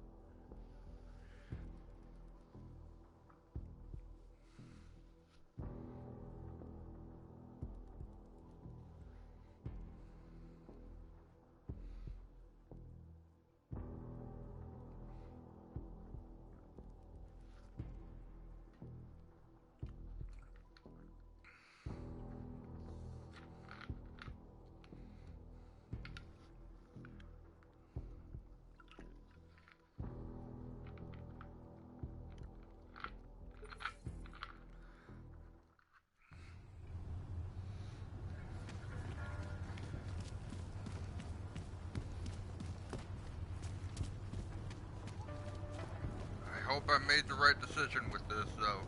I hope I made the right decision with this, though.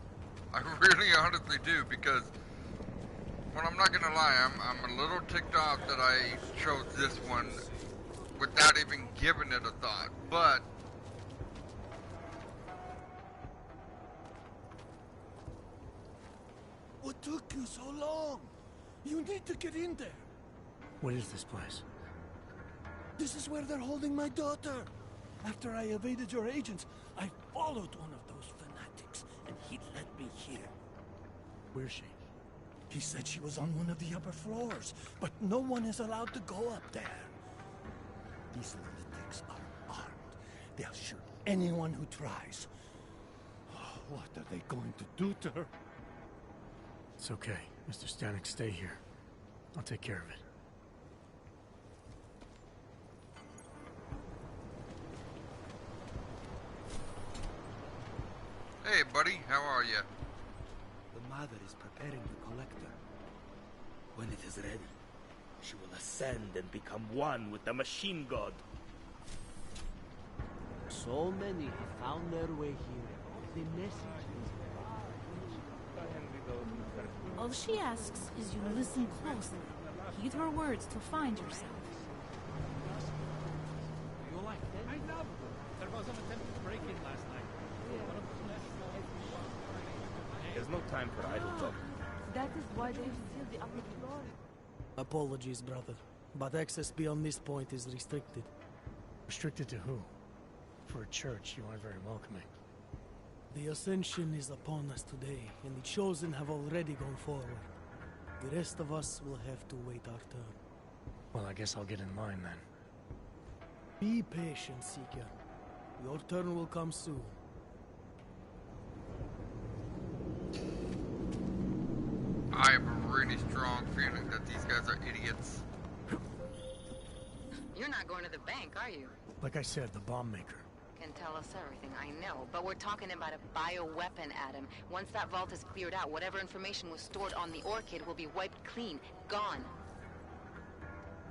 I really honestly do, because, well, I'm not gonna lie, I'm a little ticked off that I chose this one without even giving it a thought, but... What took you so long? You need to get in there. What is this place? This is where they're holding my daughter. After I evaded your agents, I followed one of those fanatics, and he led me here. Where's she? He said she was on one of the upper floors, but no one is allowed to go up there. These lunatics are armed. They'll shoot anyone who tries. Oh, what are they going to do to her? It's okay. Mr. Stanek, stay here. I'll take care of it. Hey, buddy, how are you? The mother is preparing the collector. When it is ready, she will ascend and become one with the machine god. So many have found their way here. The message is All she asks is you listen closely. Heed her words to find yourself. You like that? I love them. There was an attempted break-in last night. There's no time for idle talk. That is why they have sealed the upper floor. Apologies, brother, but access beyond this point is restricted. Restricted to who? For a church, you aren't very welcoming. The ascension is upon us today, and the chosen have already gone forward. The rest of us will have to wait our turn. Well, I guess I'll get in line then. Be patient, Seeker. Your turn will come soon. I have a really strong feeling that these guys are idiots. You're not going to the bank, are you? Like I said, the bomb maker. Can tell us everything, I know. But we're talking about a bioweapon, Adam. Once that vault is cleared out, whatever information was stored on the Orchid will be wiped clean. Gone.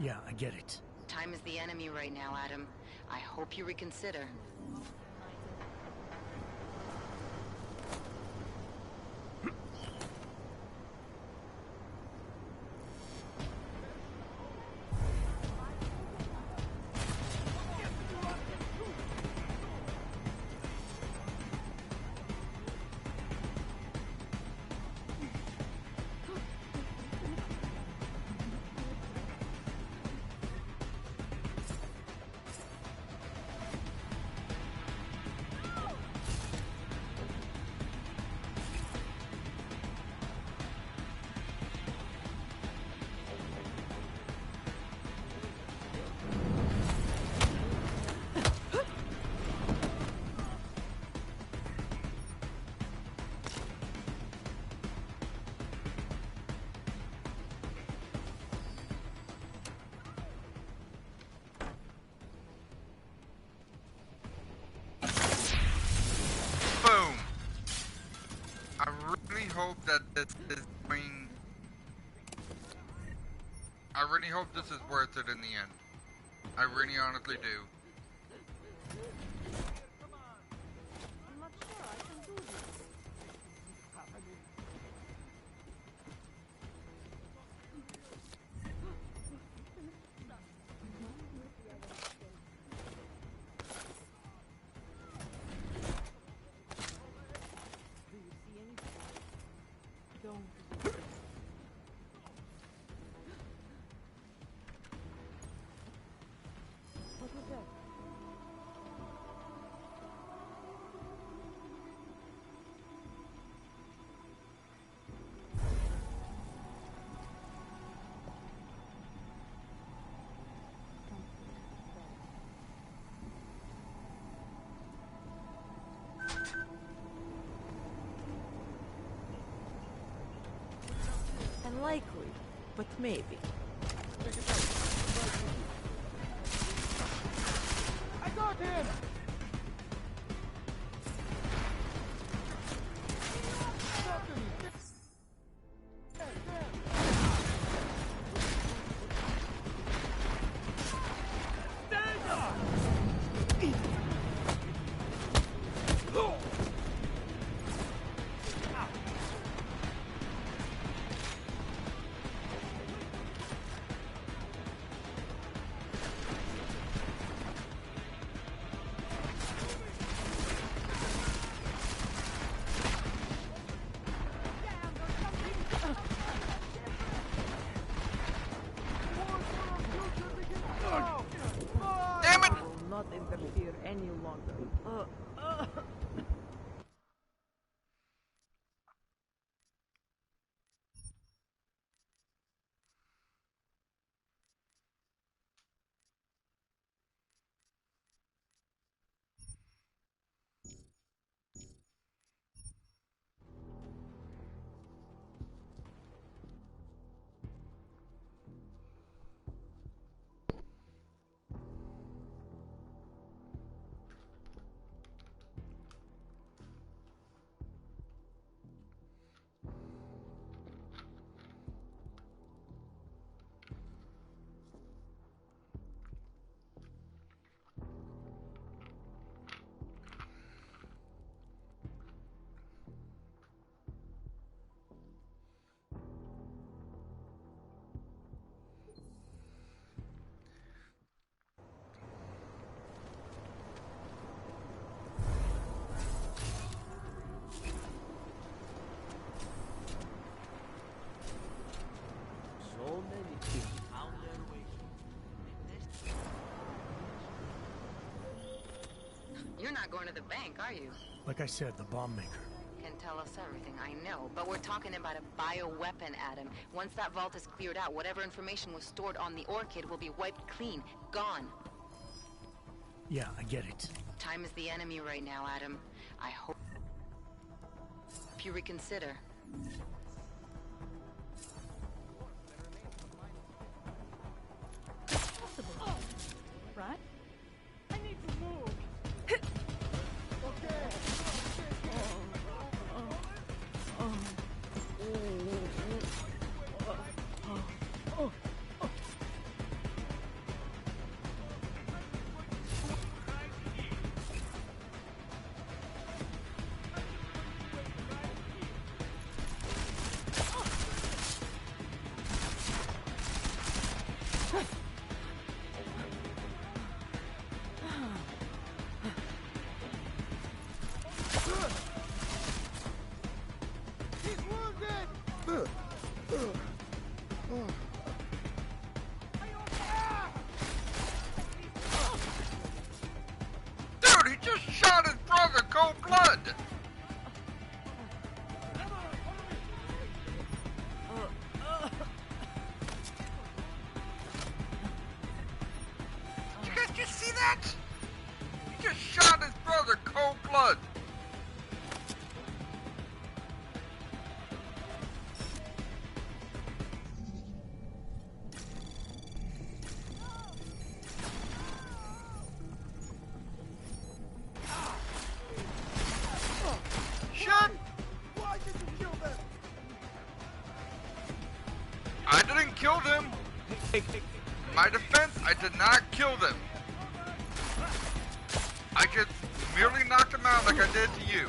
Yeah, I get it. Time is the enemy right now, Adam. I hope you reconsider. Hope that this is going. I really hope this is worth it in the end. I really honestly do. Unlikely, but maybe. I got him! going to the bank, are you? Like I said, the bomb maker. Can tell us everything, I know. But we're talking about a bioweapon, Adam. Once that vault is cleared out, whatever information was stored on the Orchid will be wiped clean. Gone. Yeah, I get it. Time is the enemy right now, Adam. I hope you reconsider. Right? I need to move. Okay. Dude, he just shot his brother cold blood! Did you guys just see that? He just shot his brother cold blood! Shit! Why did you kill them? I didn't kill them! My defense, I did not kill them. I just merely knocked them out like I did to you.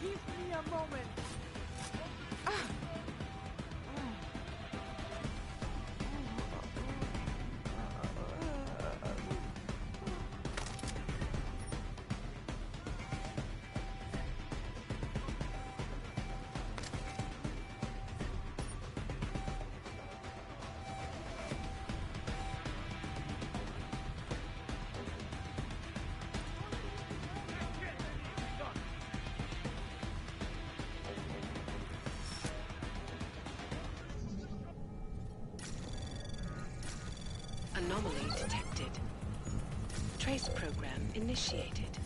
Give me a moment. Anomaly detected. Trace program initiated.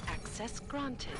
Access granted.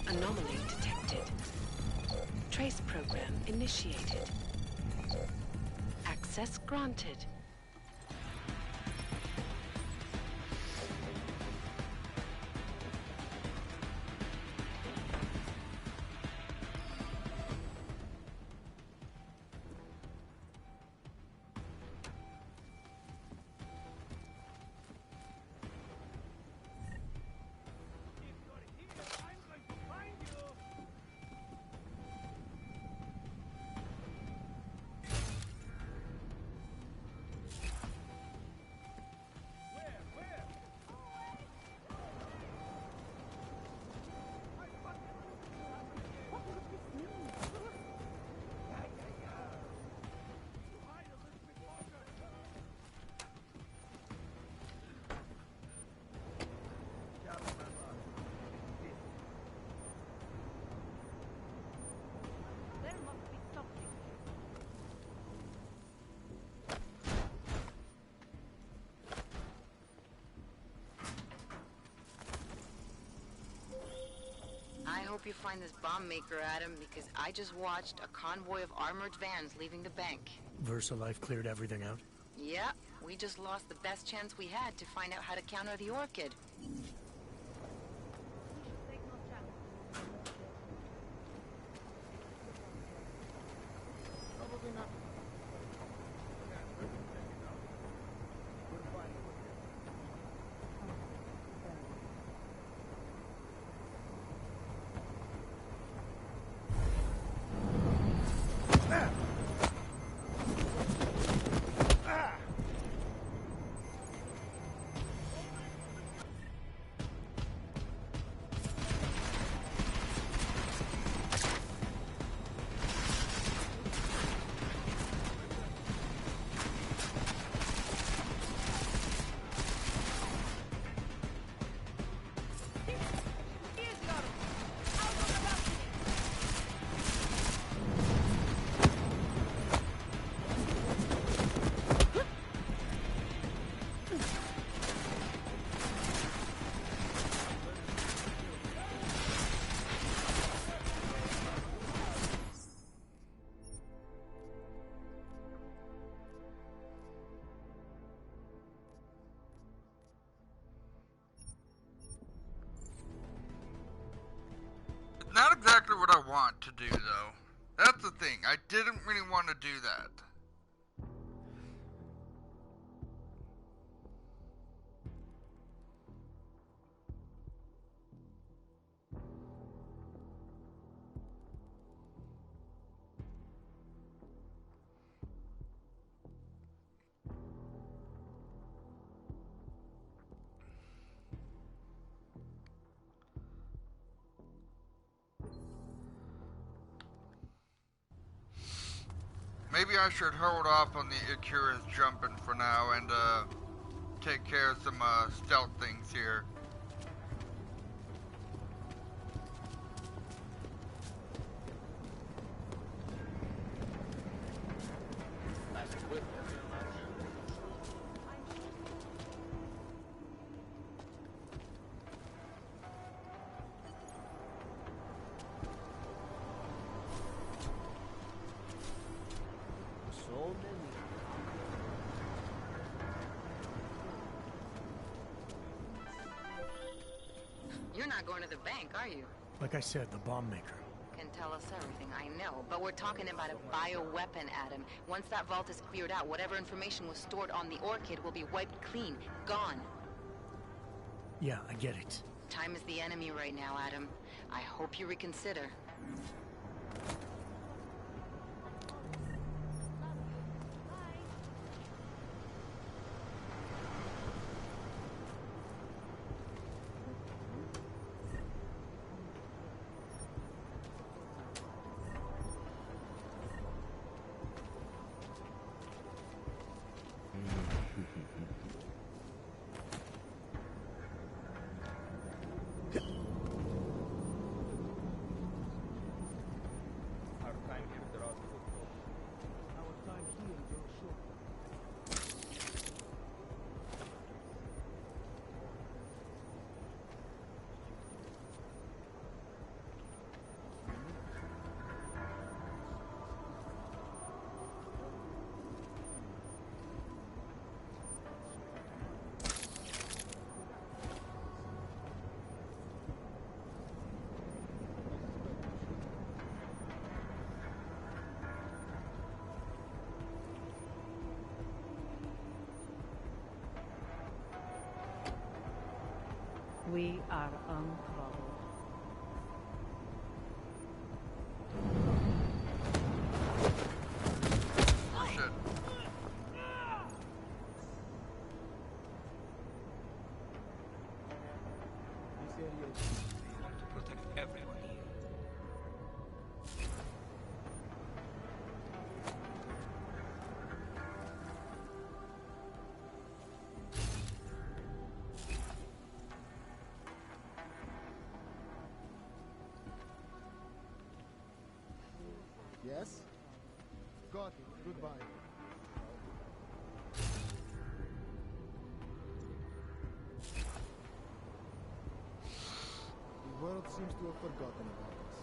Anomaly detected. Trace program initiated. Access granted. you find this bomb maker, Adam, because I just watched a convoy of armored vans leaving the bank. VersaLife cleared everything out? Yeah, we just lost the best chance we had to find out how to counter the Orchid. Probably not. Not exactly what I want to do, though. That's the thing. I didn't really want to do that. Maybe I should hold off on the Icarus jumping for now and take care of some stealth things here. You're not going to the bank, are you? Like I said, the bomb maker. Can tell us everything, I know. But we're talking about a bioweapon, Adam. Once that vault is cleared out, whatever information was stored on the Orchid will be wiped clean. Gone. Yeah, I get it. Time is the enemy right now, Adam. I hope you reconsider. We are untroubled. Oh shit. We want to protect everyone here. Yes? Got it. Goodbye. The world seems to have forgotten about us.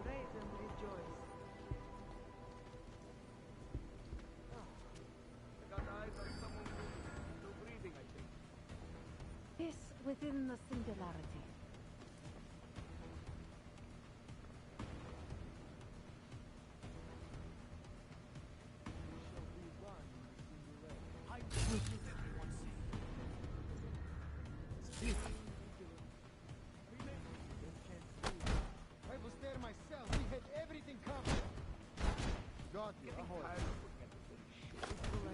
Praise and rejoice. I got eyes on someone who's still breathing, I think. This within the singularity. I was there myself. We had everything covered. Got you. Ahoy.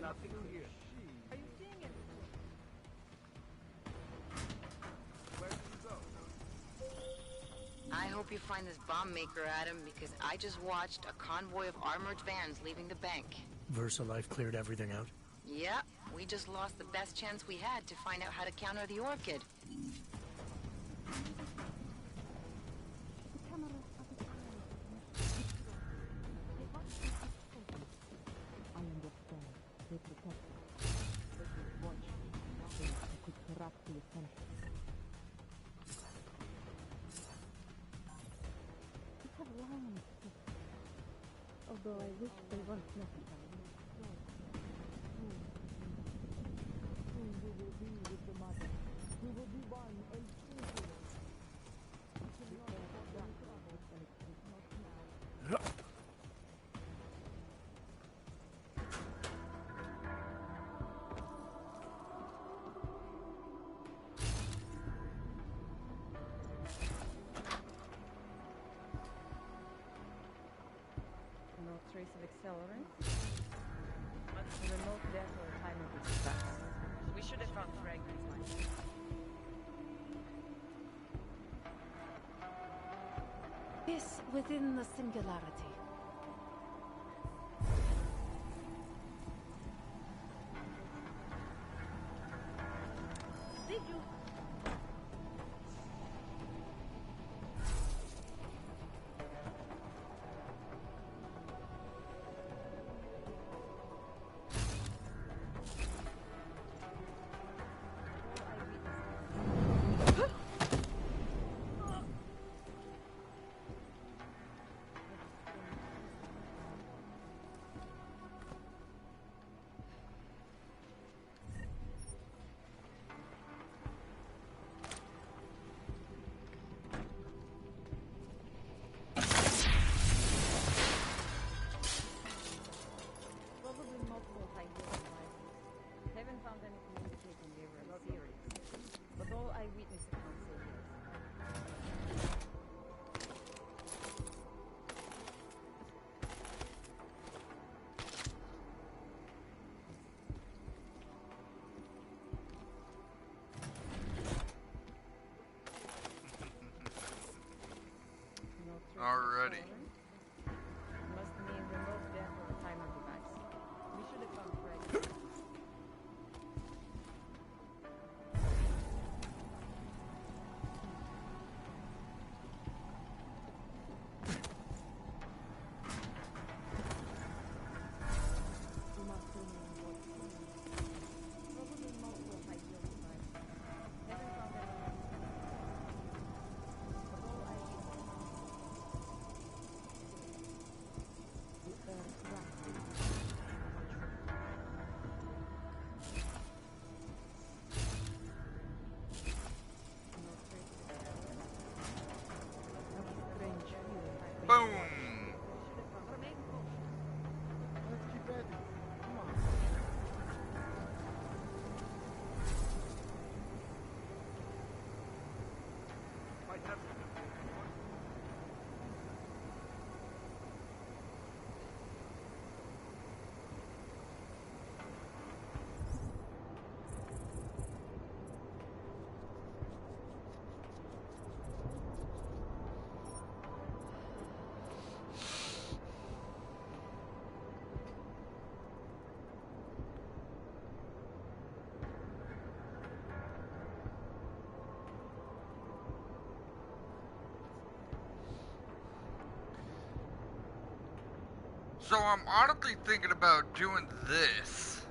Nothing here. Are you seeing it? Where did you go? I hope you find this bomb maker, Adam, because I just watched a convoy of armored vans leaving the bank. VersaLife cleared everything out? Yep, we just lost the best chance we had to find out how to counter the Orchid. I understand. They protect us. They could watch nothing that could corrupt the essentials. We have lions too. Although I wish they weren't necessary. Soon we will be with the mother. We will be one and singular. We cannot afford that trouble, and it is not now. No trace of accelerant. What's the remote death or time of its effects? We should have found fragments by now. This within the singularity. Did you? Probably multiple high-yield devices. Haven't found anything indicating they were serious. But all eyewitness accounts say yes. No trace of Alrighty. accelerant. Must mean remote death or a timer device. We should have found fragments. You must remain watchful. Probably multiple high-yield devices. Haven't found anything but all eyewitness The earth rattles. no trace of accelerant. A strange feeling. Boom! Remain cautious. Let's keep at it. Come on. Might have to. So I'm honestly thinking about doing this.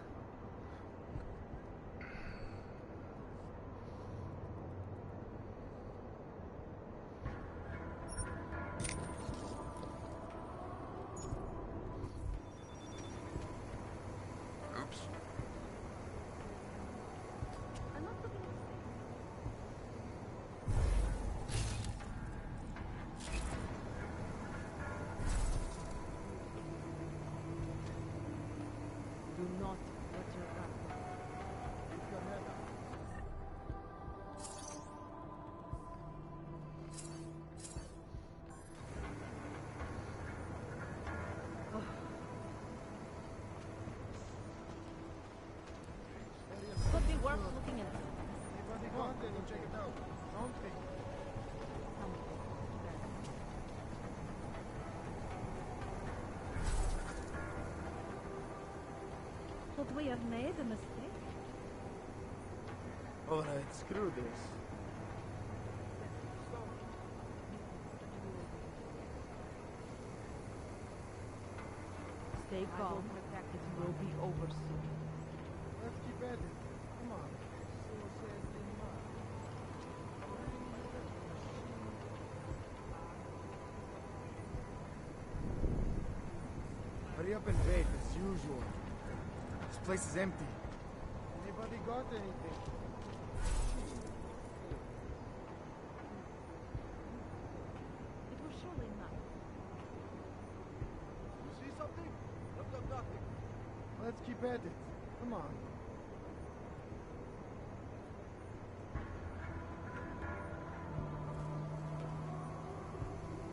Do not let your guard down. Keep your head up. Could be worth looking at. Anybody got it? Go check it out. Something. But we have made a mistake. Alright, screw this. Stay calm. It will be over soon. Let's keep at it. Come on. Hurry up and wait, as usual. This place is empty. Anybody got anything? It was surely not. You see something? I've got nothing. Let's keep at it. Come on.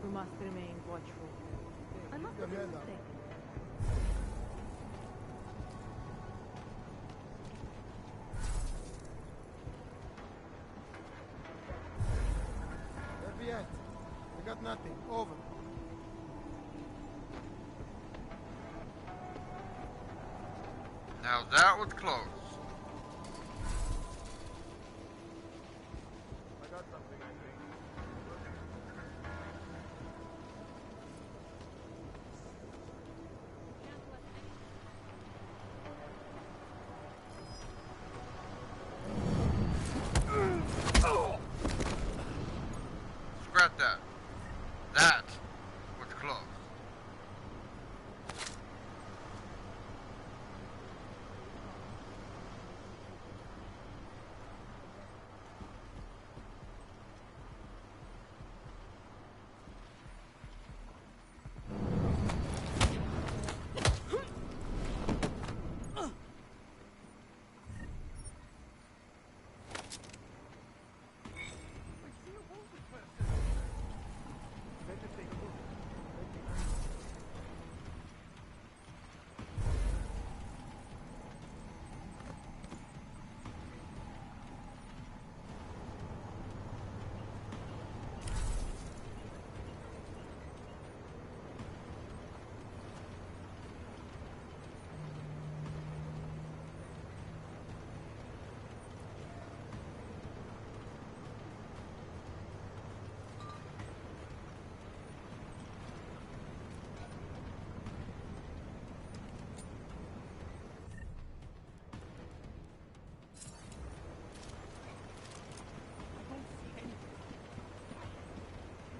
We must remain watchful. I must Keep have your been head up. mistaken. Where we at? We got nothing. Over. Now that was close. I got something, I think. Scrap that. That was close.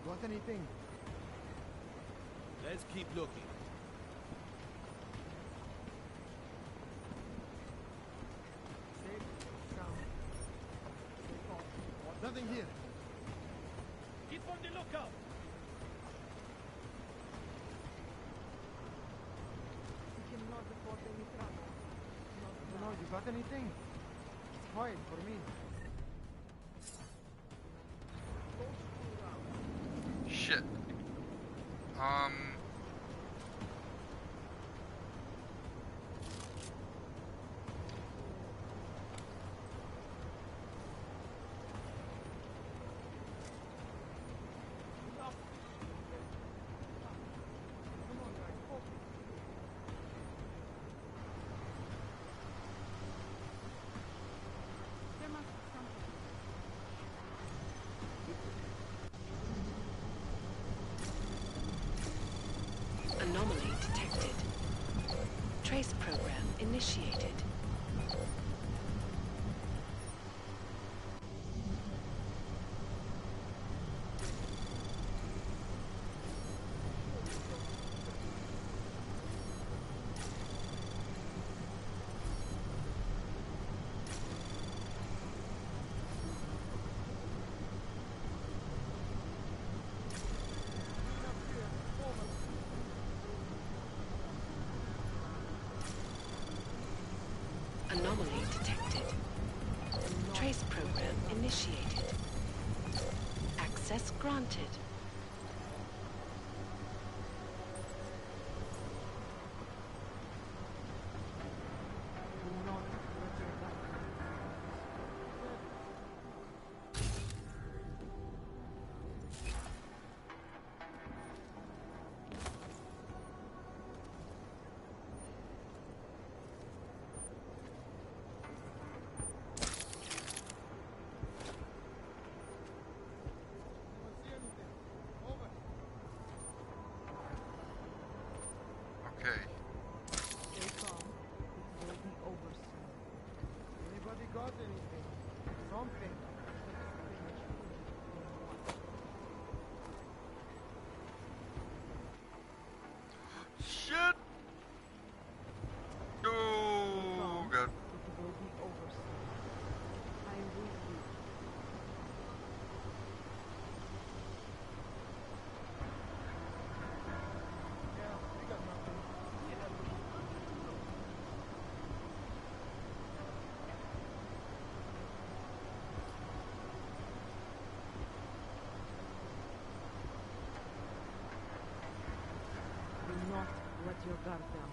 Got anything? Let's keep looking. Safe, sound. Stay calm. Nothing here. Keep on the lookout! We cannot report any trouble. No, you got anything? It's quiet for me. Shit. There must be something. Anomaly detected. Trace program initiated. initiated. Access granted. Okay. Stay calm. It will be over soon. Anybody got anything? Something. Shit! Oh, God. It will be over soon. I will leave. Yeah, we got nothing. Do not let your guard down.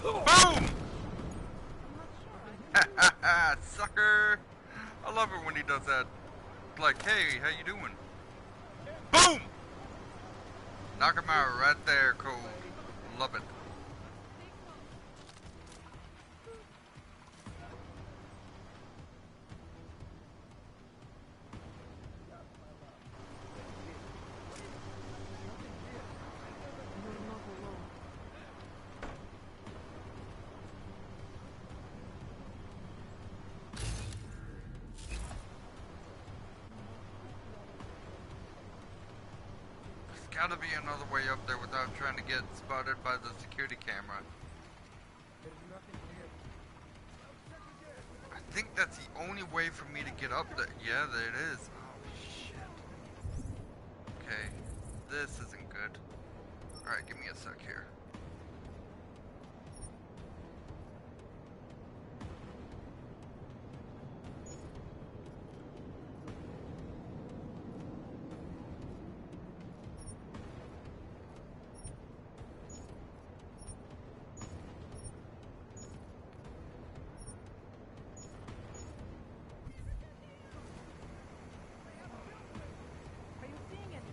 Boom! Sucker! I love it when he does that. Like, hey, how you doing? Boom! Knock him out right there, Cole. Love it. You're not alone. There's gotta be another way up there without trying to get spotted by the security camera. I think that's the only way for me to get up there. Yeah, there it is. Oh, shit. Okay, this isn't good. Alright, give me a sec here. Are you seeing anything?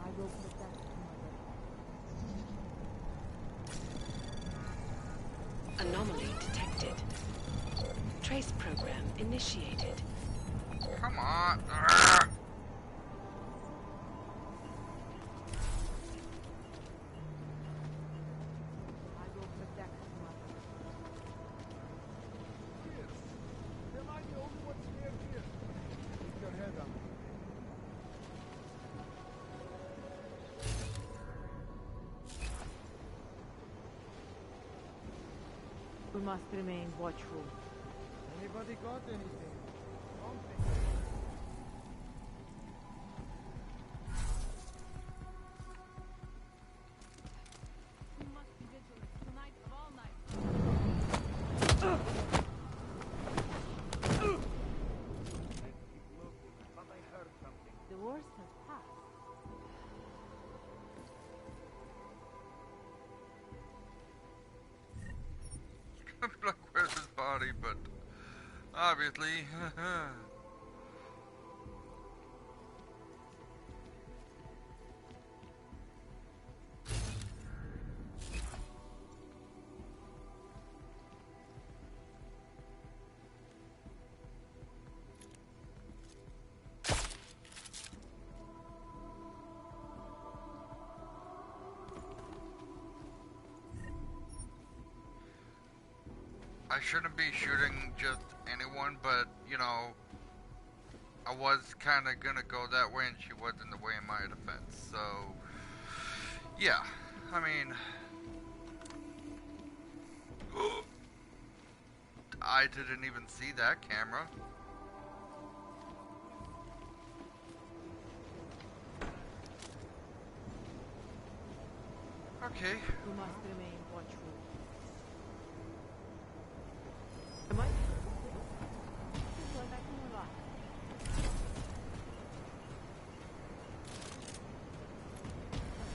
I will protect you. Anomaly detected. Trace program initiated. Come on. Arrgh. I will protect Mother. Am I the only one scared here? Keep your head up. We must remain watchful. Anybody got anything? Something. We must be vigilant tonight of all nights. Obviously. I shouldn't be shooting just anyone, but, you know, I was kind of gonna go that way and she was in the way in my defense, so, yeah, I mean, I didn't even see that camera. Okay. You must remain watchful. Am I? Feels like I can relax.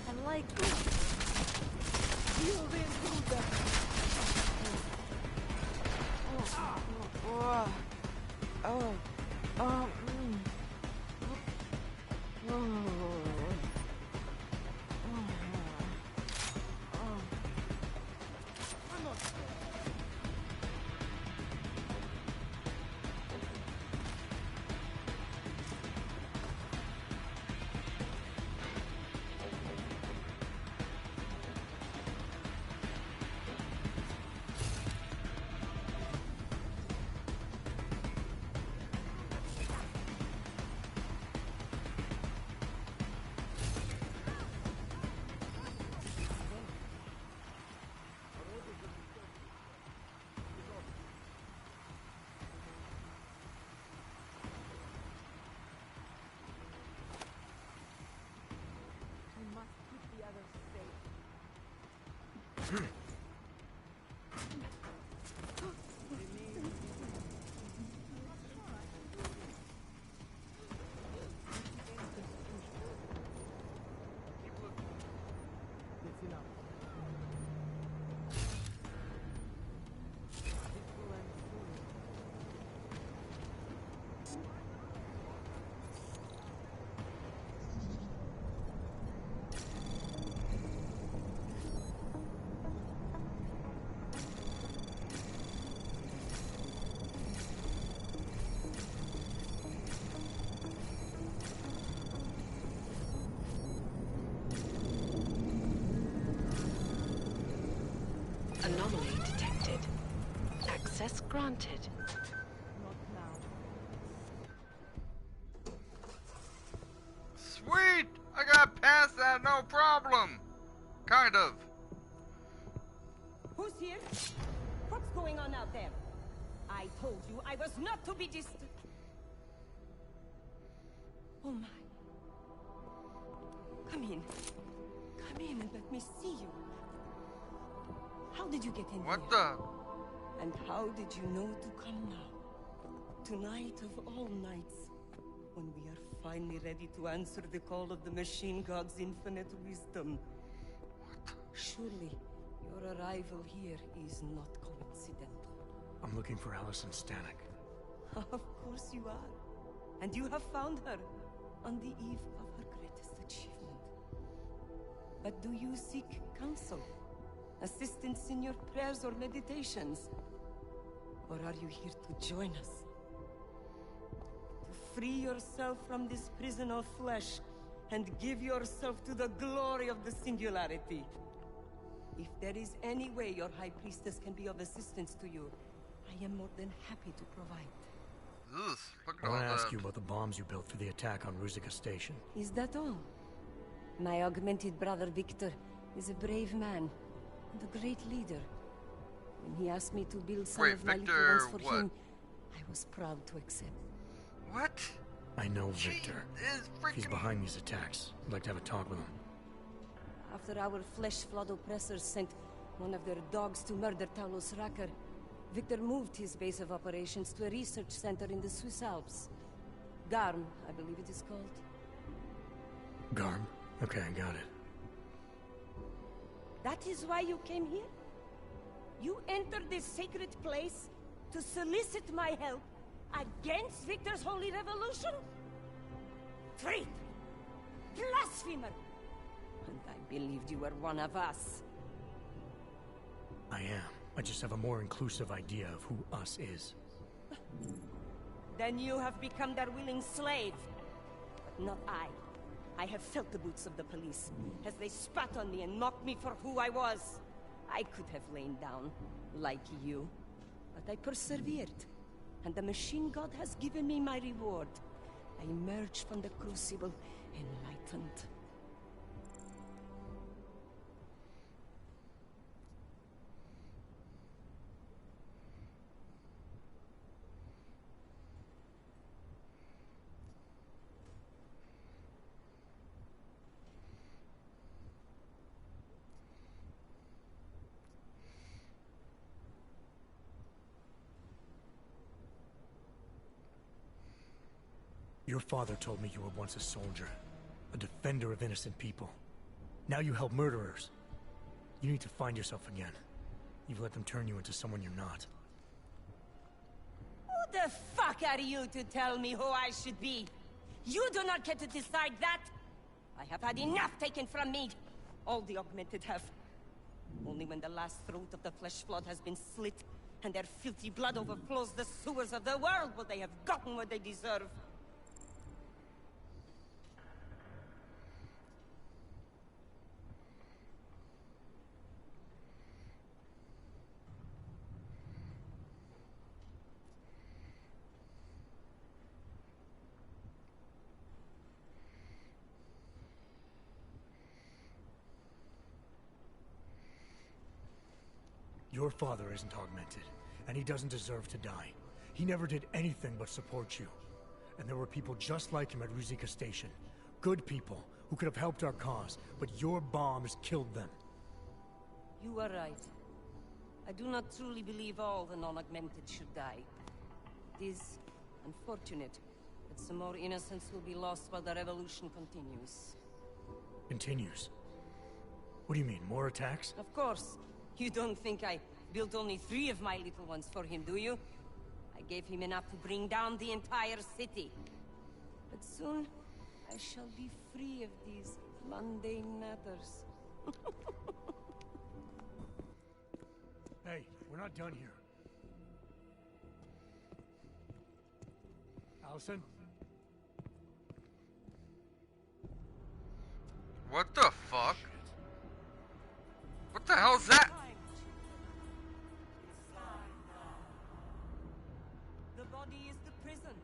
And like feel the intruder. Anomaly detected. Access granted. Not now. Sweet! I got past that, no problem. Kind of. Who's here? What's going on out there? I told you I was not to be distant. Oh my. Come in. Come in and let me see you. How did you get in here? What the? And how did you know to come now? Tonight of all nights, when we are finally ready to answer the call of the machine god's infinite wisdom. Surely, your arrival here is not coincidental. I'm looking for Allison Stanek. Of course you are. And you have found her on the eve of her greatest achievement. But do you seek counsel? Assistance in your prayers or meditations? Or are you here to join us? To free yourself from this prison of flesh and give yourself to the glory of the singularity. If there is any way your High Priestess can be of assistance to you, I am more than happy to provide. Ugh, look at I want all to ask that. you about the bombs you built for the attack on Ruzicka Station. Is that all? My augmented brother Victor is a brave man and a great leader. When he asked me to build some of my little ones for him, I was proud to accept. What? I know Victor. He's behind these attacks. I'd like to have a talk with him. After our flesh-flood oppressors sent one of their dogs to murder Talos Racker, Victor moved his base of operations to a research center in the Swiss Alps. Garm, I believe it is called. Garm? Okay, I got it. That is why you came here? You entered this sacred place to solicit my help Against Victor's holy revolution? Traitor! Blasphemer! And I believed you were one of us. I am. I just have a more inclusive idea of who us is. Then you have become their willing slave. But not I. I have felt the boots of the police, as they spat on me and mocked me for who I was. I could have lain down, like you. But I persevered. And the machine god has given me my reward. I emerged from the crucible, enlightened. Your father told me you were once a soldier, a defender of innocent people. Now you help murderers. You need to find yourself again. You've let them turn you into someone you're not. Who the fuck are you to tell me who I should be? You do not get to decide that! I have had enough taken from me! All the augmented have. Only when the last throat of the flesh flood has been slit, and their filthy blood overflows the sewers of the world, will they have gotten what they deserve. Your father isn't augmented, and he doesn't deserve to die. He never did anything but support you. And there were people just like him at Ruzicka Station. Good people, who could have helped our cause, but your bombs killed them. You are right. I do not truly believe all the non-augmented should die. It is unfortunate that some more innocents will be lost while the revolution continues. Continues? What do you mean, more attacks? Of course. You don't think I built only 3 of my little ones for him, do you? I gave him enough to bring down the entire city. But soon, I shall be free of these mundane matters. Hey, we're not done here. Allison? What the fuck? What the hell's that? The body is the prison.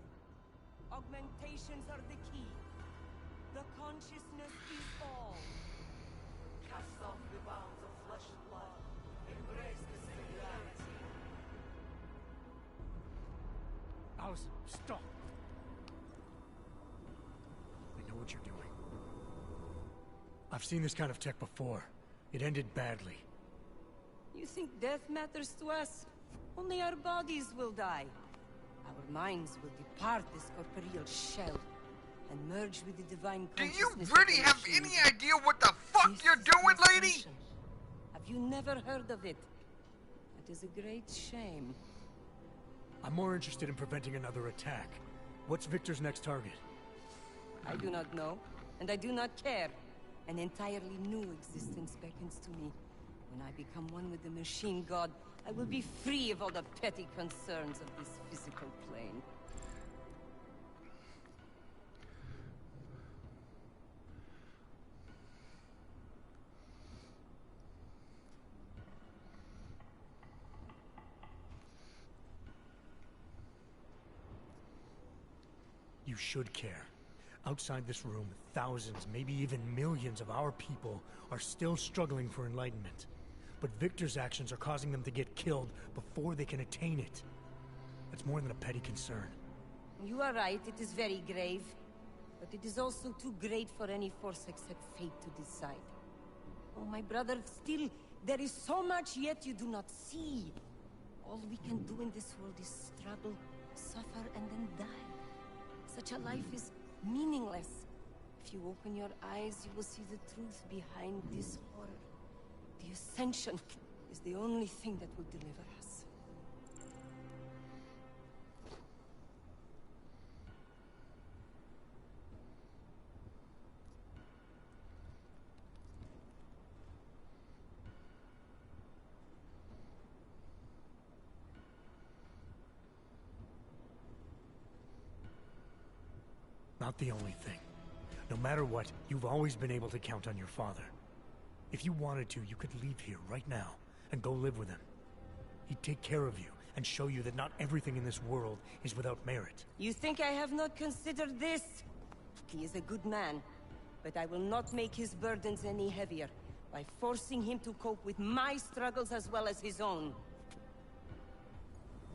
Augmentations are the key. The consciousness is all. Cast off the bounds of flesh and blood. Embrace the singularity. Allison, stop! I know what you're doing. I've seen this kind of tech before. It ended badly. You think death matters to us? Only our bodies will die. Our minds will depart this corporeal shell and merge with the divine consciousness. Do you really have any idea what the fuck you're doing, lady? Have you never heard of it? It is a great shame. I'm more interested in preventing another attack. What's Victor's next target? I do not know, and I do not care. An entirely new existence beckons to me. When I become one with the machine god, I will be free of all the petty concerns of this physical plane. You should care. Outside this room, thousands, maybe even millions of our people are still struggling for enlightenment. But Victor's actions are causing them to get killed before they can attain it. That's more than a petty concern. You are right, it is very grave. But it is also too great for any force except fate to decide. Oh, my brother, still, there is so much yet you do not see. All we can do in this world is struggle, suffer, and then die. Such a life is meaningless. If you open your eyes, you will see the truth behind this horror. The Ascension is the only thing that will deliver us. not the only thing. No matter what, you've always been able to count on your father. If you wanted to, you could leave here right now and go live with him. He'd take care of you and show you that not everything in this world is without merit. You think I have not considered this? He is a good man, but I will not make his burdens any heavier by forcing him to cope with my struggles as well as his own.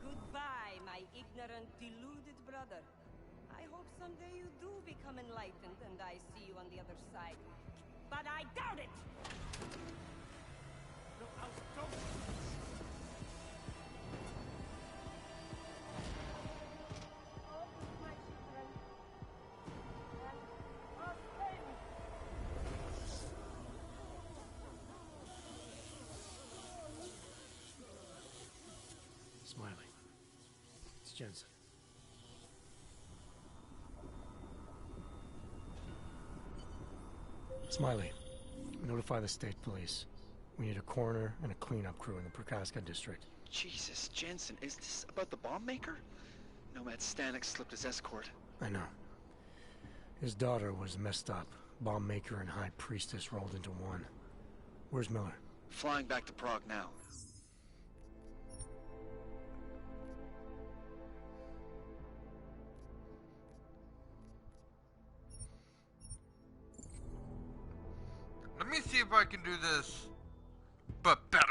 Goodbye, my ignorant, deluded brother. I hope someday you do become enlightened and I see you on the other side. But I doubt it! Smiley. It's Jensen. Smiley, notify the state police. We need a coroner and a cleanup crew in the Prokaska district. Jesus, Jensen, is this about the bomb maker? Nomad Stanek slipped his escort. I know. His daughter was messed up. Bomb maker and high priestess rolled into one. Where's Miller? Flying back to Prague now. Let me see if I can do this, but better.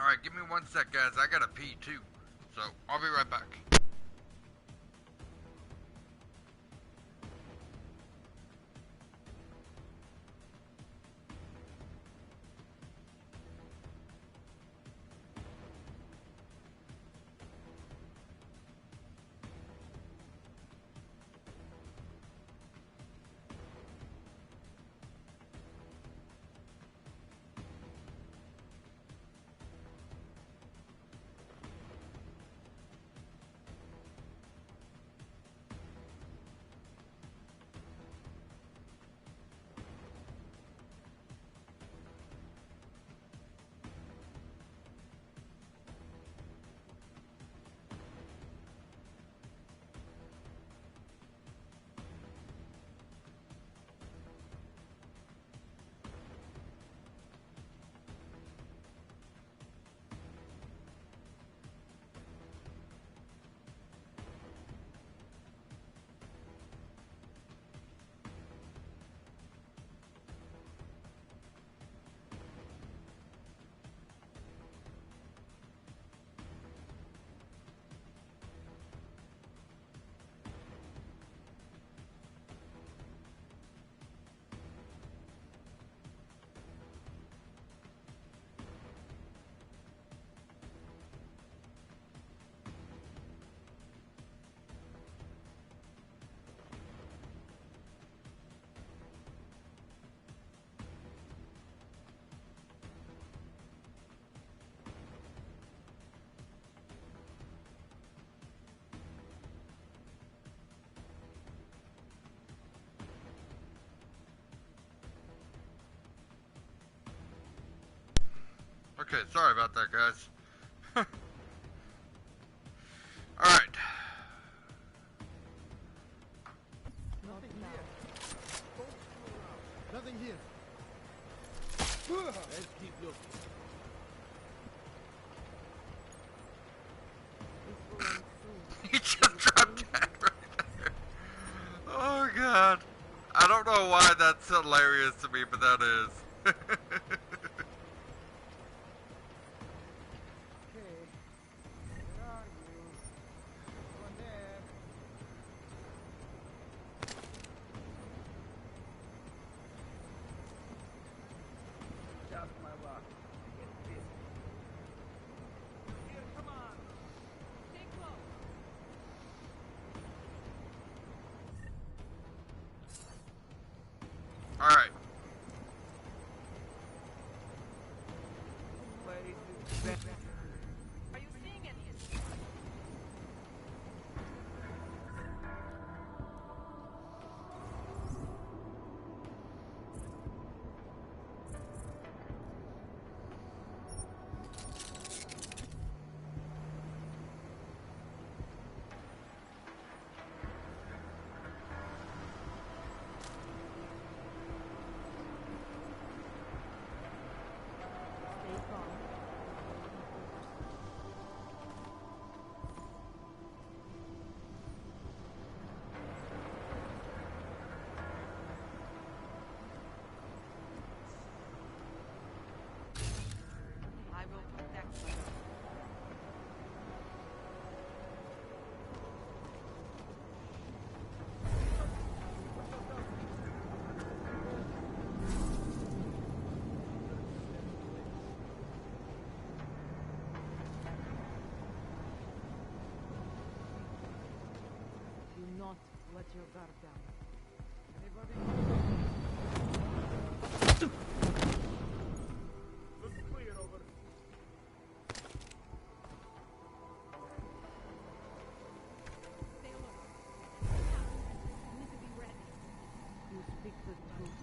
Alright, give me 1 sec, guys. I gotta pee too. So, I'll be right back. Okay, sorry about that, guys. Alright. Nothing here. Nothing here. Let's keep looking. He just dropped dead right there. Oh god. I don't know why that's hilarious to me, but that is. Alright. Are you seeing any? Stay calm. I will protect you. Do not let your guard down. Looks clear over. You speak the truth.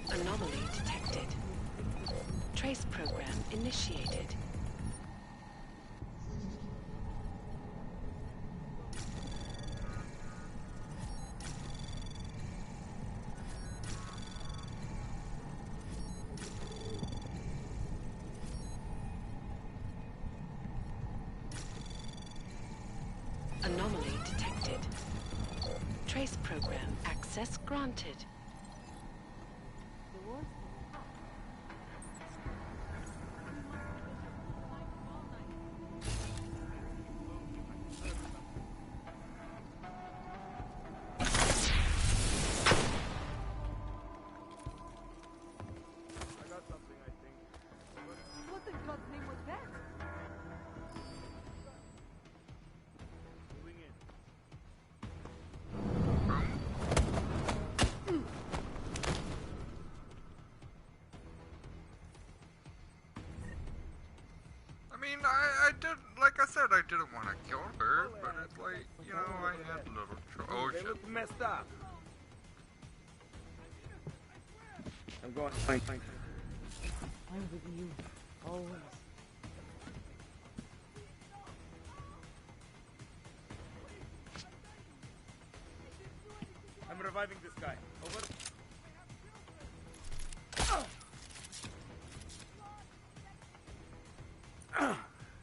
Anomaly detected. Trace program initiated. Anomaly detected. Trace program access granted. The worst. I got something, I think. What in God's name was that? Moving in. I mean, I did, like I said, I didn't want to kill her, but it's like, you know, I had a little oh They shit. look messed up. I'm going. Fine. I'm with you. Always. I'm reviving this guy. Over.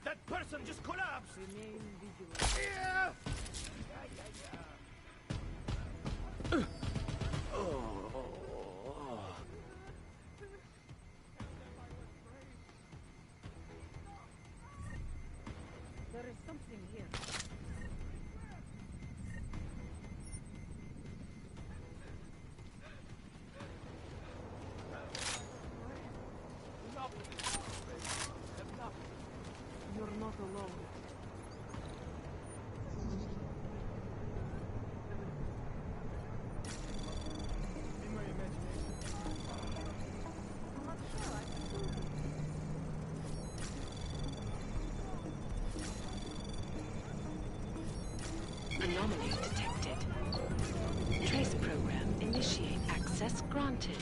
That person just collapsed. Remain vigilant. Yeah. There is something here. You're not alone. In my imagination. I'm not sure I can do it. Anomaly detected. Trace program initiate access Access granted.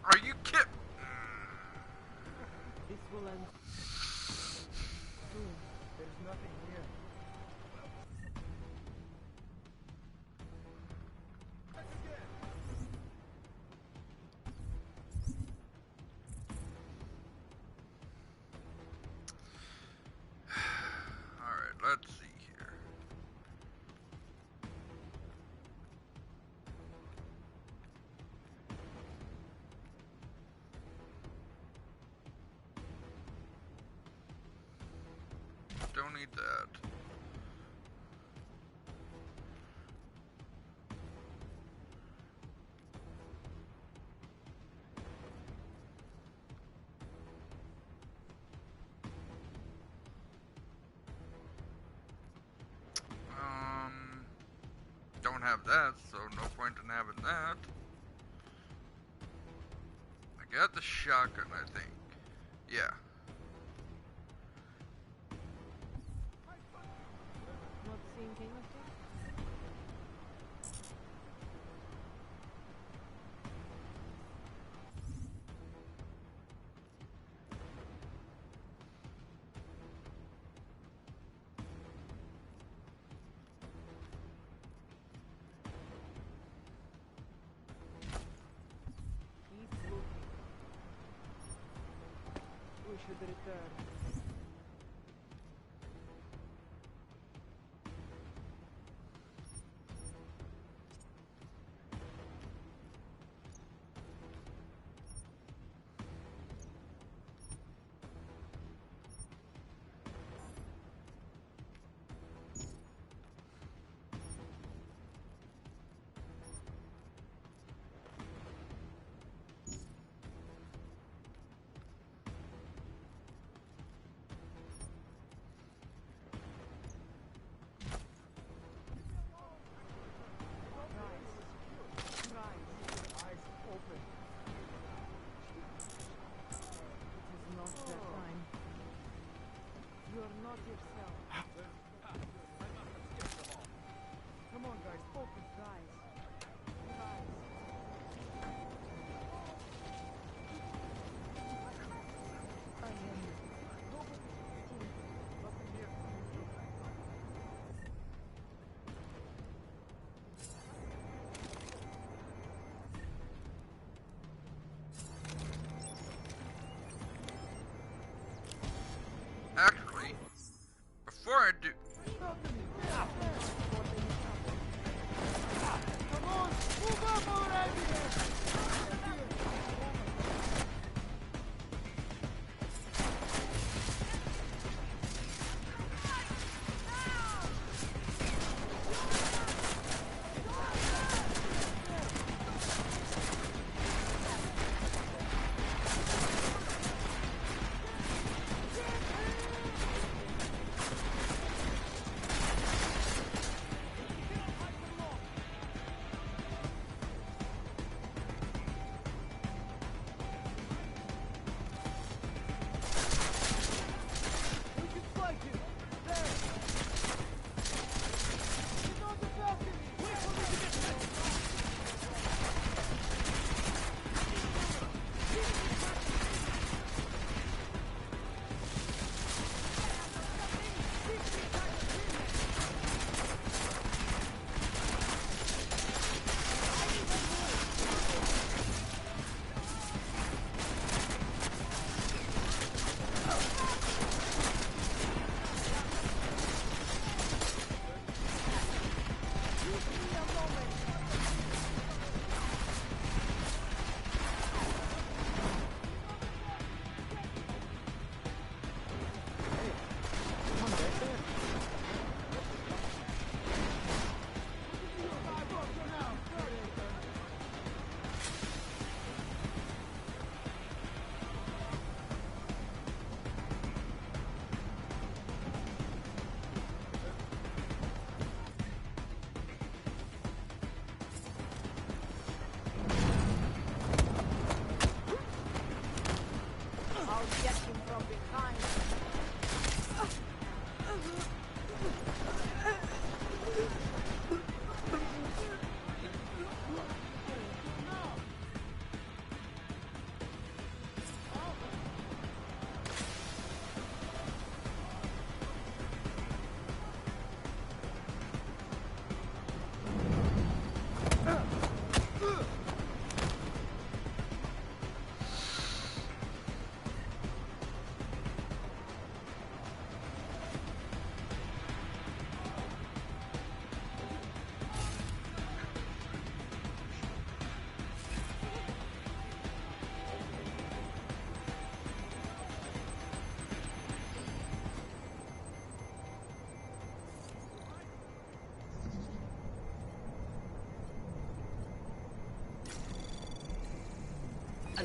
Are you kidding? This will end soon. There's nothing here. Alright, let's see here. Don't need that. Don't have that, so no point in having that. I got the shotgun, I think. Yeah. Not seeing anything? Keep looking. We should return.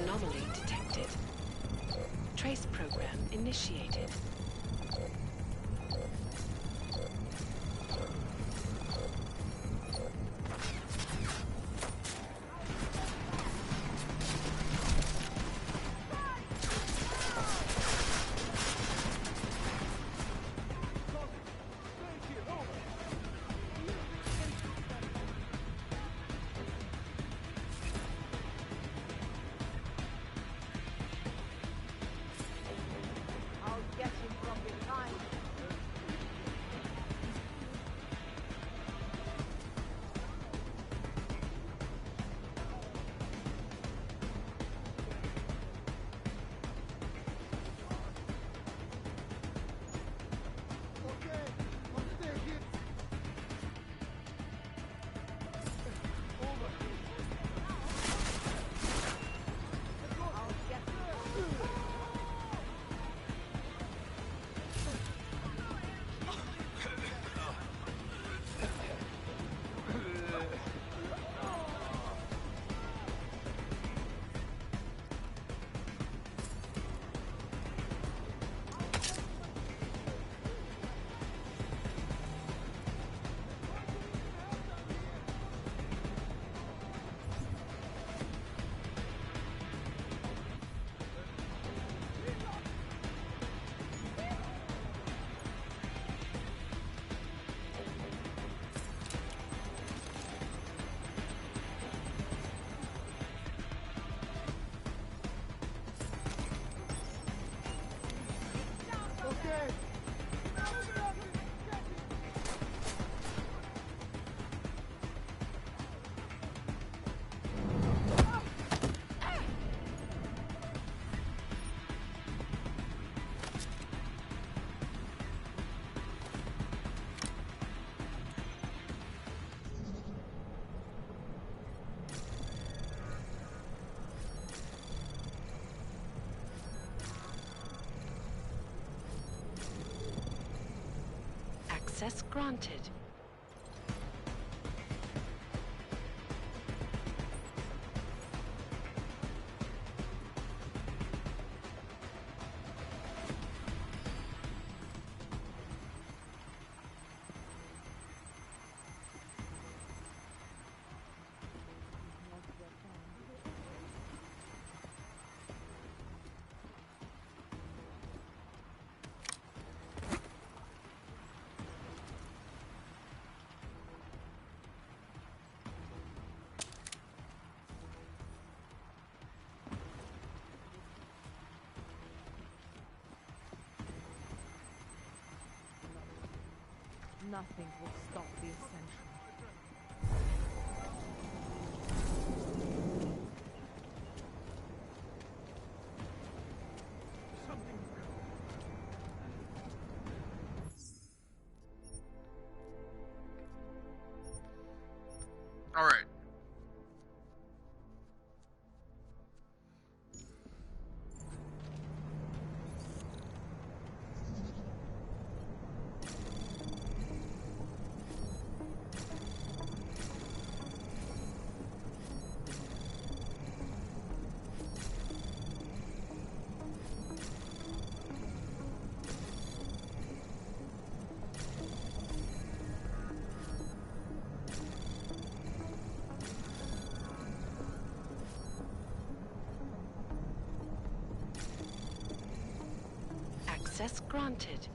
Anomaly detected. Trace program initiated. I'll get him from behind. Access granted. Nothing will stop the ascension. All right. Access granted.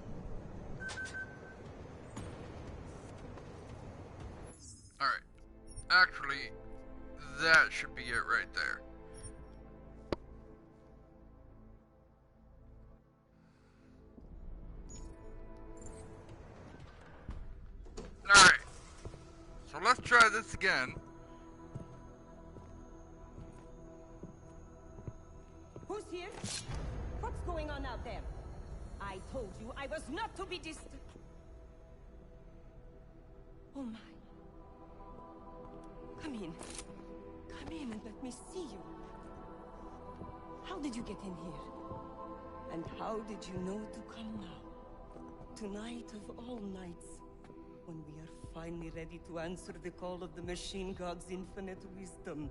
All right. Actually, that should be it right there. All right. So let's try this again. Who's here? What's going on out there? I told you I was not to be distant. Oh my. Come in. Come in and let me see you. How did you get in here? And how did you know to come now? Tonight of all nights, when we are finally ready to answer the call of the machine god's infinite wisdom.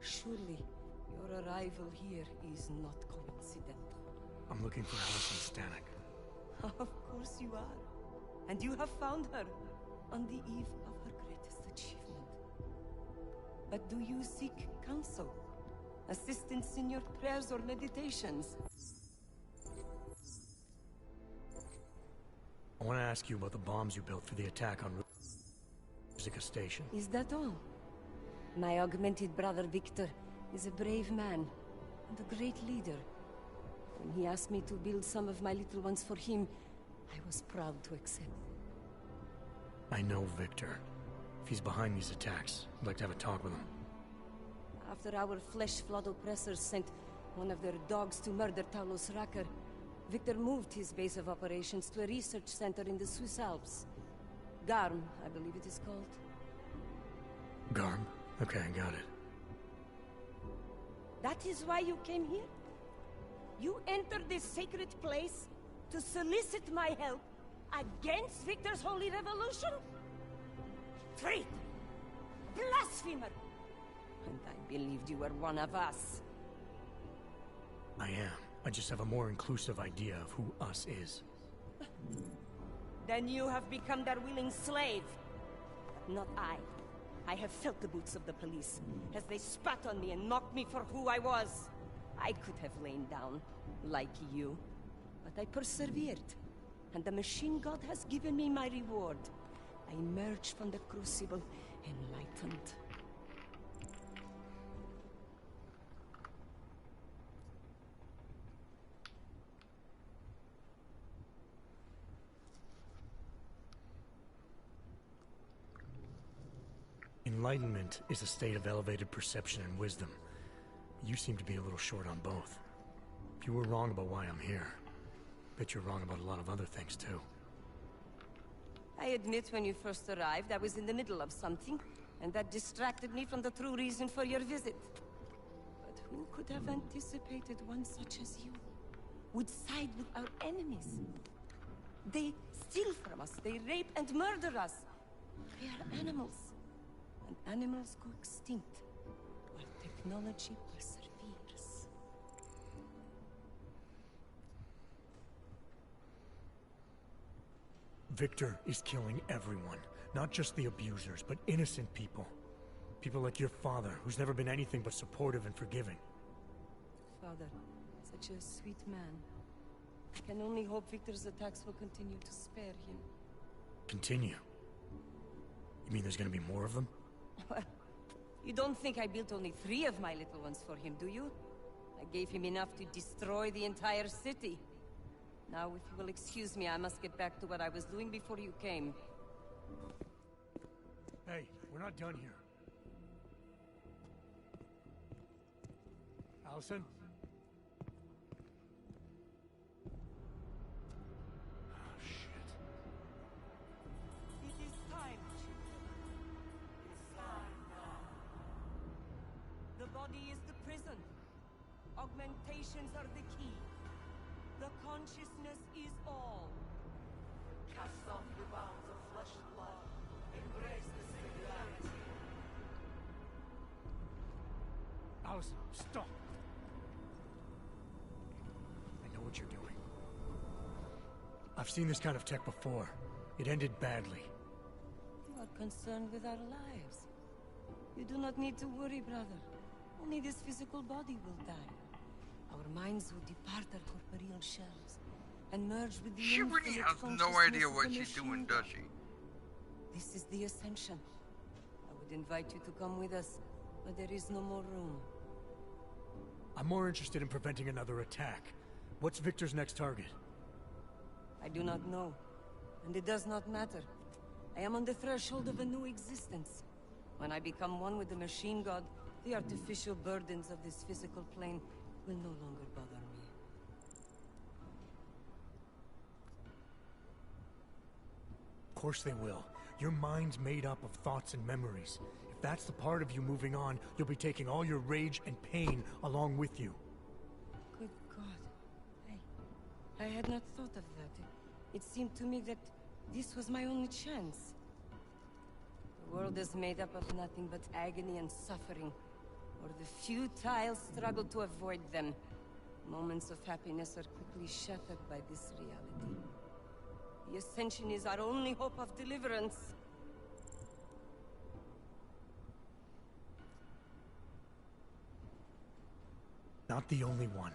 Surely, Your arrival here is not coincidental. I'm looking for Allison Stanek. Of course you are. And you have found her on the eve of her greatest achievement. But do you seek counsel? Assistance in your prayers or meditations? I want to ask you about the bombs you built for the attack on Musica Station. Is that all? My augmented brother Victor is a brave man and a great leader. When he asked me to build some of my little ones for him, I was proud to accept. I know Victor. If he's behind these attacks, I'd like to have a talk with him. After our flesh-flood oppressors sent one of their dogs to murder Talos Racker, Victor moved his base of operations to a research center in the Swiss Alps. Garm, I believe it is called. Garm? Okay, I got it. That is why you came here? You entered this sacred place to solicit my help against Victor's holy revolution? Traitor! Blasphemer! And I believed you were one of us. I am. I just have a more inclusive idea of who us is. Then you have become their willing slave. But not I. I have felt the boots of the police as they spat on me and mocked me for who I was. I could have lain down, like you. But I persevered. And the machine god has given me my reward. I emerged from the crucible enlightened. Enlightenment is a state of elevated perception and wisdom. You seem to be a little short on both. If you were wrong about why I'm here, bet you're wrong about a lot of other things too. I admit when you first arrived, I was in the middle of something, and that distracted me from the true reason for your visit. But who could have anticipated one such as you would side with our enemies? They steal from us, they rape and murder us. They are animals. And animals go extinct, while technology perseveres. Victor is killing everyone. Not just the abusers, but innocent people. People like your father, who's never been anything but supportive and forgiving. Father, such a sweet man. I can only hope Victor's attacks will continue to spare him. Continue? You mean there's gonna be more of them? Well, you don't think I built only 3 of my little ones for him, do you? I gave him enough to destroy the entire city. Now, if you will excuse me, I must get back to what I was doing before you came. Hey, we're not done here. Allison? Oh, shit. It is time, children. It's time now. The body is the prison. Augmentations are the key. The consciousness is all. Cast off the bounds of flesh and blood. Embrace the singularity. Allison, stop! I know what you're doing. I've seen this kind of tech before. It ended badly. You are concerned with our lives. You do not need to worry, brother. Only this physical body will die. Our minds will depart our corporeal shells and merge with the She really has no idea what she's doing, does she? This is the ascension. I would invite you to come with us, but there is no more room. I'm more interested in preventing another attack. What's Victor's next target? I do not know, and it does not matter. I am on the threshold of a new existence. When I become one with the machine god, the artificial burdens of this physical plane will no longer bother me. Of course they will. Your mind's made up of thoughts and memories. If that's the part of you moving on, you'll be taking all your rage and pain along with you. Good God. I had not thought of that. It seemed to me that this was my only chance. The world is made up of nothing but agony and suffering. or the futile struggle to avoid them. Moments of happiness are quickly shattered by this reality. The Ascension is our only hope of deliverance. Not the only one.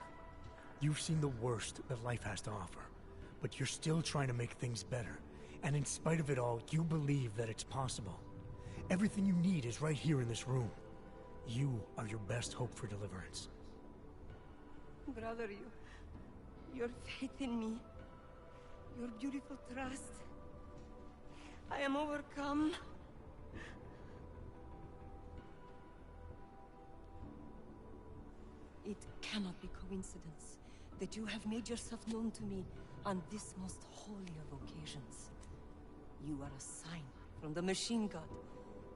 You've seen the worst that life has to offer, but you're still trying to make things better. And in spite of it all, you believe that it's possible. Everything you need is right here in this room. You are your best hope for deliverance. Brother, your faith in me, your beautiful trust. I am overcome. It cannot be coincidence that you have made yourself known to me on this most holy of occasions. You are a sign from the Machine God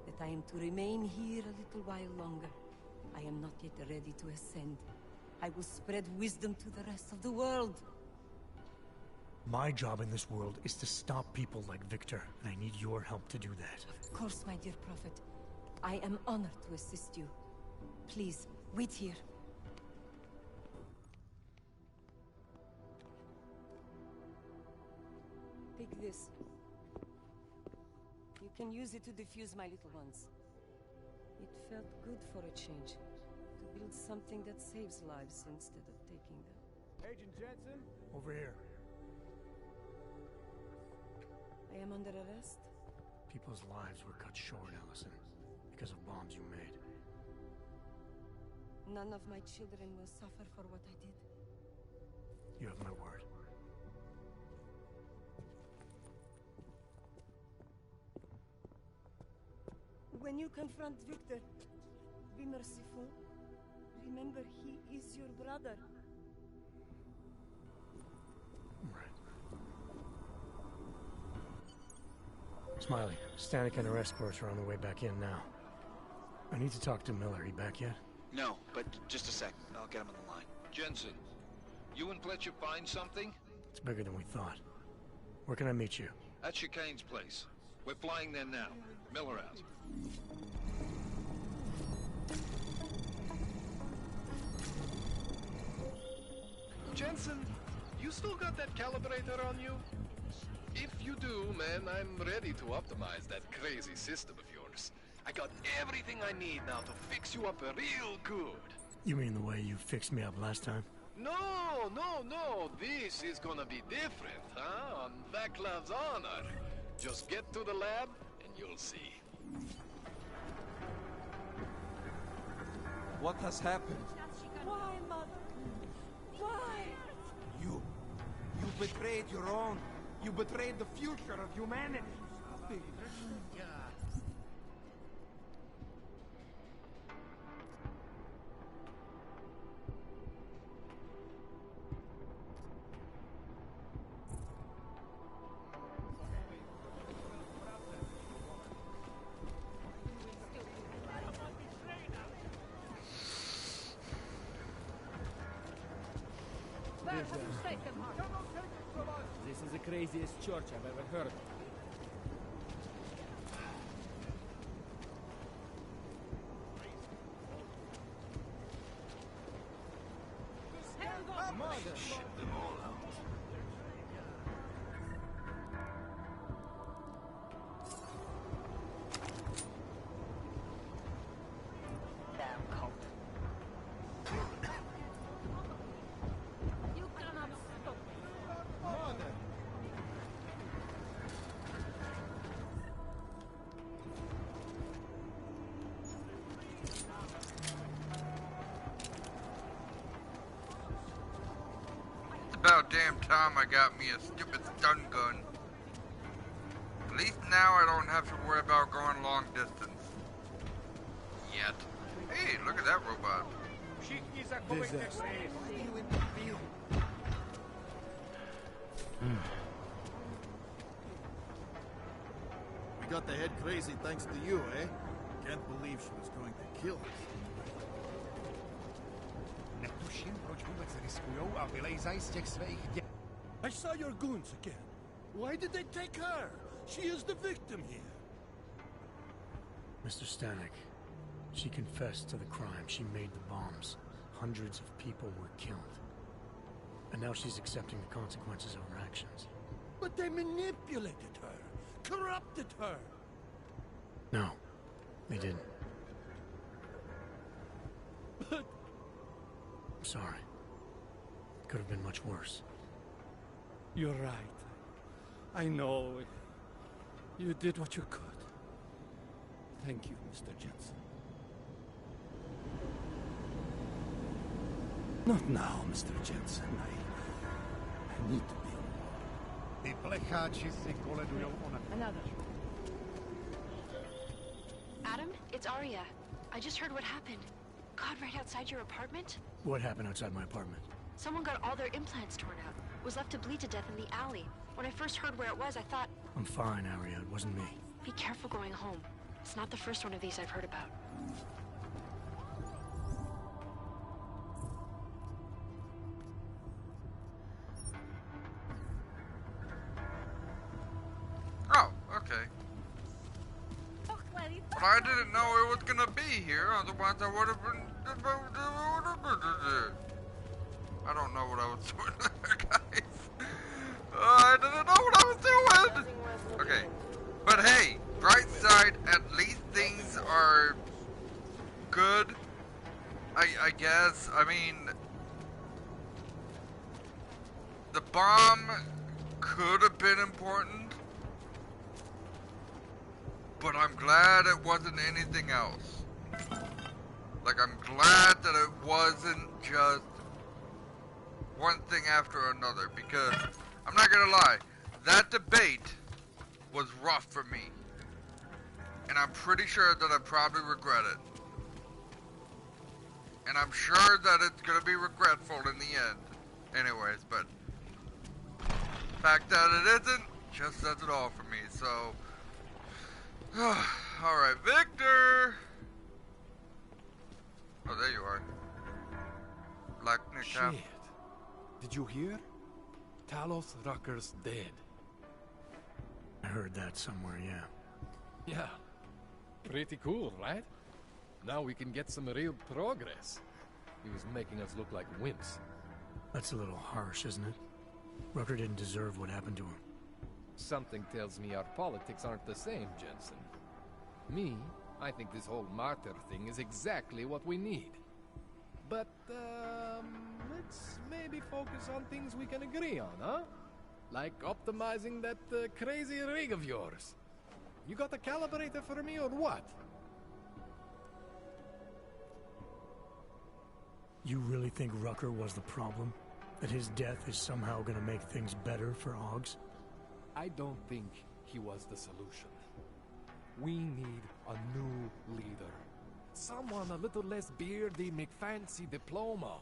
that I am to remain here a little while longer. I am not yet ready to ascend. I will spread wisdom to the rest of the world. My job in this world is to stop people like Victor, and I need your help to do that. Of course, my dear prophet. I am honored to assist you. Please, wait here. Take this. You can use it to defuse my little ones. It felt good for a change. To build something that saves lives instead of taking them. Agent Jensen? Over here. I am under arrest? People's lives were cut short, Allison, because of bombs you made. None of my children will suffer for what I did. You have my word. When you confront Victor, be merciful. Remember, he is your brother. Smiley, Stanek and her escorts are on the way back in now. I need to talk to Miller. He back yet? No, but just a sec. I'll get him on the line. Jensen, you and Fletcher find something? It's bigger than we thought. Where can I meet you? At Chicane's place. We're flying there now. Miller out. Jensen, you still got that calibrator on you? If you do, man, I'm ready to optimize that crazy system of yours. I got everything I need now to fix you up real good. You mean the way you fixed me up last time? No. This is gonna be different, huh? On Vaclav's honor. Just get to the lab, and you'll see. What has happened? Why, Mother? Why? You betrayed your own. You betrayed the future of humanity. This is the craziest church I've ever heard of. Ship them all out. Damn cult. You cannot stop. Mother! About damn time I got me a stupid stun gun. At least now I don't have to worry about going long distance. Yet. Hey, look at that robot. Deus Ex. We got the head crazy thanks to you, eh? Can't believe she was going to kill us. Netuším, proč vůbec riskujou a vylejzají z těch svých I saw your goons again. Why did they take her? She is the victim here. Mr. Stanek, She confessed to the crime. She made the bombs. Hundreds of people were killed. And now she's accepting the consequences of her actions. But they manipulated her, corrupted her. No, they didn't. But... I'm sorry. It could have been much worse. You're right. I know. You did what you could. Thank you, Mr. Jensen. Not now, Mr. Jensen. I need to be alone. Ty plecháči si koledujou o Another. Adam, it's Arya. I just heard what happened. God, right outside your apartment? What happened outside my apartment? Someone got all their implants torn out. Was left to bleed to death in the alley. When I first heard where it was, I thought... I'm fine, Arya. It wasn't me. Be careful going home. It's not the first one of these I've heard about. Oh, okay. But I didn't know it was gonna be here, otherwise I would have been... I don't know what I was doing there, guys. I didn't know what I was doing! Okay, but hey, bright side, at least things are good, I guess. I mean, the bomb could have been important, but I'm glad it wasn't anything else. Like, I'm glad that it wasn't just one thing after another, because I'm not gonna lie, that debate was rough for me, and I'm pretty sure that I probably regret it, and I'm sure that it's gonna be regretful in the end anyways, but the fact that it isn't just says it all for me. So alright, Victor. Oh, there you are. Black Nick. Did you hear? Talos Rucker's dead. I heard that somewhere, yeah. Yeah. Pretty cool, right? Now we can get some real progress. He was making us look like wimps. That's a little harsh, isn't it? Rucker didn't deserve what happened to him. Something tells me our politics aren't the same, Jensen. Me, I think this whole martyr thing is exactly what we need. But, let's maybe focus on things we can agree on, huh? Like optimizing that crazy rig of yours. You got a calibrator for me or what? You really think Rucker was the problem? That his death is somehow gonna make things better for Augs? I don't think he was the solution. We need a new leader. Someone a little less beardy, McFancy diploma.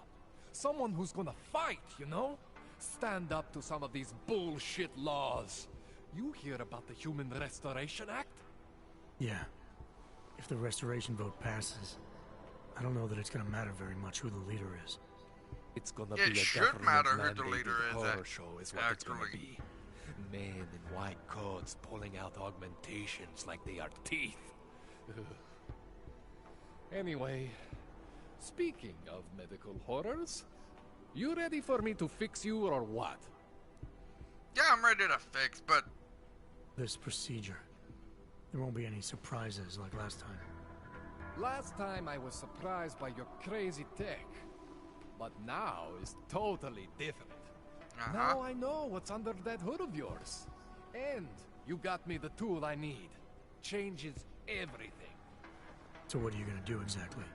Someone who's gonna fight, you know? Stand up to some of these bullshit laws. You hear about the Human Restoration Act? Yeah. If the restoration vote passes, I don't know that it's gonna matter very much who the leader is. It's gonna It be a should matter who the government-mandated leader is, horror show is what it's gonna actually. be. Men in white coats pulling out augmentations like they are teeth. Anyway, speaking of medical horrors, you ready for me to fix you or what? Yeah, I'm ready to fix, but... This procedure. There won't be any surprises like last time. Last time I was surprised by your crazy tech. But now is totally different. Now I know what's under that hood of yours. And you got me the tool I need. Changes everything. So what are you gonna do exactly?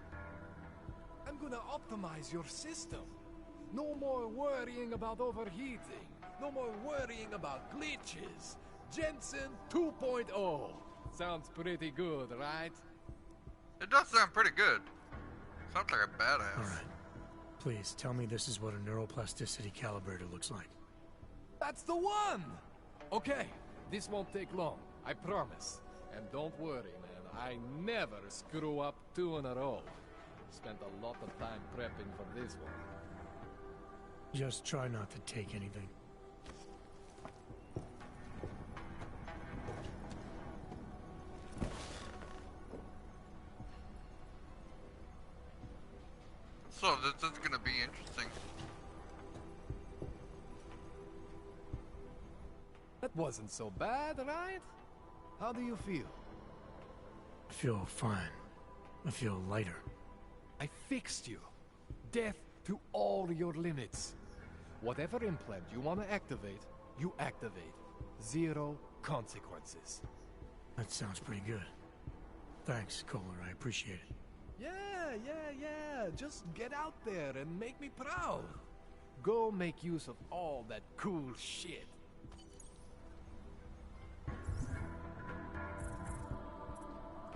I'm gonna optimize your system. No more worrying about overheating. No more worrying about glitches. Jensen 2.0. Sounds pretty good, right? It does sound pretty good. Sounds like a badass. Alright. Please, tell me this is what a neuroplasticity calibrator looks like. That's the one! Okay, this won't take long, I promise. And don't worry, man, I never screw up 2 in a row. Spent a lot of time prepping for this one. Just try not to take anything. So this is gonna be interesting. That wasn't so bad, right? How do you feel? I feel fine. I feel lighter. I fixed you. Death to all your limits. Whatever implant you want to activate, you activate. Zero consequences. That sounds pretty good. Thanks, Kohler. I appreciate it. Yeah. Just get out there and make me proud. Go make use of all that cool shit.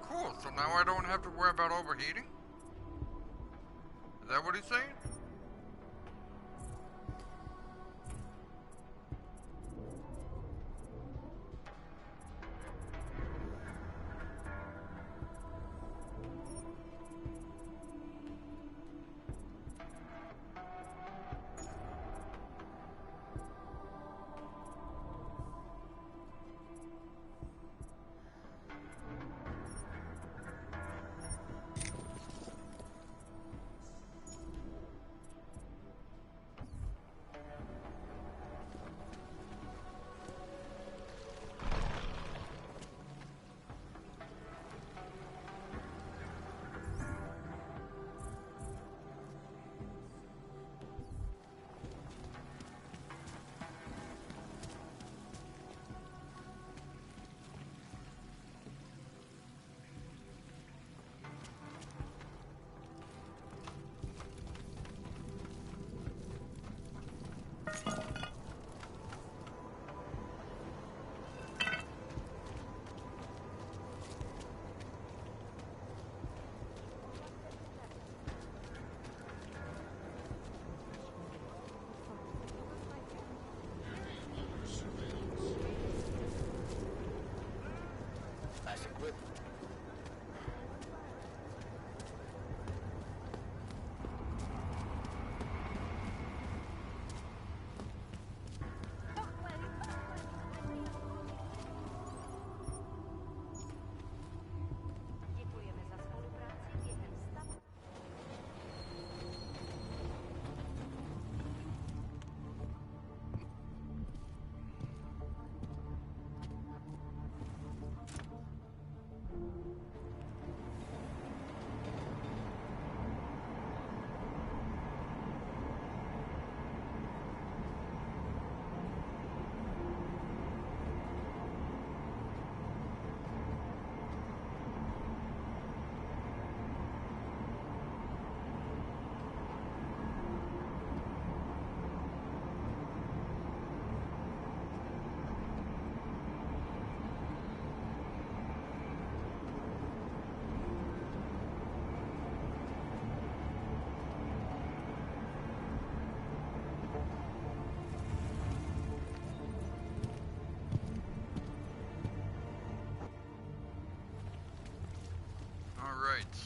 Cool, so now I don't have to worry about overheating? Is that what he's saying?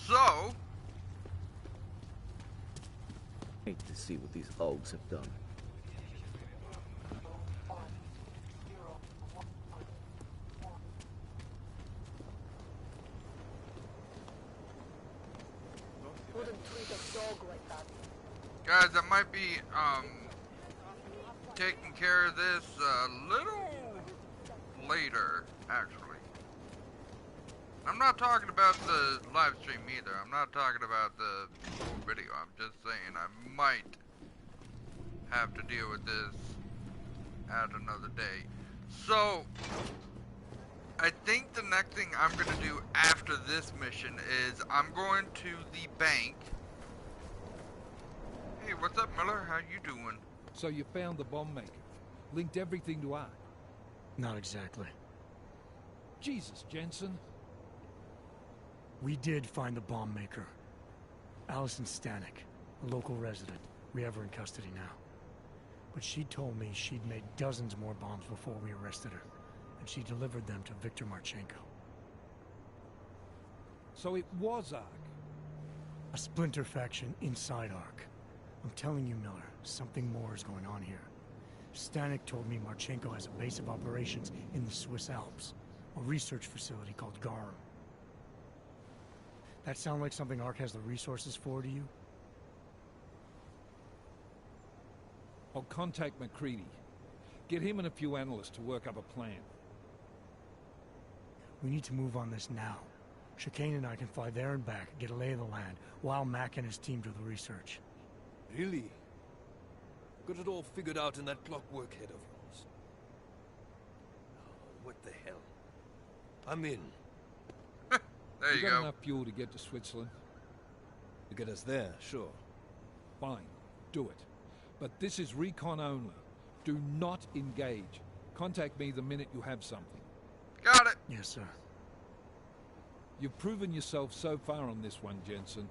So... Hate to see what these Augs have done. Wouldn't treat a dog like that. Guys, I might be, taking care of this a little later, actually. I'm not talking about the live stream either. I'm not talking about the full video. I'm just saying I might have to deal with this at another day. So, I think the next thing I'm going to do after this mission is I'm going to the bank. Hey, what's up, Miller? How you doing? So you found the bomb maker. Linked everything to I. Not exactly. Jesus, Jensen. We did find the bomb maker. Allison Stanek, a local resident. We have her in custody now. But she told me she'd made dozens more bombs before we arrested her. And she delivered them to Viktor Marchenko. So it was Ark? A splinter faction inside Ark. I'm telling you, Miller, something more is going on here. Stanek told me Marchenko has a base of operations in the Swiss Alps. A research facility called Garum. That sound like something Ark has the resources for to you? I'll contact McCready. Get him and a few analysts to work up a plan. We need to move on this now. Chicane and I can fly there and back, get a lay of the land, while Mac and his team do the research. Really? Got it all figured out in that clockwork head of yours. Oh, what the hell? I'm in. There you got go. enough fuel to get to Switzerland? To get us there, sure. Fine, do it. But this is recon only. Do not engage. Contact me the minute you have something. Got it. Yes, sir. You've proven yourself so far on this one, Jensen.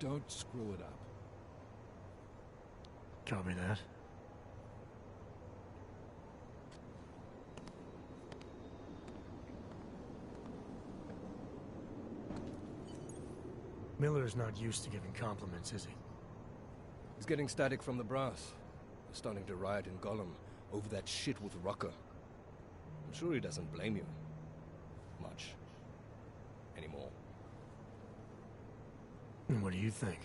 Don't screw it up. Copy that. Miller's not used to giving compliments, is he? He's getting static from the brass. They're starting to riot in Gollum over that shit with Rucker. I'm sure he doesn't blame you. Much. Anymore. And what do you think?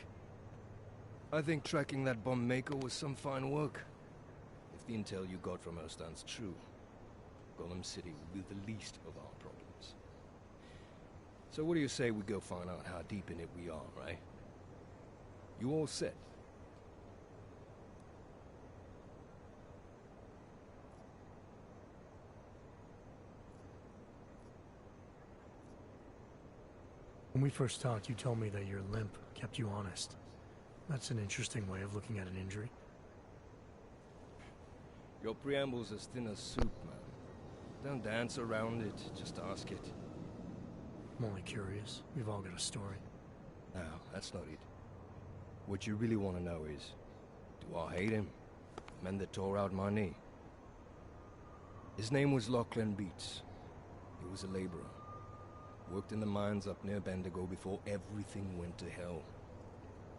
I think tracking that bomb maker was some fine work. If the intel you got from her stands true, Gollum City will be the least of our problems. So what do you say we go find out how deep in it we are, right? You all set? When we first talked, you told me that your limp kept you honest. That's an interesting way of looking at an injury. Your preamble's as thin as soup, man. Don't dance around it, just ask it. I'm only curious. We've all got a story. No, that's not it. What you really want to know is, do I hate him? The man that tore out my knee. His name was Lachlan Beats. He was a laborer. Worked in the mines up near Bendigo before everything went to hell.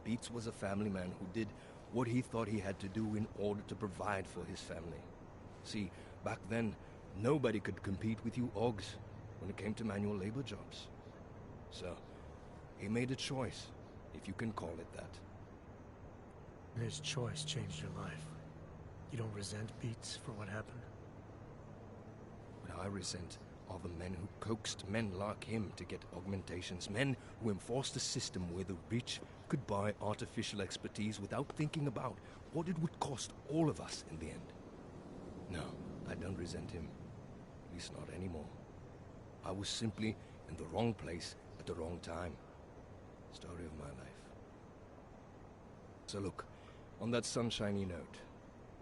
Beats was a family man who did what he thought he had to do in order to provide for his family. See, back then, nobody could compete with you Ogs when it came to manual labor jobs. So, he made a choice, if you can call it that. And his choice changed your life. You don't resent Beats for what happened? What I resent are the men who coaxed men like him to get augmentations, men who enforced a system where the rich could buy artificial expertise without thinking about what it would cost all of us in the end. No, I don't resent him. At least not anymore. I was simply in the wrong place at the wrong time. Story of my life. So look, on that sunshiny note,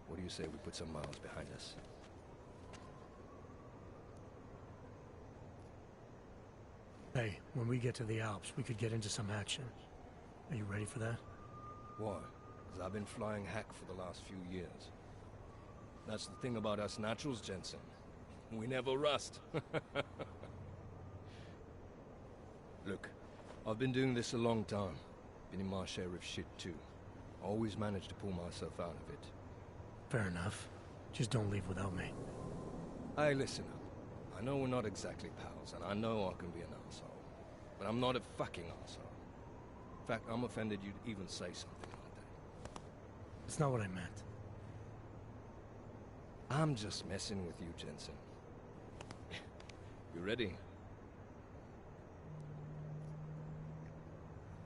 what do you say we put some miles behind us? Hey, when we get to the Alps, we could get into some action. Are you ready for that? Why? Because I've been flying hack for the last few years. That's the thing about us naturals, Jensen. We never rust. Look, I've been doing this a long time. Been in my share of shit too. Always managed to pull myself out of it. Fair enough. Just don't leave without me. Hey, listen up. I know we're not exactly pals, and I know I can be an asshole. But I'm not a fucking asshole. In fact, I'm offended you'd even say something like that. That's not what I meant. I'm just messing with you, Jensen. You ready?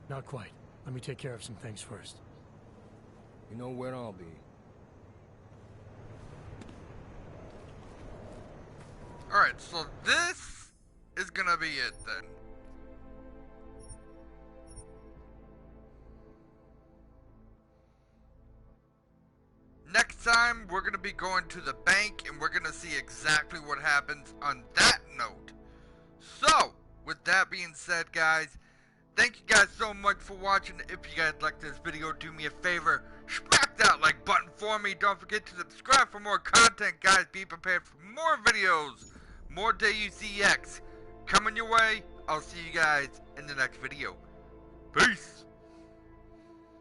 Not quite. Let me take care of some things first. You know where I'll be. Alright, so this is gonna be it then. Next time, we're gonna be going to the bank and we're gonna see exactly what happens on that note. So, with that being said, guys, thank you guys so much for watching. If you guys like this video, do me a favor, smack that like button for me. Don't forget to subscribe for more content, guys. Be prepared for more videos, more Deus Ex coming your way. I'll see you guys in the next video. Peace.